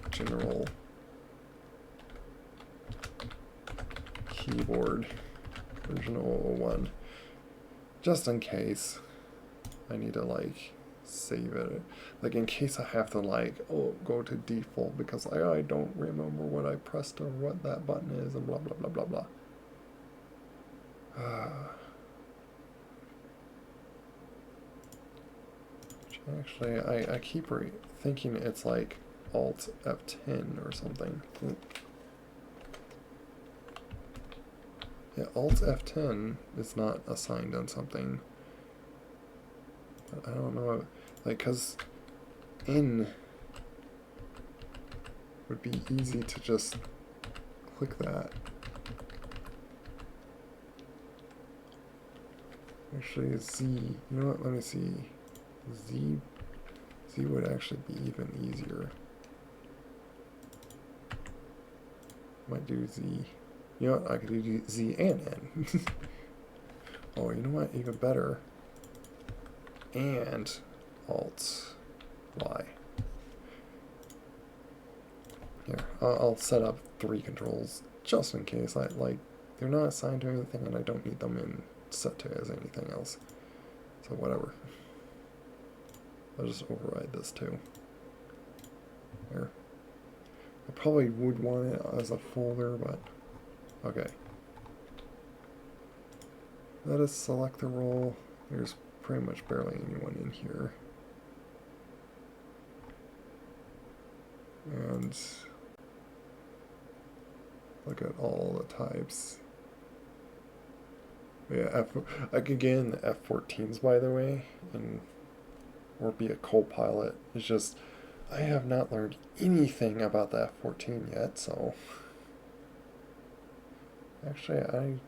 general keyboard version 001, just in case I need to, like, save it, like, in case I have to, like, go to default because I don't remember what I pressed or what that button is and blah blah blah blah blah. Actually, I keep thinking it's like Alt F10 or something. Ooh. Yeah, Alt F10 is not assigned on something. But I don't know, like, cause N would be easy to just click that. Actually, Z, you know what, let me see. Z would actually be even easier. Might do Z. You know what, I could do Z and N. Oh, you know what, even better. And Alt Y. Here, I'll set up 3 controls just in case they're not assigned to anything and I don't need them in set to as anything else. So whatever. I'll just override this too. There. I probably would want it as a folder, but okay. Let us select the role. There's pretty much barely anyone in here. And look at all the types. Yeah, I could get in the F14s, by the way, and or be a co-pilot. It's just I have not learned anything about the F14 yet, so actually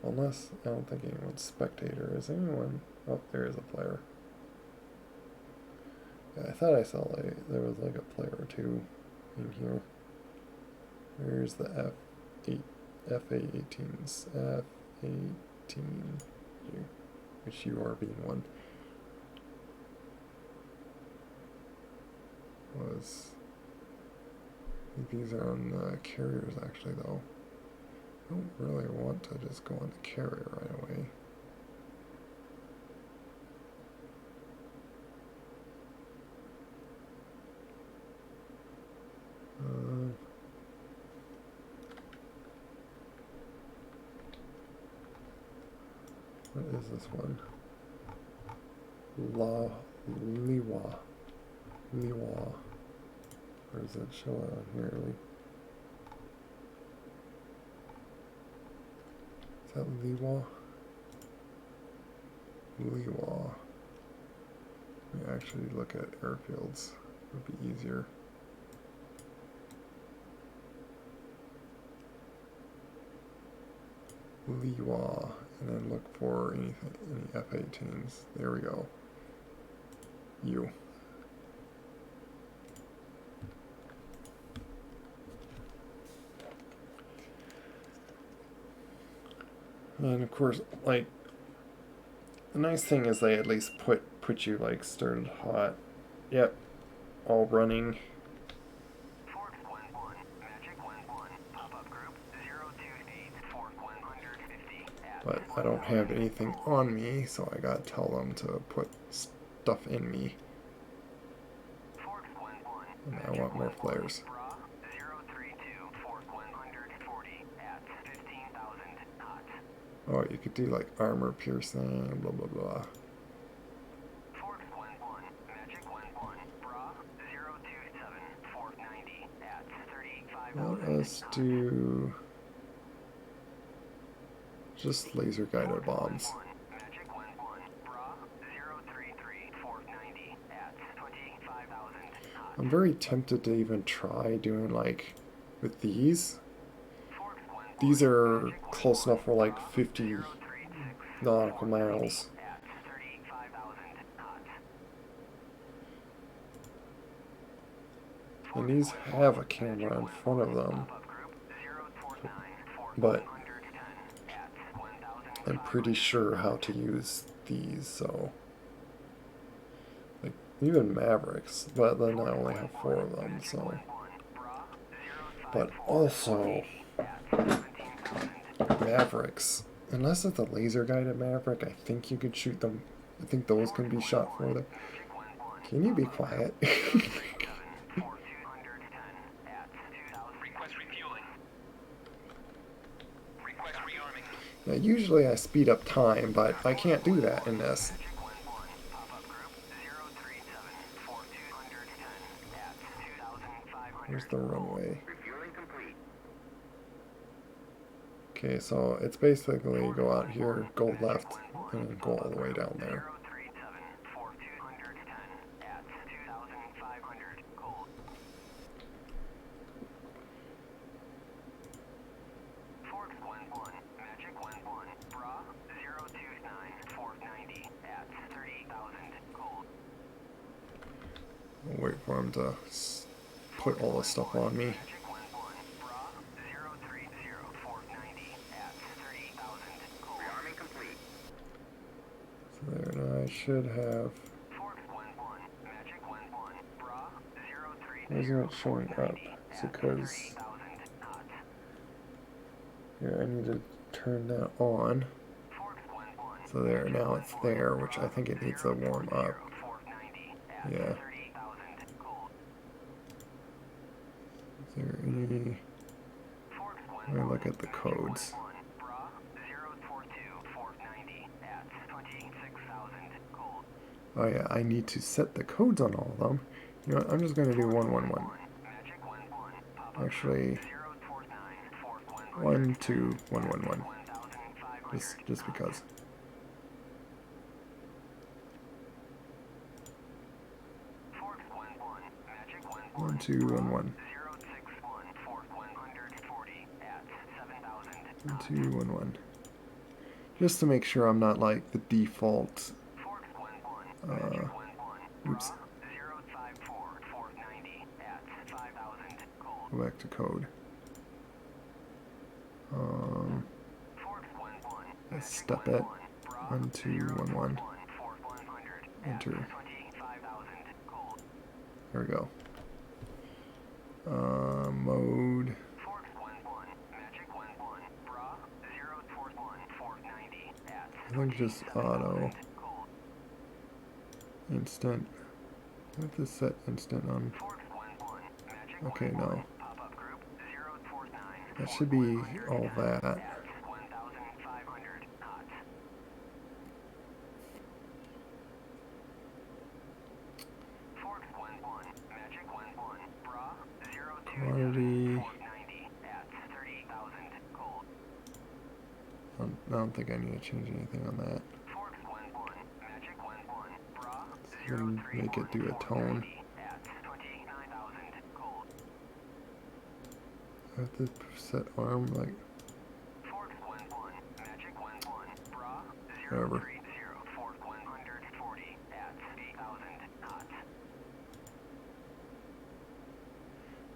unless I don't think anyone's spectator. Is anyone? Oh, there is a player. Yeah, I thought I saw there was like a player or two in here. Where's the F-18s? F-18, which you are being one. I think these are on the carriers actually though. I don't really want to just go on the carrier right away. What is this one? Liwa. Or does it show it on here? Is that Liwa? Liwa. Let me actually look at airfields. It would be easier. Liwa, and then look for any F-18s. There we go. U. And of course, like, The nice thing is they at least put you like started hot. Yep, all running. Forks 1-1, Magic 1-1, pop-up group 028, Fork 150 at But I don't have anything on me, so I gotta tell them to put stuff in me. Forks 1-1, And I want more flares. Bra 032, Fork 140 at 15,000 hot. Oh, you could do like armor piercing, blah blah blah. Forks 1-1, Magic 1-1, Bra 027, Fork 90 at 35,000 Let us do just laser guided bombs. Magic 1-1, Bra 033, Fork 90 at 25,000 hot. I'm very tempted to even try doing like with these. Forks 1-1, These are close enough for like 50 nautical miles. at 35,000 hot. And these have a camera in front of them. Pop-up group 049, Fork But 110 at 1,000. I'm pretty sure how to use these, so like even Mavericks, but then I only have 4 of them, so. But also Mavericks, unless it's a laser guided Maverick, I think you could shoot them. I think those can be shot for them. Can you be quiet? Request refueling. Request rearming. Now, usually I speed up time, but I can't do that in this. Magic 1-1, pop-up group 037, Fork 210 at 2,500. Where's the runway? Refueling complete. Okay, so it's basically go out here, go left, and then go all the way down there. 037, Fork 210 at 2,500 cold. Forks 1-1, Magic 1-1, Bra 029, Fork 90 at 30,000 cold. I'll wait for him to put all the stuff on me. Magic 1-1, Bra 030, Fork 90 at 30,000 cold. Rearming complete. So there, now I should have. Forks 1-1, Magic 1-1, Bra 030. Why isn't it showing up? It's because 30,000 hot. here I need to turn that on. Forks 1-1. So there, now it's there, which I think it needs to warm up. Fork 90 at Yeah. 30,000 cold. Is there any? Forks Let me look at the codes. 1-1, Bra 042, Fork 90 at 26,000 cold. Oh yeah, I need to set the codes on all of them. You know what, I'm just going to do 111. Magic 1-1, pop-up Actually, 049, Fork 12111. 1,500. Just because. Forks 1-1, Magic 1-1. 1211. 061, Fork 140 at 7,000. 1211. Just to make sure I'm not like the default. Forks 1-1, Magic 1-1. Oops. 054, Fork 90 at 5,000 cold. Go back to code. Forks 1-1, Let's step it. 1211. Fork 100 at Enter. 25,000 cold. There we go. Mode. Forks 1-1, Magic 1-1, Bra 041, Fork 90 at I think just auto. cold. Instant. I have to set instant on. Forks 1-1, Magic Okay, 1-1, no. pop-up group 049. That should be all that. At 1,500 hot. Forks 1-1, Magic 1-1, Bra 027, Quantity. Fork 90 at 30,000 cold. I don't think I need to change anything on that. Forks 1-1, Magic 1-1, Bra Then make it do a 031, tone. 90 at 29,000 cold. I have to set arm like Forks 1-1, Magic 1-1, Bra whatever. 030, Fork 140 at 8,000 hot.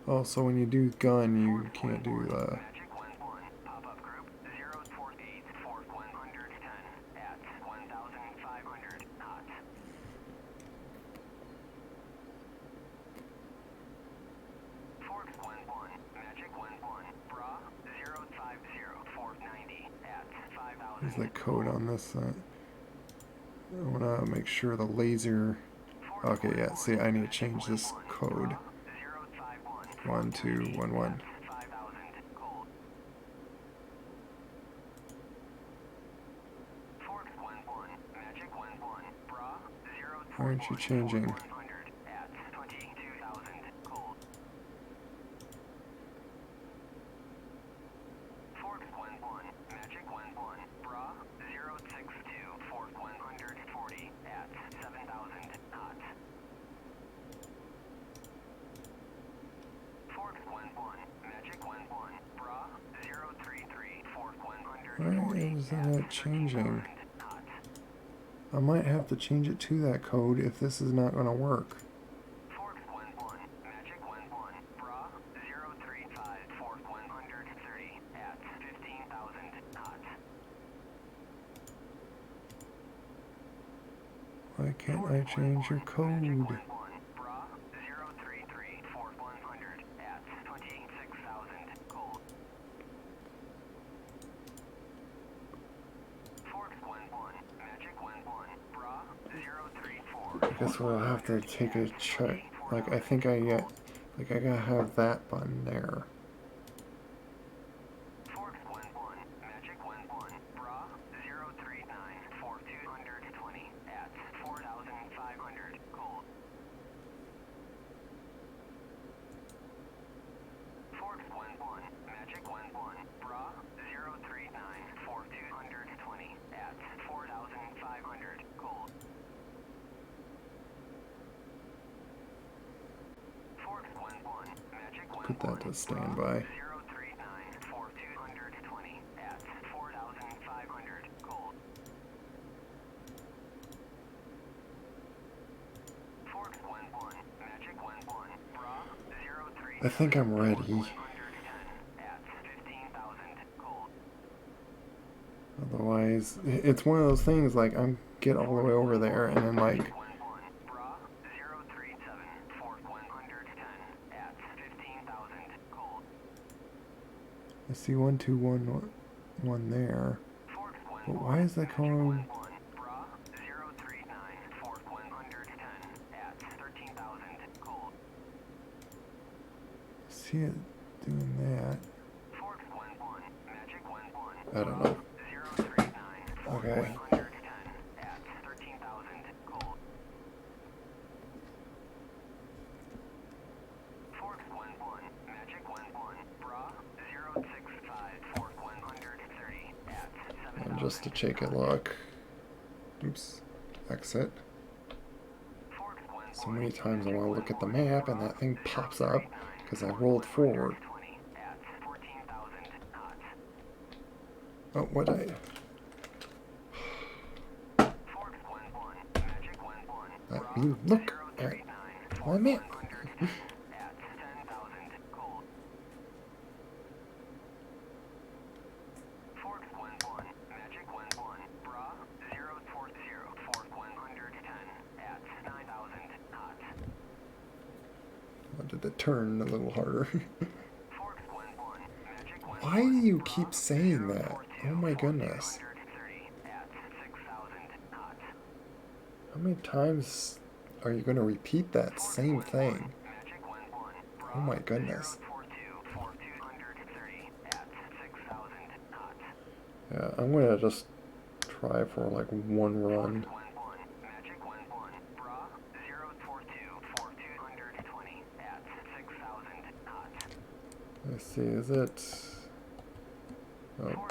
Oh, so when you do gun, you can't do Magic 1-1, pop-up group 048, Fork 110 at 1,500 Is the code on this? I want to make sure the laser. Okay, yeah. See, I need to change this code. 1211. Why aren't you changing? Why is that changing? I might have to change it to that code if this is not going to work. Why can't I change your code? I guess we'll have to take a check. Like, I think I get, like, I gotta have that button there. Put that to standby. I think I'm ready. Otherwise, it's one of those things like I'm get all the way over there and then like I see 1211 there. But why is that calling? I see it doing that. I don't know. Okay. And just to take a look. Oops. Exit. So many times I want to look at the map and that thing pops up because I rolled forward. Oh, what I... Let me look at my map. Wanted to turn a little harder. Why do you keep saying that? Oh my goodness. How many times are you going to repeat that same thing? Oh my goodness. Yeah, I'm going to just try for like one run. Let's see, is it... Oh.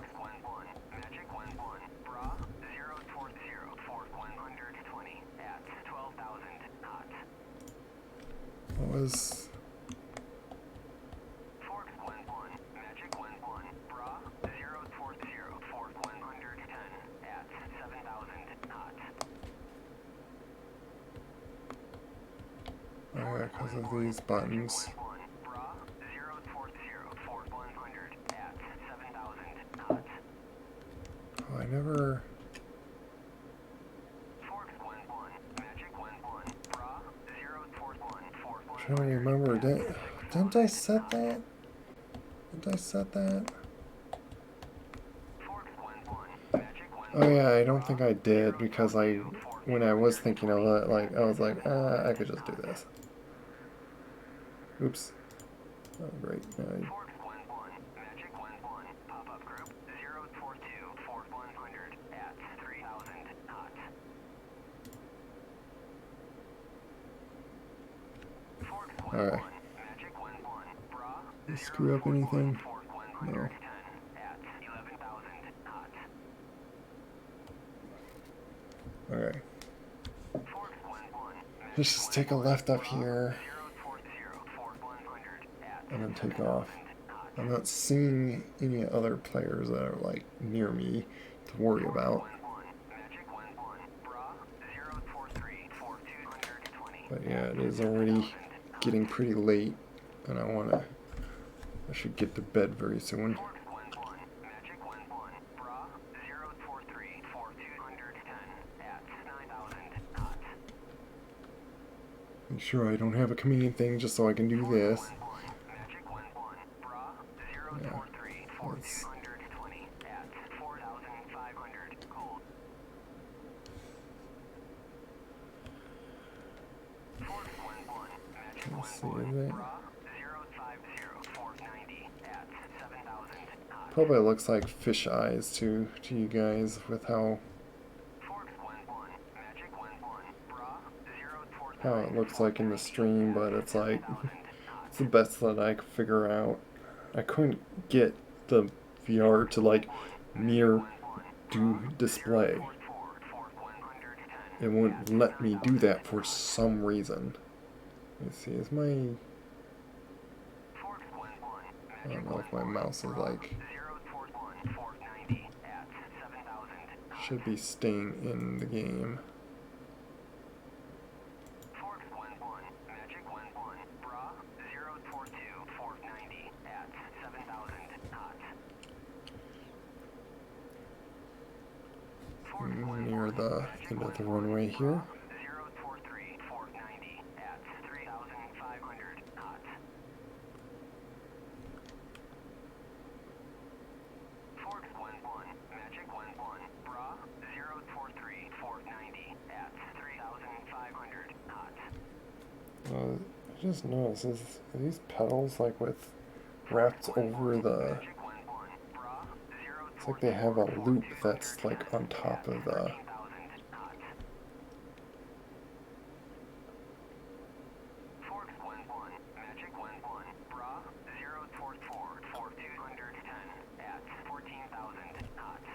What was... Oh yeah, because of these buttons. Oh, I never... I'm trying to remember, didn't I set that? Did I set that? Oh yeah, I don't think I did because when I was thinking of it, like I was like, I could just do this. Oops. Oh great. Now Forks 1-1, Magic 1-1, pop-up group 042 Fort 100 at 3000 knots. Forks 1-1, all right. Magic 1-1, Bra Did I screw up 041 anything? Fort No. 110 at 11,000 knots. All right. Forks 1-1, Let's Magic just take a 1-1, left up Bra here 040 Fort 100 at and then take 7,000 off. knots. I'm not seeing any other players that are like near me to worry Forks about. 1-1, Magic 1-1, Bra 043 Fort 220 But yeah, at it is 7,000 already knots. getting pretty late, and I should get to bed very soon. Forks 1-1, Magic 1-1, Bra 043 Fort 210 at 9,000 knots. Make sure I don't have a command thing just so I can do this. Forks 1-1, Magic 1-1, Bra Yeah, 043 Fort let's 220 at 4,500 cold. Forks 1-1, Magic let's see. 1-1, Is it? Bra 050 Fort 90 at 7,000 knots. Probably looks like fish eyes to you guys with how Forks 1-1, Magic 1-1, Bra 049 how it looks like in the Fort 90 stream, but at it's like 7,000 it's knots. the best that I could figure out. I couldn't get the VR to like mirror do display. It wouldn't let me do that for some reason. Let's see, is my I don't know if my mouse is like should be staying in the game. Near the end of the runway here. 043 Fort 90 at 3,500 knots. Forks 1-1, Magic 1-1, Bra 043 Fort 90 at 3,500 knots. I just noticed are these pedals like with wrapped over the. Magic 1-1, Bra It's like they have a loop that's like on top of the. 13,000 knots. Forks 1-1, Magic 1-1, Bra 044 Fort 210 at 14,000 knots.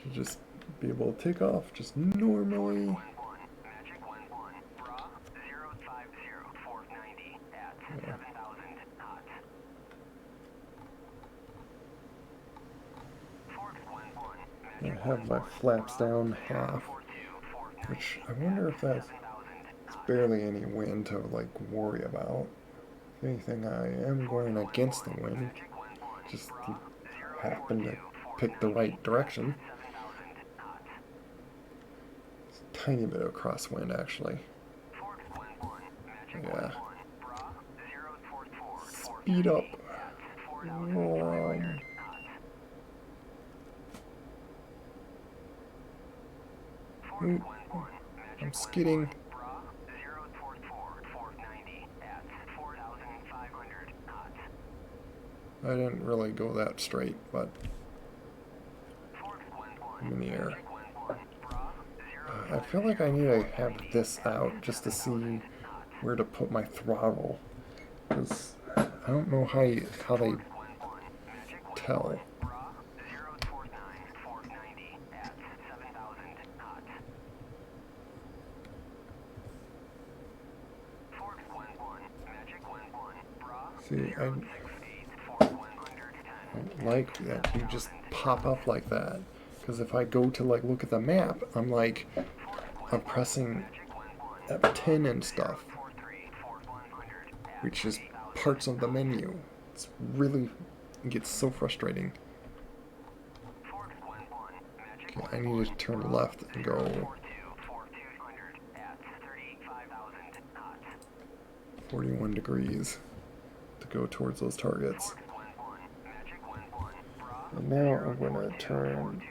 Should just be able to take off just normally. 1-1, Magic 1-1, Bra 050 Fort 90 at 7,000 knots. Forks 1-1, I Magic have my 1-1, flaps down half, 42 Fort 90 which I wonder if that's 7,000 knots. barely any wind to like worry about. If anything, I am going against the wind. Magic 1-1, Just Bra happen to 042 Fort pick the 90 right direction. 7,000 knots. It's a tiny bit of crosswind actually. Forks 1-1, Magic Yeah. 1-1, Bra 044 Fort Speed 90 up. at 4,500 knots. Forks Oop. 1-1, I'm Magic skidding. 1-1, Bra 044 Fort 90 at 4,500 knots. I didn't really go that straight, but Forks 1-1, I'm in the air. Magic 1-1, Bra I feel like I need to have this out just to see 7,000 knots. where to put my throttle, because I don't know how they 1-1, Magic 1-1, tell. Bra 049 Fort 90 at 7,000 knots. Forks 1-1, Magic 1-1, Bra See, I 068 Fort 110 don't like that you just pop up like that, because if I go to like look at the map, I'm like I'm pressing F10 and stuff, which is parts of the menu. It's really, it gets so frustrating. Okay, I need to turn left and go 41 degrees to go towards those targets. And now I'm going to turn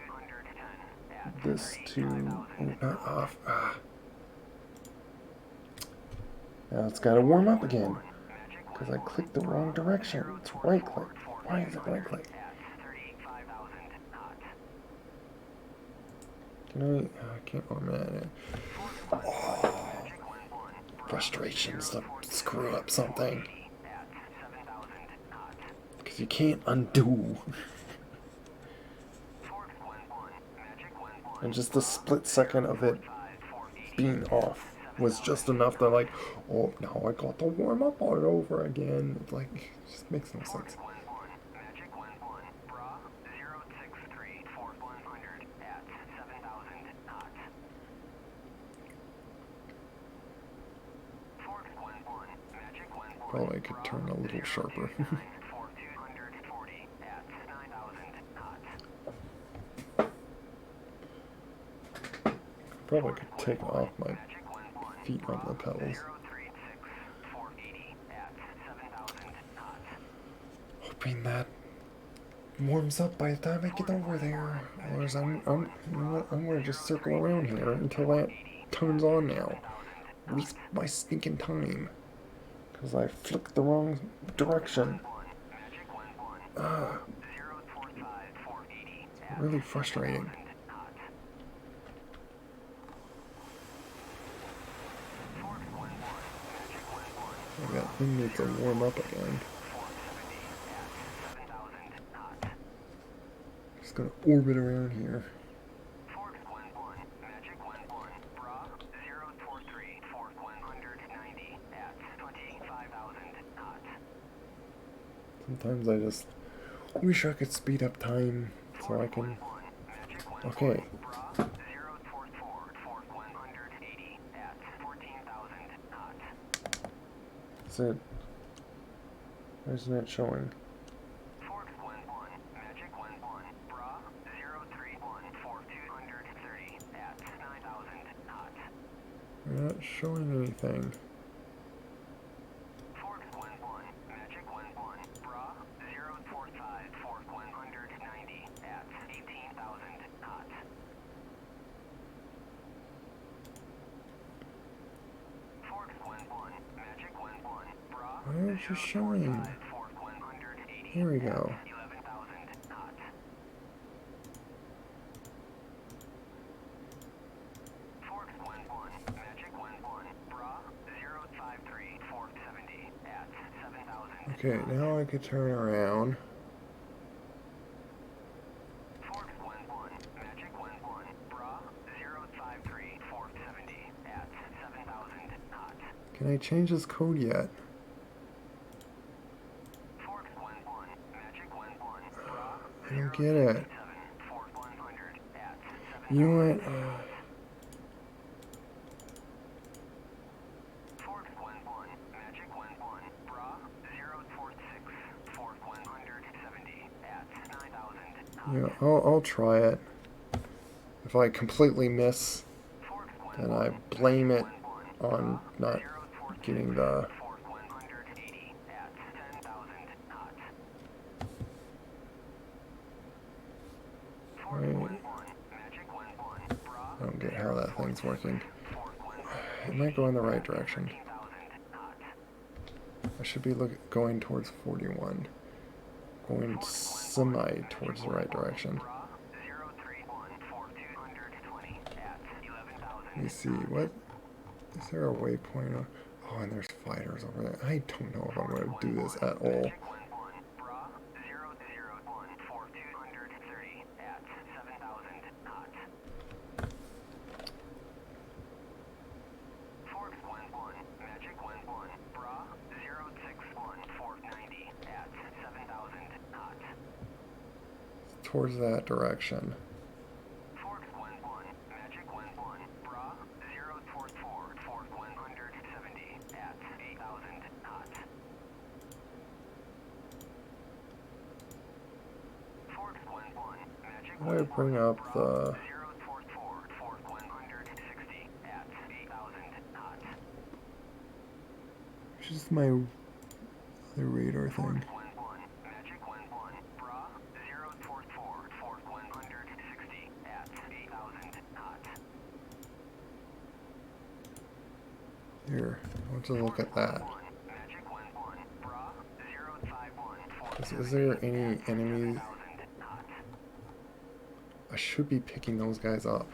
this to, oh, not off. Ah. Now it's got to warm up again because I clicked the wrong direction. It's right click. Why is it right click? Can I can't warm it. Oh, frustrations to screw up something. Because you can't undo. And just the split second of it being off was just enough to like, oh, now I got to warm up all over again. It's like, it just makes no sense. Probably I could turn a little sharper. Probably could take off my feet on the pedals. Hoping that warms up by the time I get over there. Otherwise, I'm gonna just circle around here until that turns on now. Waste my stinking time. Because I flicked the wrong direction. Really frustrating. That thing needs to warm up again. Just gonna orbit around here. Sometimes I just wish I could speed up time so I can. Okay. That's it. Why isn't it showing? We're not showing anything. Why is it showing? Here we go. Okay, now I could turn around. Can I change this code yet? I don't get it. You know what? Yeah, I'll try it. If I completely miss, then I blame it on not getting the... I don't get how that thing's working. It might go in the right direction. I should be going towards 41. Going semi towards the right direction. Let me see, what? Is there a waypoint? Oh, and there's fighters over there. I don't know if I'm going to do this at all. Towards that direction. I bring up the... Just my other radar thing. Here, I want to look at that. Magic 1-1. Bra 051. Is there any enemies? I should be picking those guys up.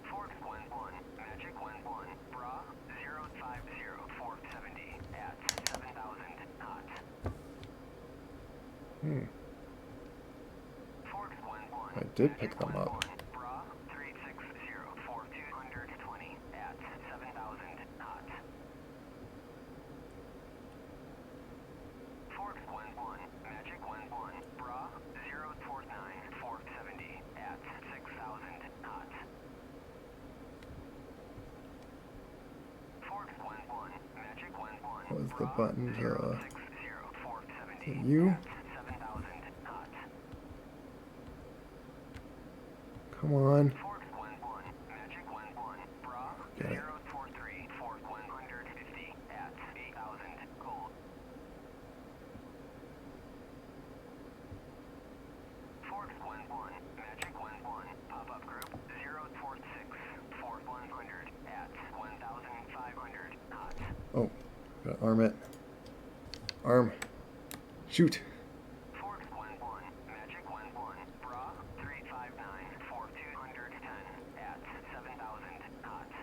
Forks 1-1. Magic 1-1. Bra 050. 470 at 7,000 knots. Forks 1-1. I did pick them up. Bra 360 for 220 at 7,000 knots. Forks 1-1. Magic 1-1. Bra 049 470 at 6,000 knots. Forks 1-1. Magic 1-1. What was the button to 060 470 you? at 7,000 knots. Come on. Forks 1-1. Magic 1-1. Bra Get it. 043 for 150 at 8,000 gold. Forks 1-1. Magic 1-1. Pop-up group 046 for 100 at 1,500 knots. Oh, gotta arm it. Arm. Shoot. Forks 1-1. Magic 1-1. Bra 359 for 210 at 7,000 knots.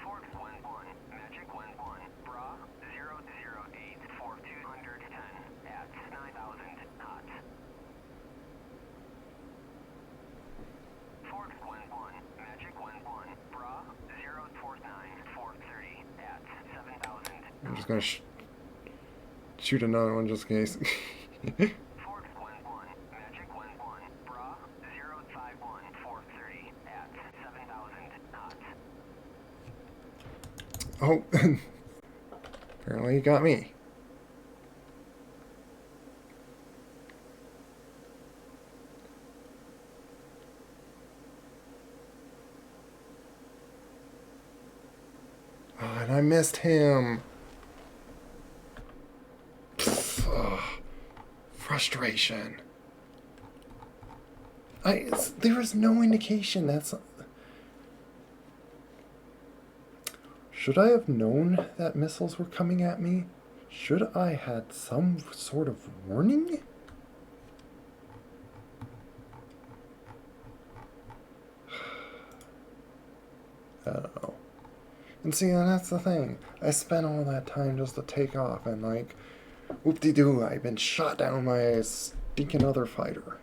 Forks 1-1. Magic 1-1. Bra 008 for 210 at 9,000 knots. Forks 1-1. Magic 1-1. Bra 049 for 30 at 7,000 I'm knots. just gonna shoot another one just in case. Forks 1-1. Magic 1-1. Bra 051 for 30 at 7,000 knots. Oh, apparently he got me. Oh, and I missed him. Ugh. Frustration. There is no indication that's... Should I have known that missiles were coming at me? Should I had some sort of warning? I don't know. And see, and that's the thing. I spent all that time just to take off, and like, whoop-de-doo, I've been shot down by a stinking other fighter.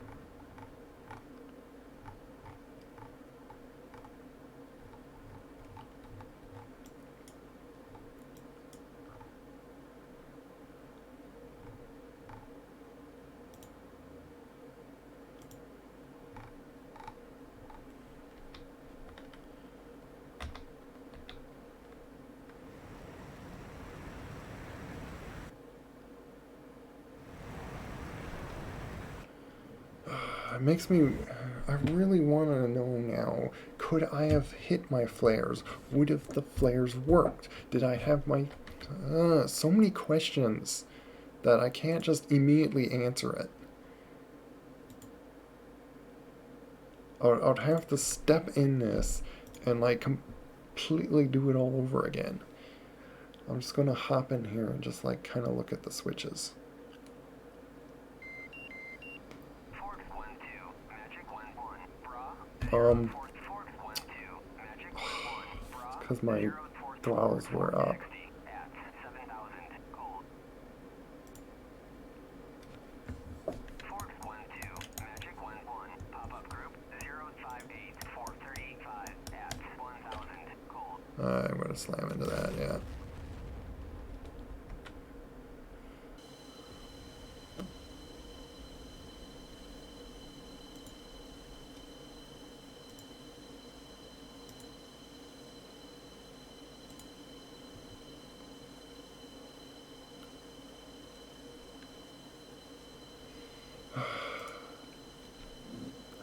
It makes me... I really want to know now, could I have hit my flares? Would have the flares worked? Did I have my... so many questions that I can't just immediately answer it. I'd have to step in this and like completely do it all over again. I'm just going to hop in here and just like kind of look at the switches. Forks 1-2. Magic 1-1. Bra Forks 1-2. Magic 1-1. Bra Because my throttles were up. 60 at 7,000 gold. Forks 1-2. Magic 1-1. Pop-up group 058 for 35 at 1,000 gold. I'm going to slam into that, yeah.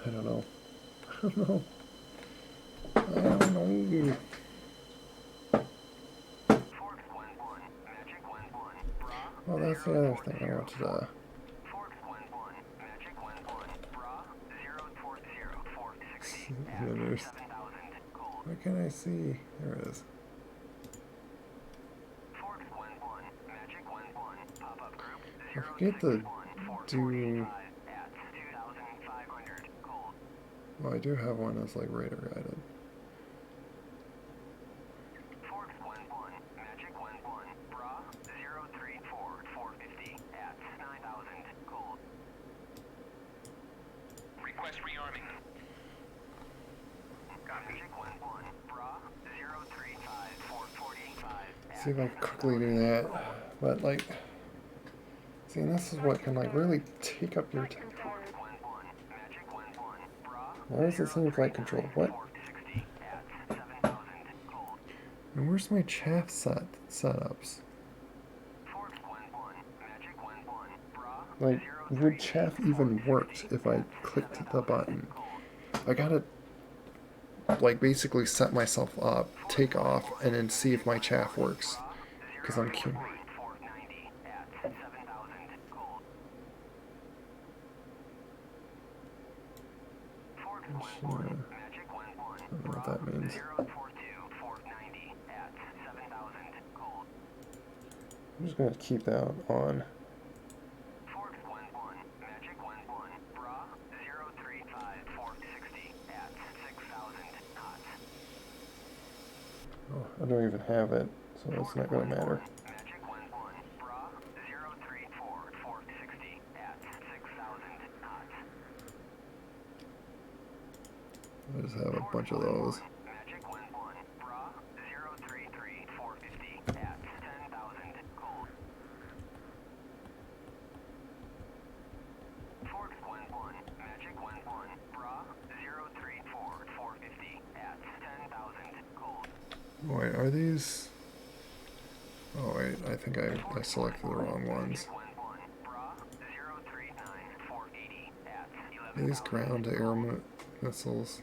I don't know. I don't know. I don't know. Forks 1-1. Magic 1-1. Bra Well, that's the other thing I wanted to... Forks 1-1. Magic 1-1. Bra 040 for 60 at Yeah, there's- 7,000 gold. Why can't I see? There it is. Forks 1-1, Magic 1-1, pop-up group I forget to 061 do. at 2,500, cold. Well, I do have one that's like radar guided. Forks 1-1, Magic 1-1, bra 034 450 at 9,000, cold. Request rearming. Magic 1-1, bra 035 445 See if I can quickly do that. But like, see, and this is what can like really take up your time. Forks 1-1, Magic 1-1, bra Why does it seem flight control? What? 460 at 7,000, cold. And where's my chaff setups? Forks 1-1, Magic 1-1, bra Like, would chaff even work if I clicked the button? I gotta like basically set myself up, take off, and then see if my chaff works. Because I'm curious. 490 at 7,000, cold. Forks 1-1, Magic 1-1, I don't know what that means. 042 490 at 7,000, cold. I'm just gonna keep that on. Forks 1-1, Magic 1-1, bra 035 460 at 6,000 knots. Oh, I don't even have it, so it's not gonna matter. Magic 1-1, bra 034 460 at 6,000 knots. I just have a bunch of those. Magic 1-1, bra 033 450 at 10,000, cold. Forks 1-1, Magic 1-1, bra 034 450 at 10,000, cold. Wait, are these? Oh wait, I think I selected the wrong ones. Magic 1-1, bra 039 480 at Are these 11,000. ground-to-air missiles?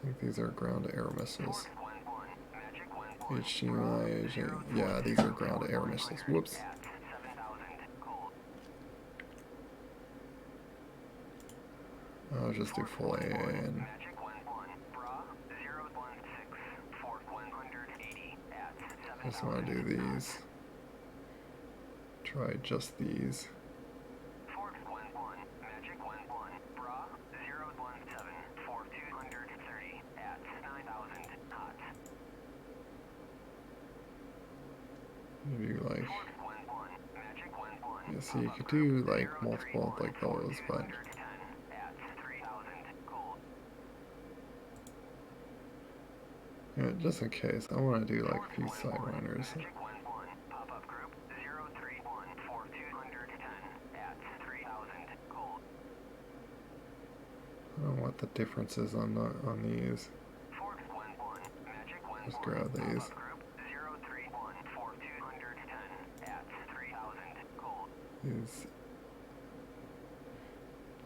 I think these are ground-to-air missiles. Forks 1-1, Magic 1-1, HGI, yeah, these are ground-to-air missiles. Whoops. at 7,000, cold. I'll just do full AA and Magic 1-1, bra 016 for 180 at I just want to 7,000. do these. Try just these. Forks 1-1, Magic 1-1, bra 017 for 230 at 9,000 knots. Maybe like, Forks 1-1, Magic 1-1, yeah, see, you could do like multiple like those, but 210 at 3,000, cold. yeah, just in case, I want to do like a few side runners. Magic 1-1, pop-up group 031 for 210 at 3,000, cold. I don't know what the difference is on these. Forks 1-1, Magic 1-1, Just grab these. pop-up group 031 for 210 at 3,000, cold. These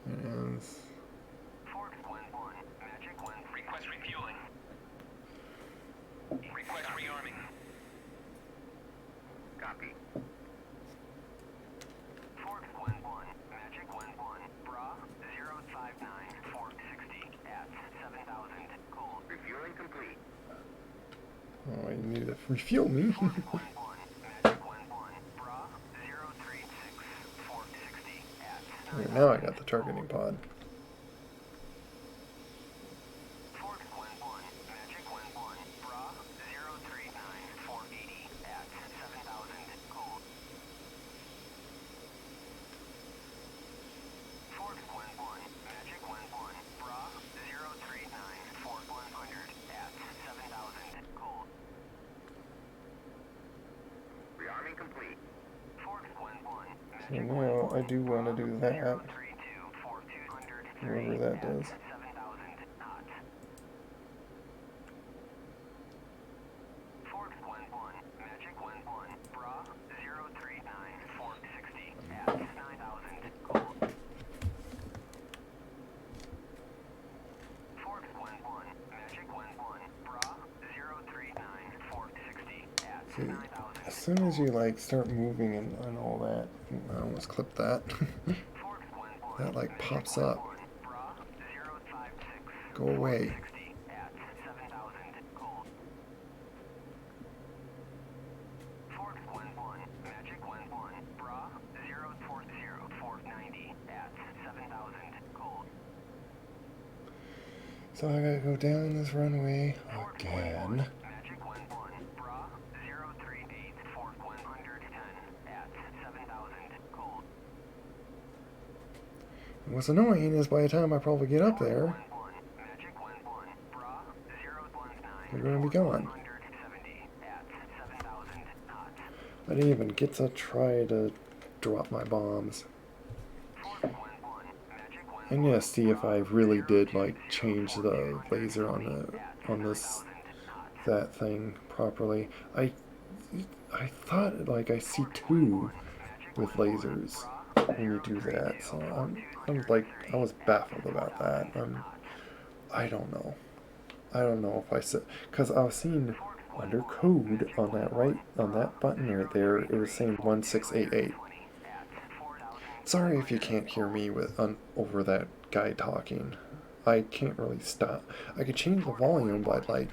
and Forks 1-1, Magic 1. Request refueling. Request rearming. Copy. Forks 1-1, Magic 1-1, bra 059 460 at 7,000, cold. Refueling complete. oh, you need to refuel me. Forks 1-1, Magic 1-1, bra 036 460 at Okay, 9,000. now I got the targeting pod. Forks 1-1, Magic 1-1, bra 039 480 at 7,000, cold. Forks 1-1, Magic 1-1, bra 039 4100 at 7,000, cold. Rearming complete. Forks 1-1, So Magic now I do want to do that. 032 for 203 Whatever that at does. 7,000 knots. Forks 1-1, Magic 1-1, bra 039 460 at 9,000, cold. Forks 1-1, Magic 1-1, bra 039 460 at See, 9,000. as soon as you like start moving and all that, I almost clipped that. Forks 1-1, that like Magic pops up. 1-1, bra 056 Go away. 460 at So I gotta go down this runway again. Magic 11, bra 038, fork 110 at 7,000 cold. What's annoying is by the time I probably get up there, Magic 11, bra 019, they're gonna be gone. 170 at 7,000 knots. I didn't even get to try to drop my bombs. I need to see if I really did like change the laser on that thing properly. I thought like I see two with lasers when you do that, so I'm like I was baffled about that. I don't know. I don't know if I said because I was seeing under code on that button right there. It was saying 1688. Sorry if you can't hear me over that guy talking. I can't really stop. I could change the volume, but like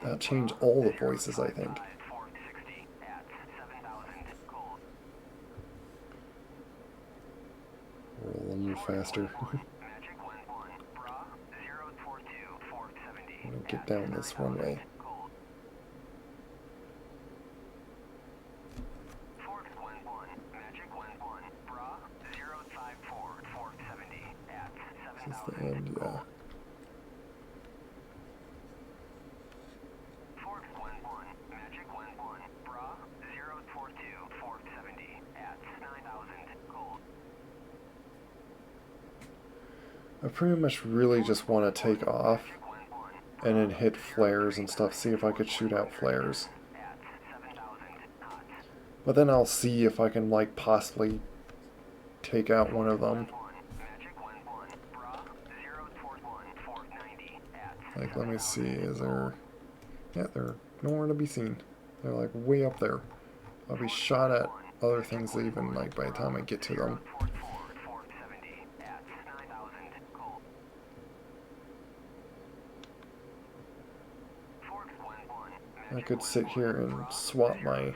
that'll change all the voices, I think. Roll a little faster. I'm gonna get down this runway. Is this the end? Yeah. I pretty much really just want to take off and then hit flares and stuff, see if I could shoot out flares. But then I'll see if I can like possibly take out one of them. Like, let me see, is there... Yeah, they're nowhere to be seen. They're like way up there. I'll be shot at other things even like by the time I get to them. I could sit here and swap my...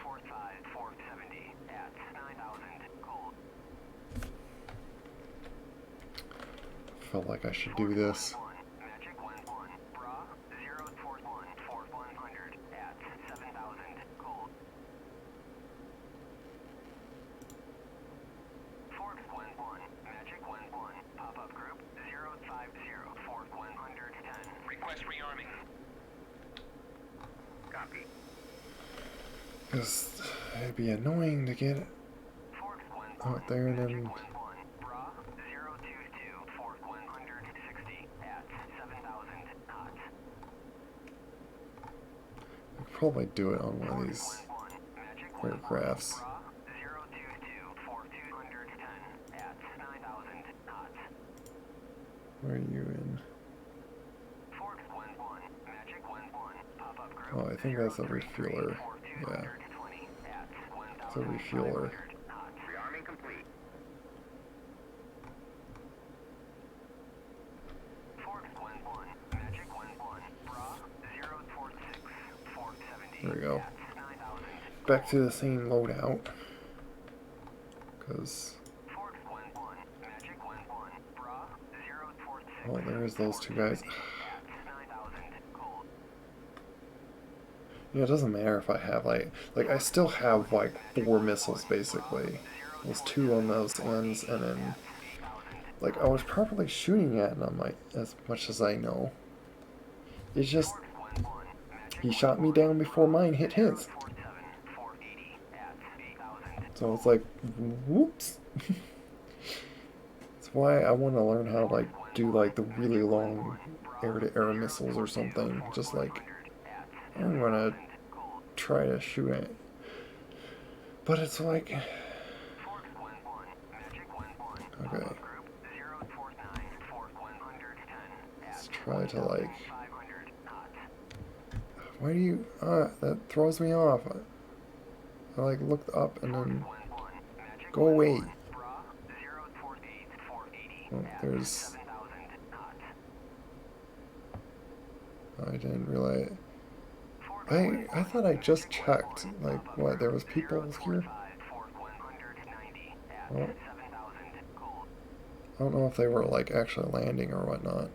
Felt like I should do this. Because it'd be annoying to get out there and then... I could probably do it on one of these aircrafts. Where are you in? Oh, I think that's a refueler. Yeah. It's a refueler. There we go. Back to the same loadout. Because... Oh, there's those two guys. Yeah, it doesn't matter if I have like I still have like 4 missiles basically. There's 2 on those ends, and then like I was properly shooting at them like as much as I know. It's just he shot me down before mine hit his. So it's like, whoops. That's why I want to learn how to like do like the really long air-to-air missiles or something. Just like I'm gonna try to shoot it, but it's like, okay, let's try to like, why do you, that throws me off. I like looked up and then, go away. Oh, there's, I didn't realize. I thought I just checked, like, what, there was people here? Well, I don't know if they were, like, actually landing or whatnot.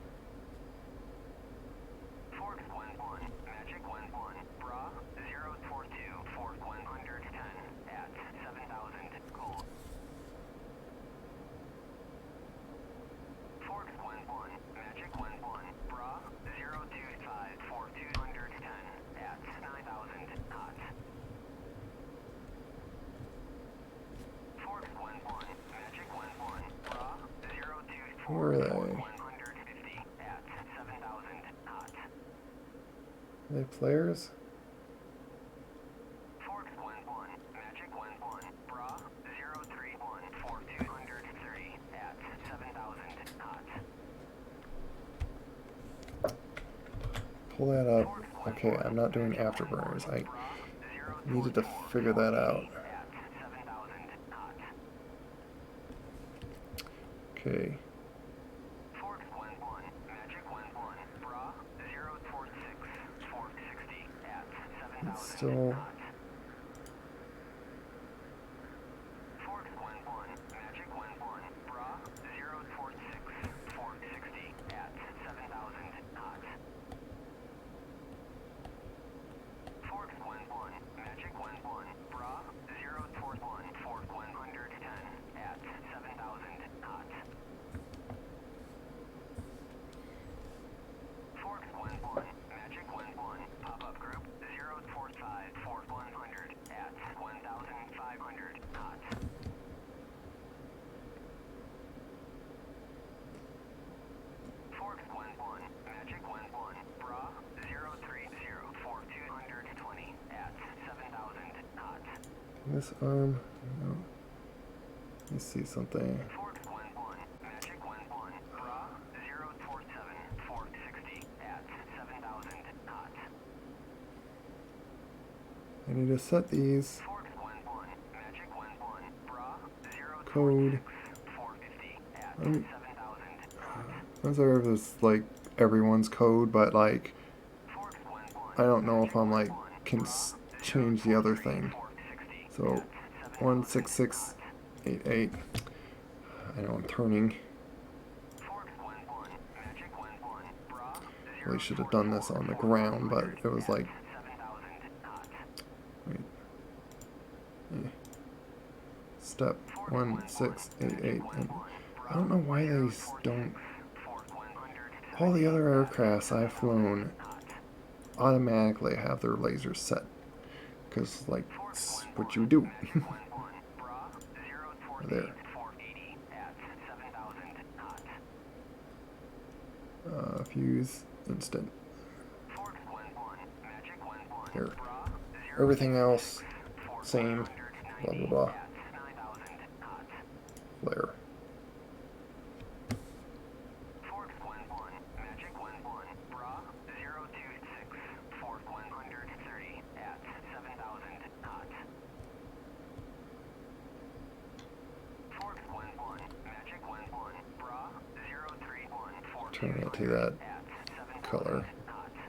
are they? 150 at 7,000 knots. Are they players? Forks 1-1, Magic 1-1, Bra 031 for 230 at 7,000 knots. Pull that up. Okay, I'm not doing afterburners. I needed to figure that out. At 7,000 knots. Okay. Forks 1-1, Magic 1-1, Bra 046 for 60 at 7,000 It's still. knots. Forks 1-1, Magic 1-1, Bra 046 for 60 at 7,000 knots. Forks 1-1, Magic 1-1, Bra 041 for 110 at 7,000 knots. Forks 1-1, Magic 1-1, pop-up group 045 for 100 at 1,500 knots. Forks 1-1, Magic 1-1, Bra 030 for 220 at 7,000 knots. This arm. No. Let me see something. Forks 1-1, Magic 1-1, Bra 047 for 60 at 7,000 knots. I need to set these. Forks 1-1, Magic 1-1, Bra 046 Code. for 50 at Um, 7,000 knots. I'm sorry if it's like everyone's code, but like Forks 1-1, I don't know if Magic I'm like 1-1, can Bra change the other thing. 043 So at 16688. I know I'm turning. Forks 1-1, Magic 1-1, Bra Really should have done this on the ground, but it was like 7,000 knots. wait. Step 1688, and I don't know why they don't. All the other aircrafts I've flown automatically have their lasers set, because like it's what you do. There. Fuse instant. Here. Everything else same. Blah blah blah. Flare. Forks 1-1, Magic 1-1, Bra 026 for 130 at 7,000 knots. Forks 1-1, Magic 1-1, Bra 031 for Turn it to 200 that at 7,000 color. knots.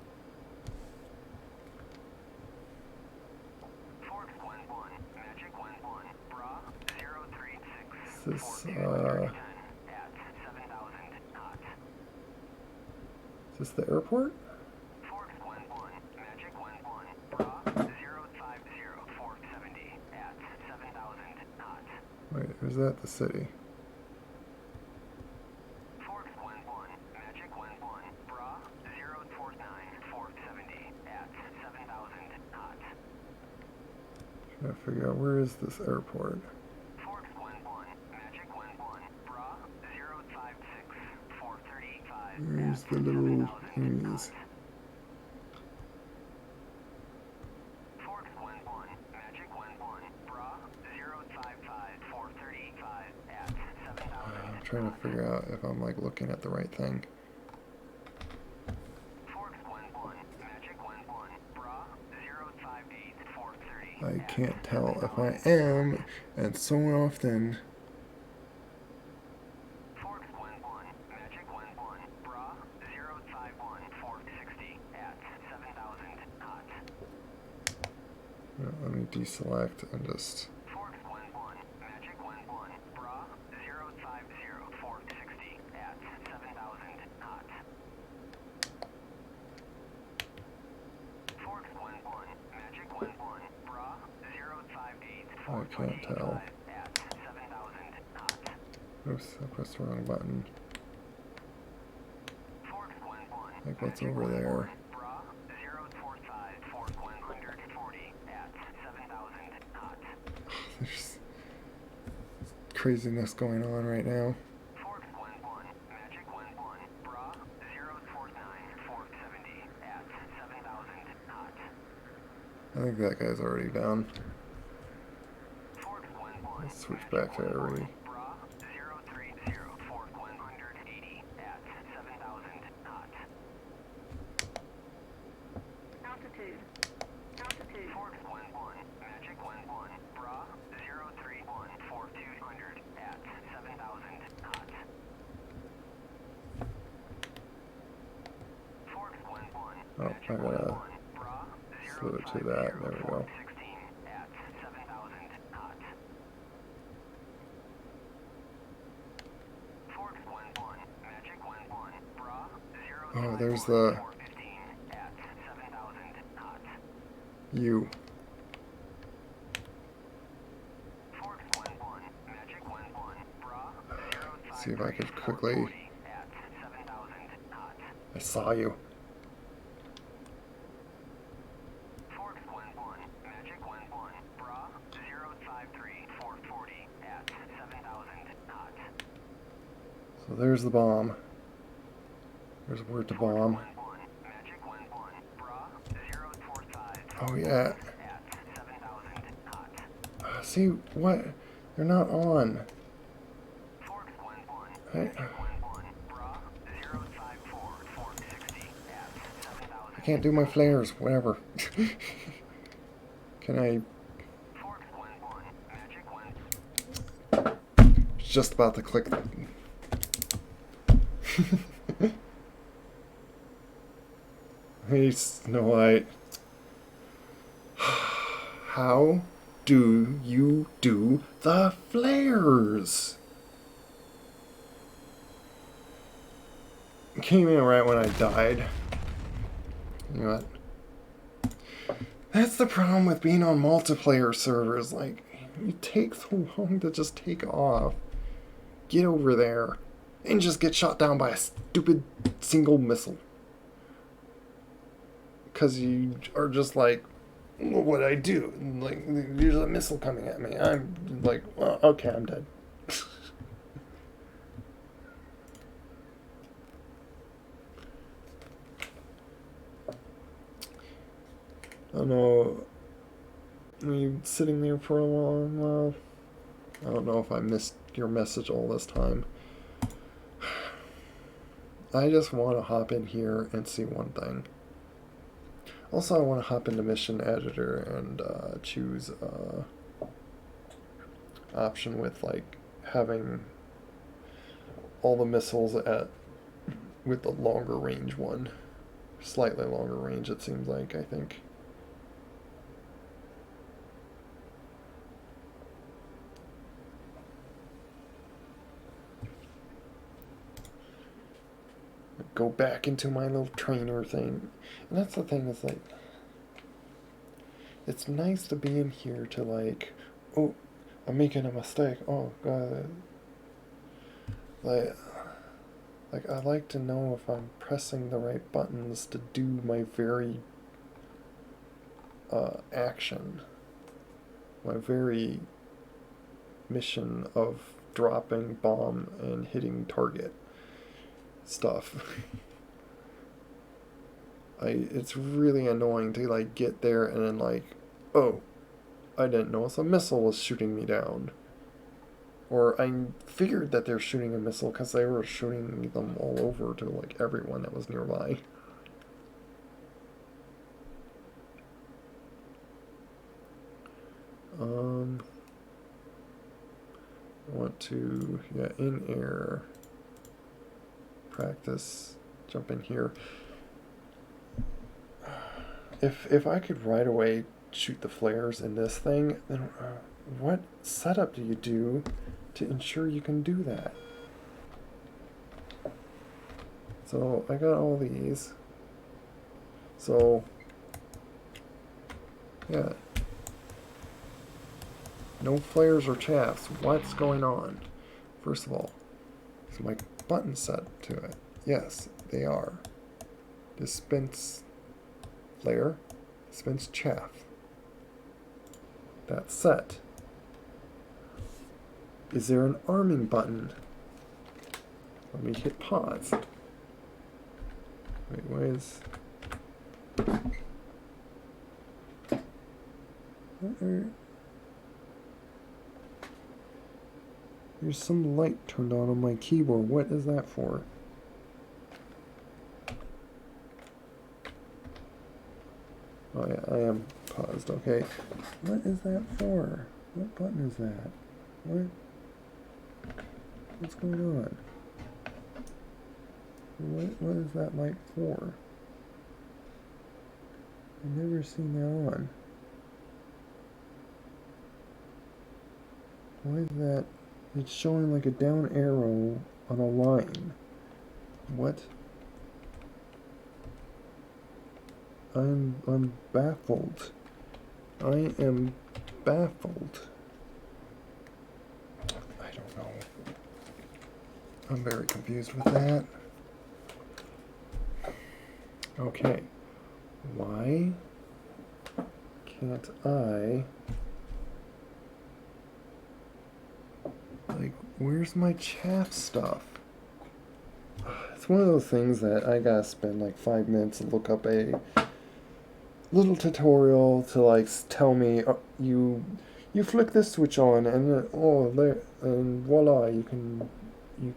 Forks 1-1, Magic 1-1, Bra 036 This for 210 at 7,000 knots. is this the airport? Forks 1-1, Magic 1-1, Bra 050 for 70 at 7,000 knots. Wait, is that the city? Forks 1-1, Magic 1-1, Bra 049 for 70 at 7,000 knots. Trying to figure out where is this airport. Forks 1-1, Magic 1-1, Bra 056 for 35 Where's at the little 7,000 thingies? knots. Forks 1-1, Magic 1-1, Bra 055 for 35 at 7,000 I'm trying to figure out if I'm like looking at the right thing. Forks 1-1, Magic 1-1, Bra 058 for 30 I at can't tell if 7,000 I am, and so often. Forks 1-1, Magic 1-1, Bra 051 for 60 at 7,000 knots. Let me deselect and just. Forks 1-1, Magic 1-1, Bra 050 for 60 at 7,000 knots. Forks 1-1, Magic 1-1, Bra 058 I for can't tell. 25 at 7,000 knots. Oops, I pressed the wrong button. Forks 1-1, Like what's Magic over 1-1, there? Bra 045 for 140 at 7,000 knots. There's craziness going on right now. Forks 1-1, Magic I think that guy's already down. Fork 1-1. Let's switch back to Airy. Bra 030. Fork 180 at 7,000 knots. Altitude. Altitude. Fork 1-1. Magic 1-1. Bra 031. Fork 200 at 7,000 knots. Fork 1-1. Oh, I Magic gotta 1-1. Bra slow it to that. There we go. 16 at 7,000 knots. Fork 1-1. Magic 1-1. Bra 0 Oh, there's the 415 at 7,000 knots. U. Fork 1-1. Magic 1-1. Bra 0 See if I could quickly. at 7,000 knots. I saw you. Fork 1-1. Magic 1-1. Bra 053. Fork 40 at 7,000 knots. So there's the bomb. There's where to bomb. 1-1. Magic 1-1. Bra 045. Oh yeah. At 7,000 knots. See what? They're not on. Fork 1-1. I, Magic 1-1. Bra 054. Fork 60 at 7,000. I can't do my flares. Whatever. Can I? Fork 1-1. Magic 1. It's just about to click. Hey, Snow White. How do you do the flares? It came in right when I died. You know what? That's the problem with being on multiplayer servers. Like, it takes so long to just take off. Get over there and just get shot down by a stupid single missile. Because you are just like, what would I do? Like, there's a missile coming at me. I'm like, well, okay, I'm dead. I don't know. Were you sitting there for a long while? I don't know if I missed your message all this time. I just want to hop in here and see one thing. Also, I want to hop into Mission Editor and choose option with like having all the missiles with the longer range one, slightly longer range. It seems like, I think. Go back into my little trainer thing. And that's the thing, is like, it's nice to be in here to like, oh, I'm making a mistake. Oh god. Like I like to know if I'm pressing the right buttons to do my very action. My very mission of dropping bomb and hitting target stuff. It's really annoying to like get there and then like, oh, I didn't notice a missile was shooting me down. Or I figured that they're shooting a missile because they were shooting them all over to like everyone that was nearby. I want to, yeah, in air practice, jump in here. If I could right away shoot the flares in this thing, then what setup do you do to ensure you can do that? So I got all these. So yeah. No flares or chaffs. What's going on? First of all, is my button set to it? Yes, they are. Dispense flare, dispense chaff. That's set. Is there an arming button? Let me hit pause. Wait, why is... There's some light turned on my keyboard. What is that for? Oh yeah, I am paused. Okay. What is that for? What button is that? What? What's going on? What is that light for? I've never seen that on. Why is that? It's showing like a down arrow on a line. What? I'm baffled. I am baffled. I don't know. I'm very confused with that. Okay. Why can't I... Like, where's my chaff stuff? It's one of those things that I gotta spend like 5 minutes to look up a little tutorial to like tell me, oh, you flick this switch on and oh there, and voila, you can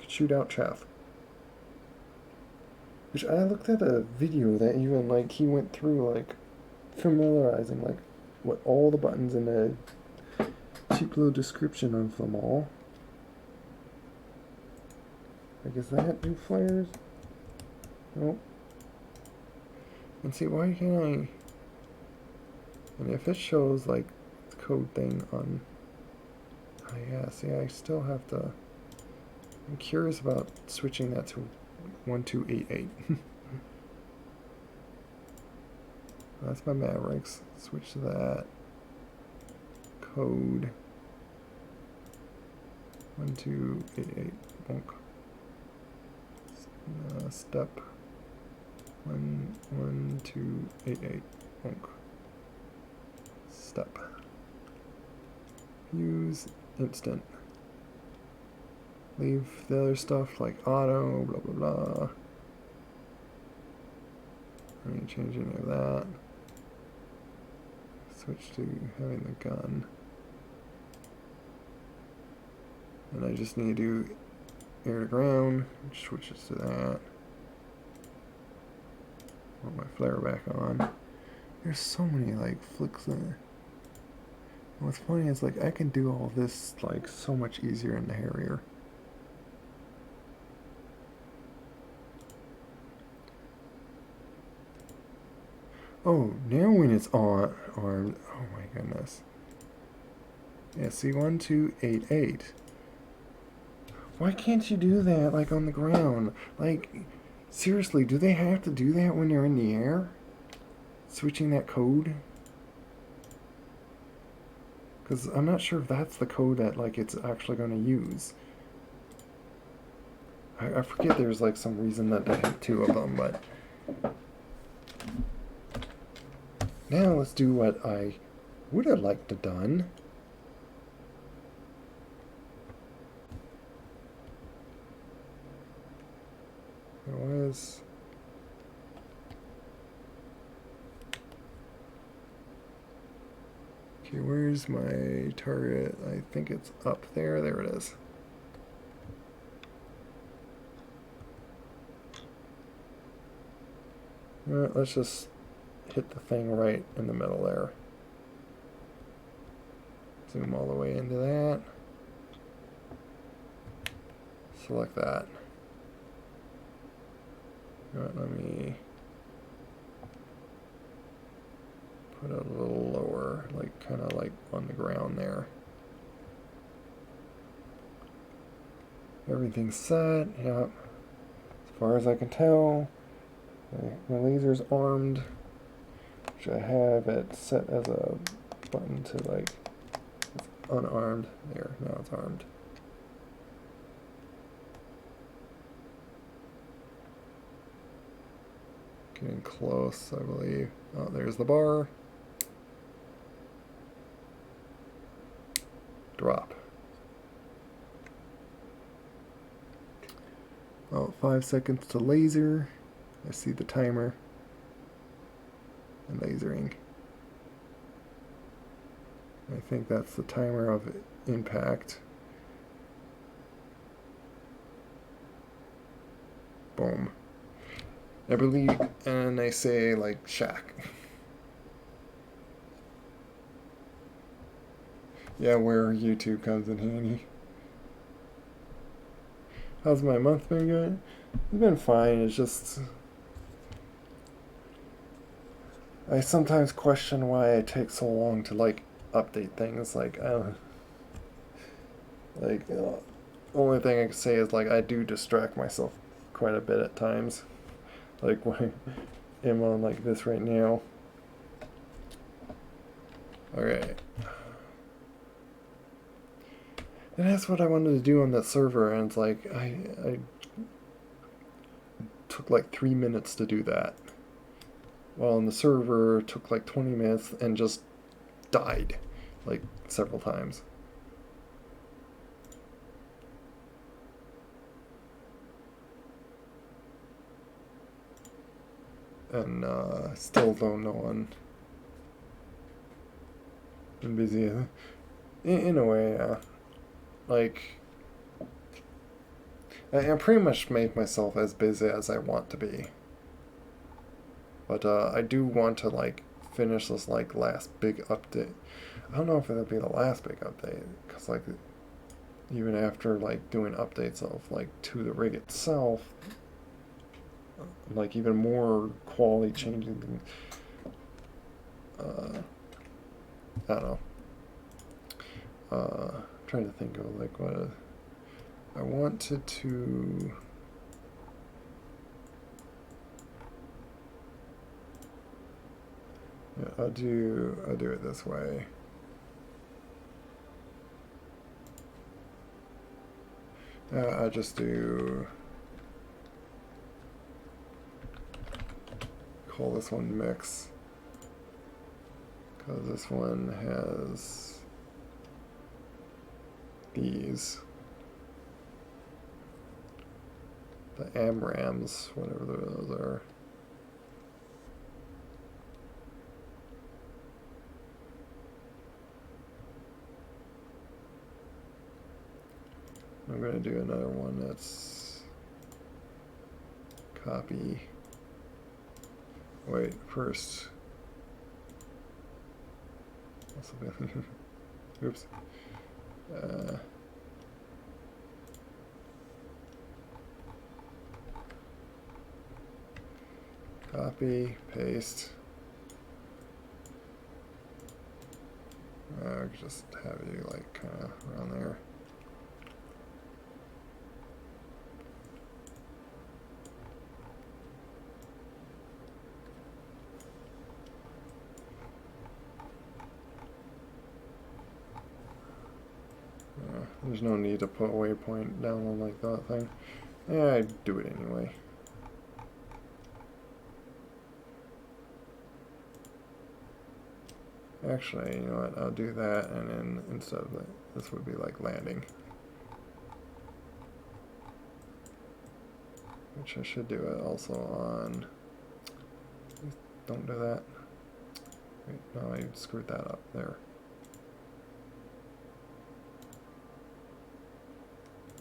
shoot out chaff. Which I looked at a video that even like he went through like familiarizing like what all the buttons in a cheap little description of them all. Like, is that new flares? Nope. And see, why can't I... And if it shows, like, the code thing on... Oh, yeah, see, I still have to... I'm curious about switching that to 1288. That's my Mavericks. Switch to that. Code. 1288. Bonk. Step 1288. Bonk. Step. Use instant. Leave the other stuff like auto, blah blah blah. I didn't change any of that. Switch to having the gun. And I just need to do air to ground, which switches to that. Put my flare back on. There's so many like flicks in. What's funny is like I can do all this like so much easier in the Harrier. Oh, now when it's on armed, oh my goodness. Yeah, see 1288. Why can't you do that, like, on the ground? Like, seriously, do they have to do that when they're in the air? Switching that code? Because I'm not sure if that's the code that, like, it's actually going to use. I forget there's, like, some reason that they have two of them, but... Now let's do what I would have liked to done. It was... Okay, where's my target? I think it's up there. There it is. Alright, let's just hit the thing right in the middle there. Zoom all the way into that. Select that. Alright, let me put it a little lower, like kind of like on the ground there. Everything's set, yep. As far as I can tell, my laser's armed, which I have it set as a button to like, it's unarmed. There, now it's armed. Getting close, I believe. Oh, there's the bar. Drop. Oh, 5 seconds to laser. I see the timer. And lasering. I think that's the timer of impact. Boom. I believe, and I say like shack. Yeah, where YouTube comes in handy. How's my month been going? It's been fine. It's just I sometimes question why I take so long to like update things. Like I don't like. Only thing I can say is like I do distract myself quite a bit at times. Like when I'm on like this right now. Okay. And that's what I wanted to do on that server, and it's like I took like 3 minutes to do that. While on the server it took like 20 minutes and just died like several times. And still don't know on. I'm busy. In a way, like I pretty much make myself as busy as I want to be. But I do want to like finish this like last big update. I don't know if it'll be the last big update, because like even after like doing updates of like to the rig itself, like even more quality changing. I don't know. Trying to think of like what I wanted to. Yeah, I'll do it this way. I'll just do. Call this one mix, because this one has these, the AMRAMs, whatever those are. I'm going to do another one that's copy. Wait, first. Oops. Copy, paste. Just have you like kind of around there. There's no need to put a waypoint down on like that thing. Yeah, I do it anyway. Actually, you know what? I'll do that, and then instead of that, this would be like landing. Which I should do it also on. Don't do that. Wait, no, I screwed that up there.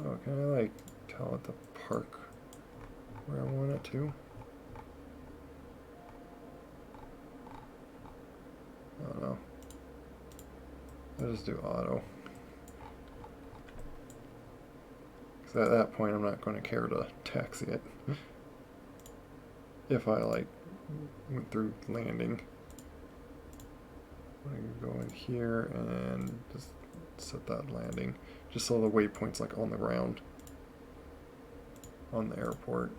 Oh, can I like tell it to park where I want it to? I don't know. I'll just do auto. Because at that point I'm not going to care to taxi it. If I like went through landing. I can go in here and just set that landing. Just so the waypoint's like on the ground. On the airport.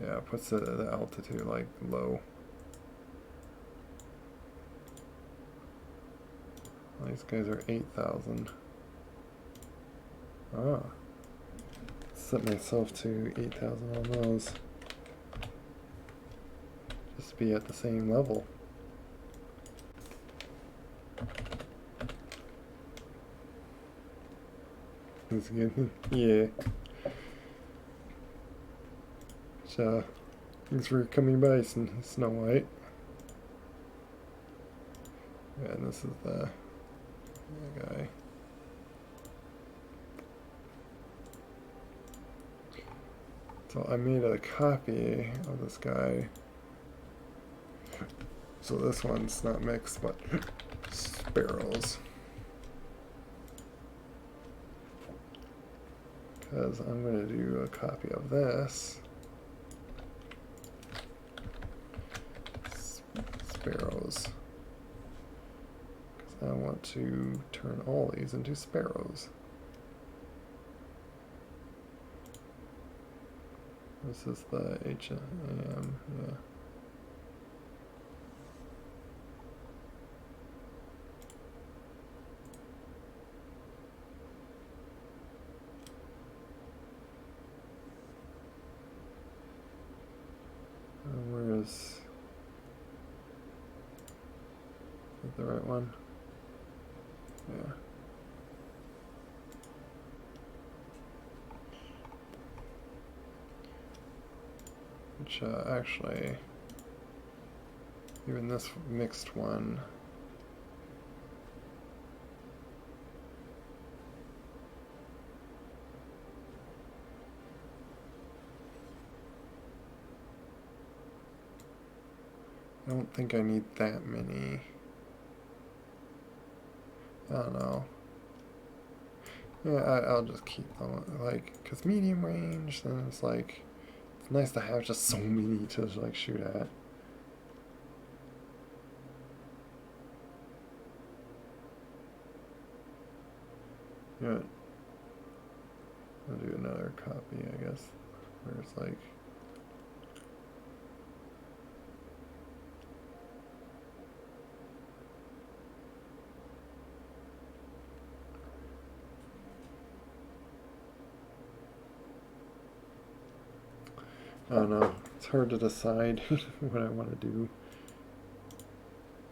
Yeah, it puts the altitude like low. These guys are 8,000. Ah. Set myself to 8,000 on those. Just be at the same level. That's good. Yeah. So, thanks for coming by, Snow White. Yeah, and this is the guy. So I made a copy of this guy. So this one's not mixed, but sparrows. Because I'm going to do a copy of this. Sparrows. Because I want to turn all these into sparrows. This is the HM, yeah. Where is that the right one? Yeah. Which actually, even this mixed one, I don't think I need that many. I don't know. Yeah, I'll just keep them, like, because medium range, then it's like, it's nice to have just so many to like shoot at. Yeah. I'll do another copy, I guess, where it's like, I don't know, it's hard to decide what I want to do.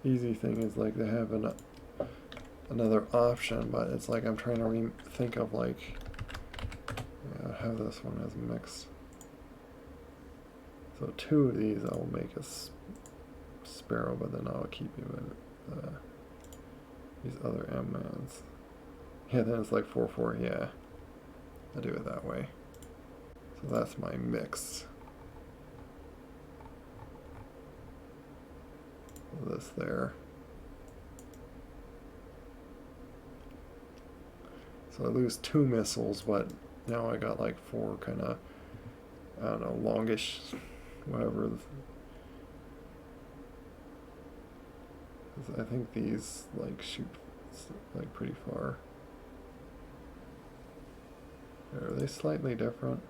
Easy thing is like they have another option, but it's like I'm trying to think of like, yeah, how this one is mixed. So 2 of these I'll make a sparrow, but then I'll keep even these other M-mans. Yeah, then it's like 4-4, yeah. I'll do it that way. So that's my mix. This there. So I lose 2 missiles, but now I got like 4 kind of, I don't know, longish, whatever. I think these like shoot like pretty far. Are they slightly different?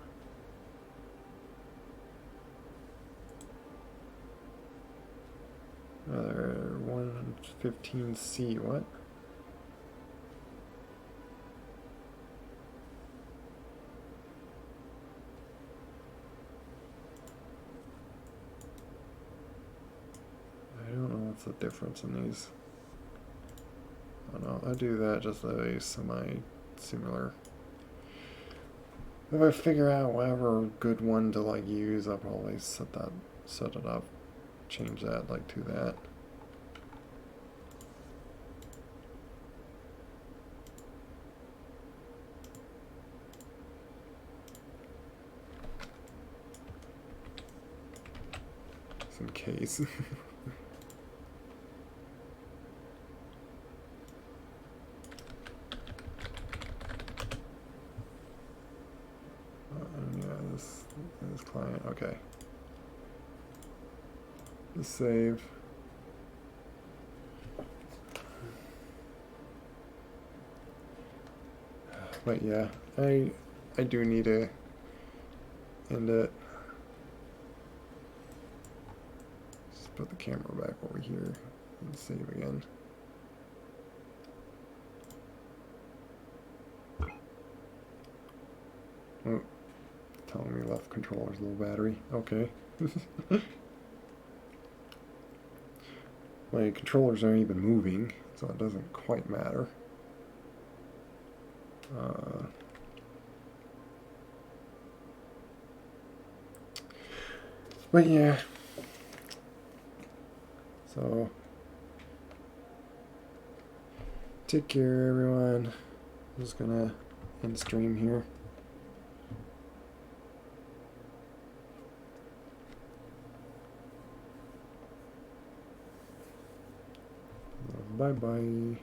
They're 115C, what? I don't know what's the difference in these. I don't know, I do that just a semi-similar. If I figure out whatever good one to like use, I'll probably set it up, change that like to that. Just in case. Yeah, this client, okay. Just save. But yeah, I do need to end it. Just put the camera back over here and save again. Oh, telling me left controller's low battery. Okay. My controllers aren't even moving, so it doesn't quite matter. But yeah. So Take care, everyone. I'm just gonna end stream here. Bye bye.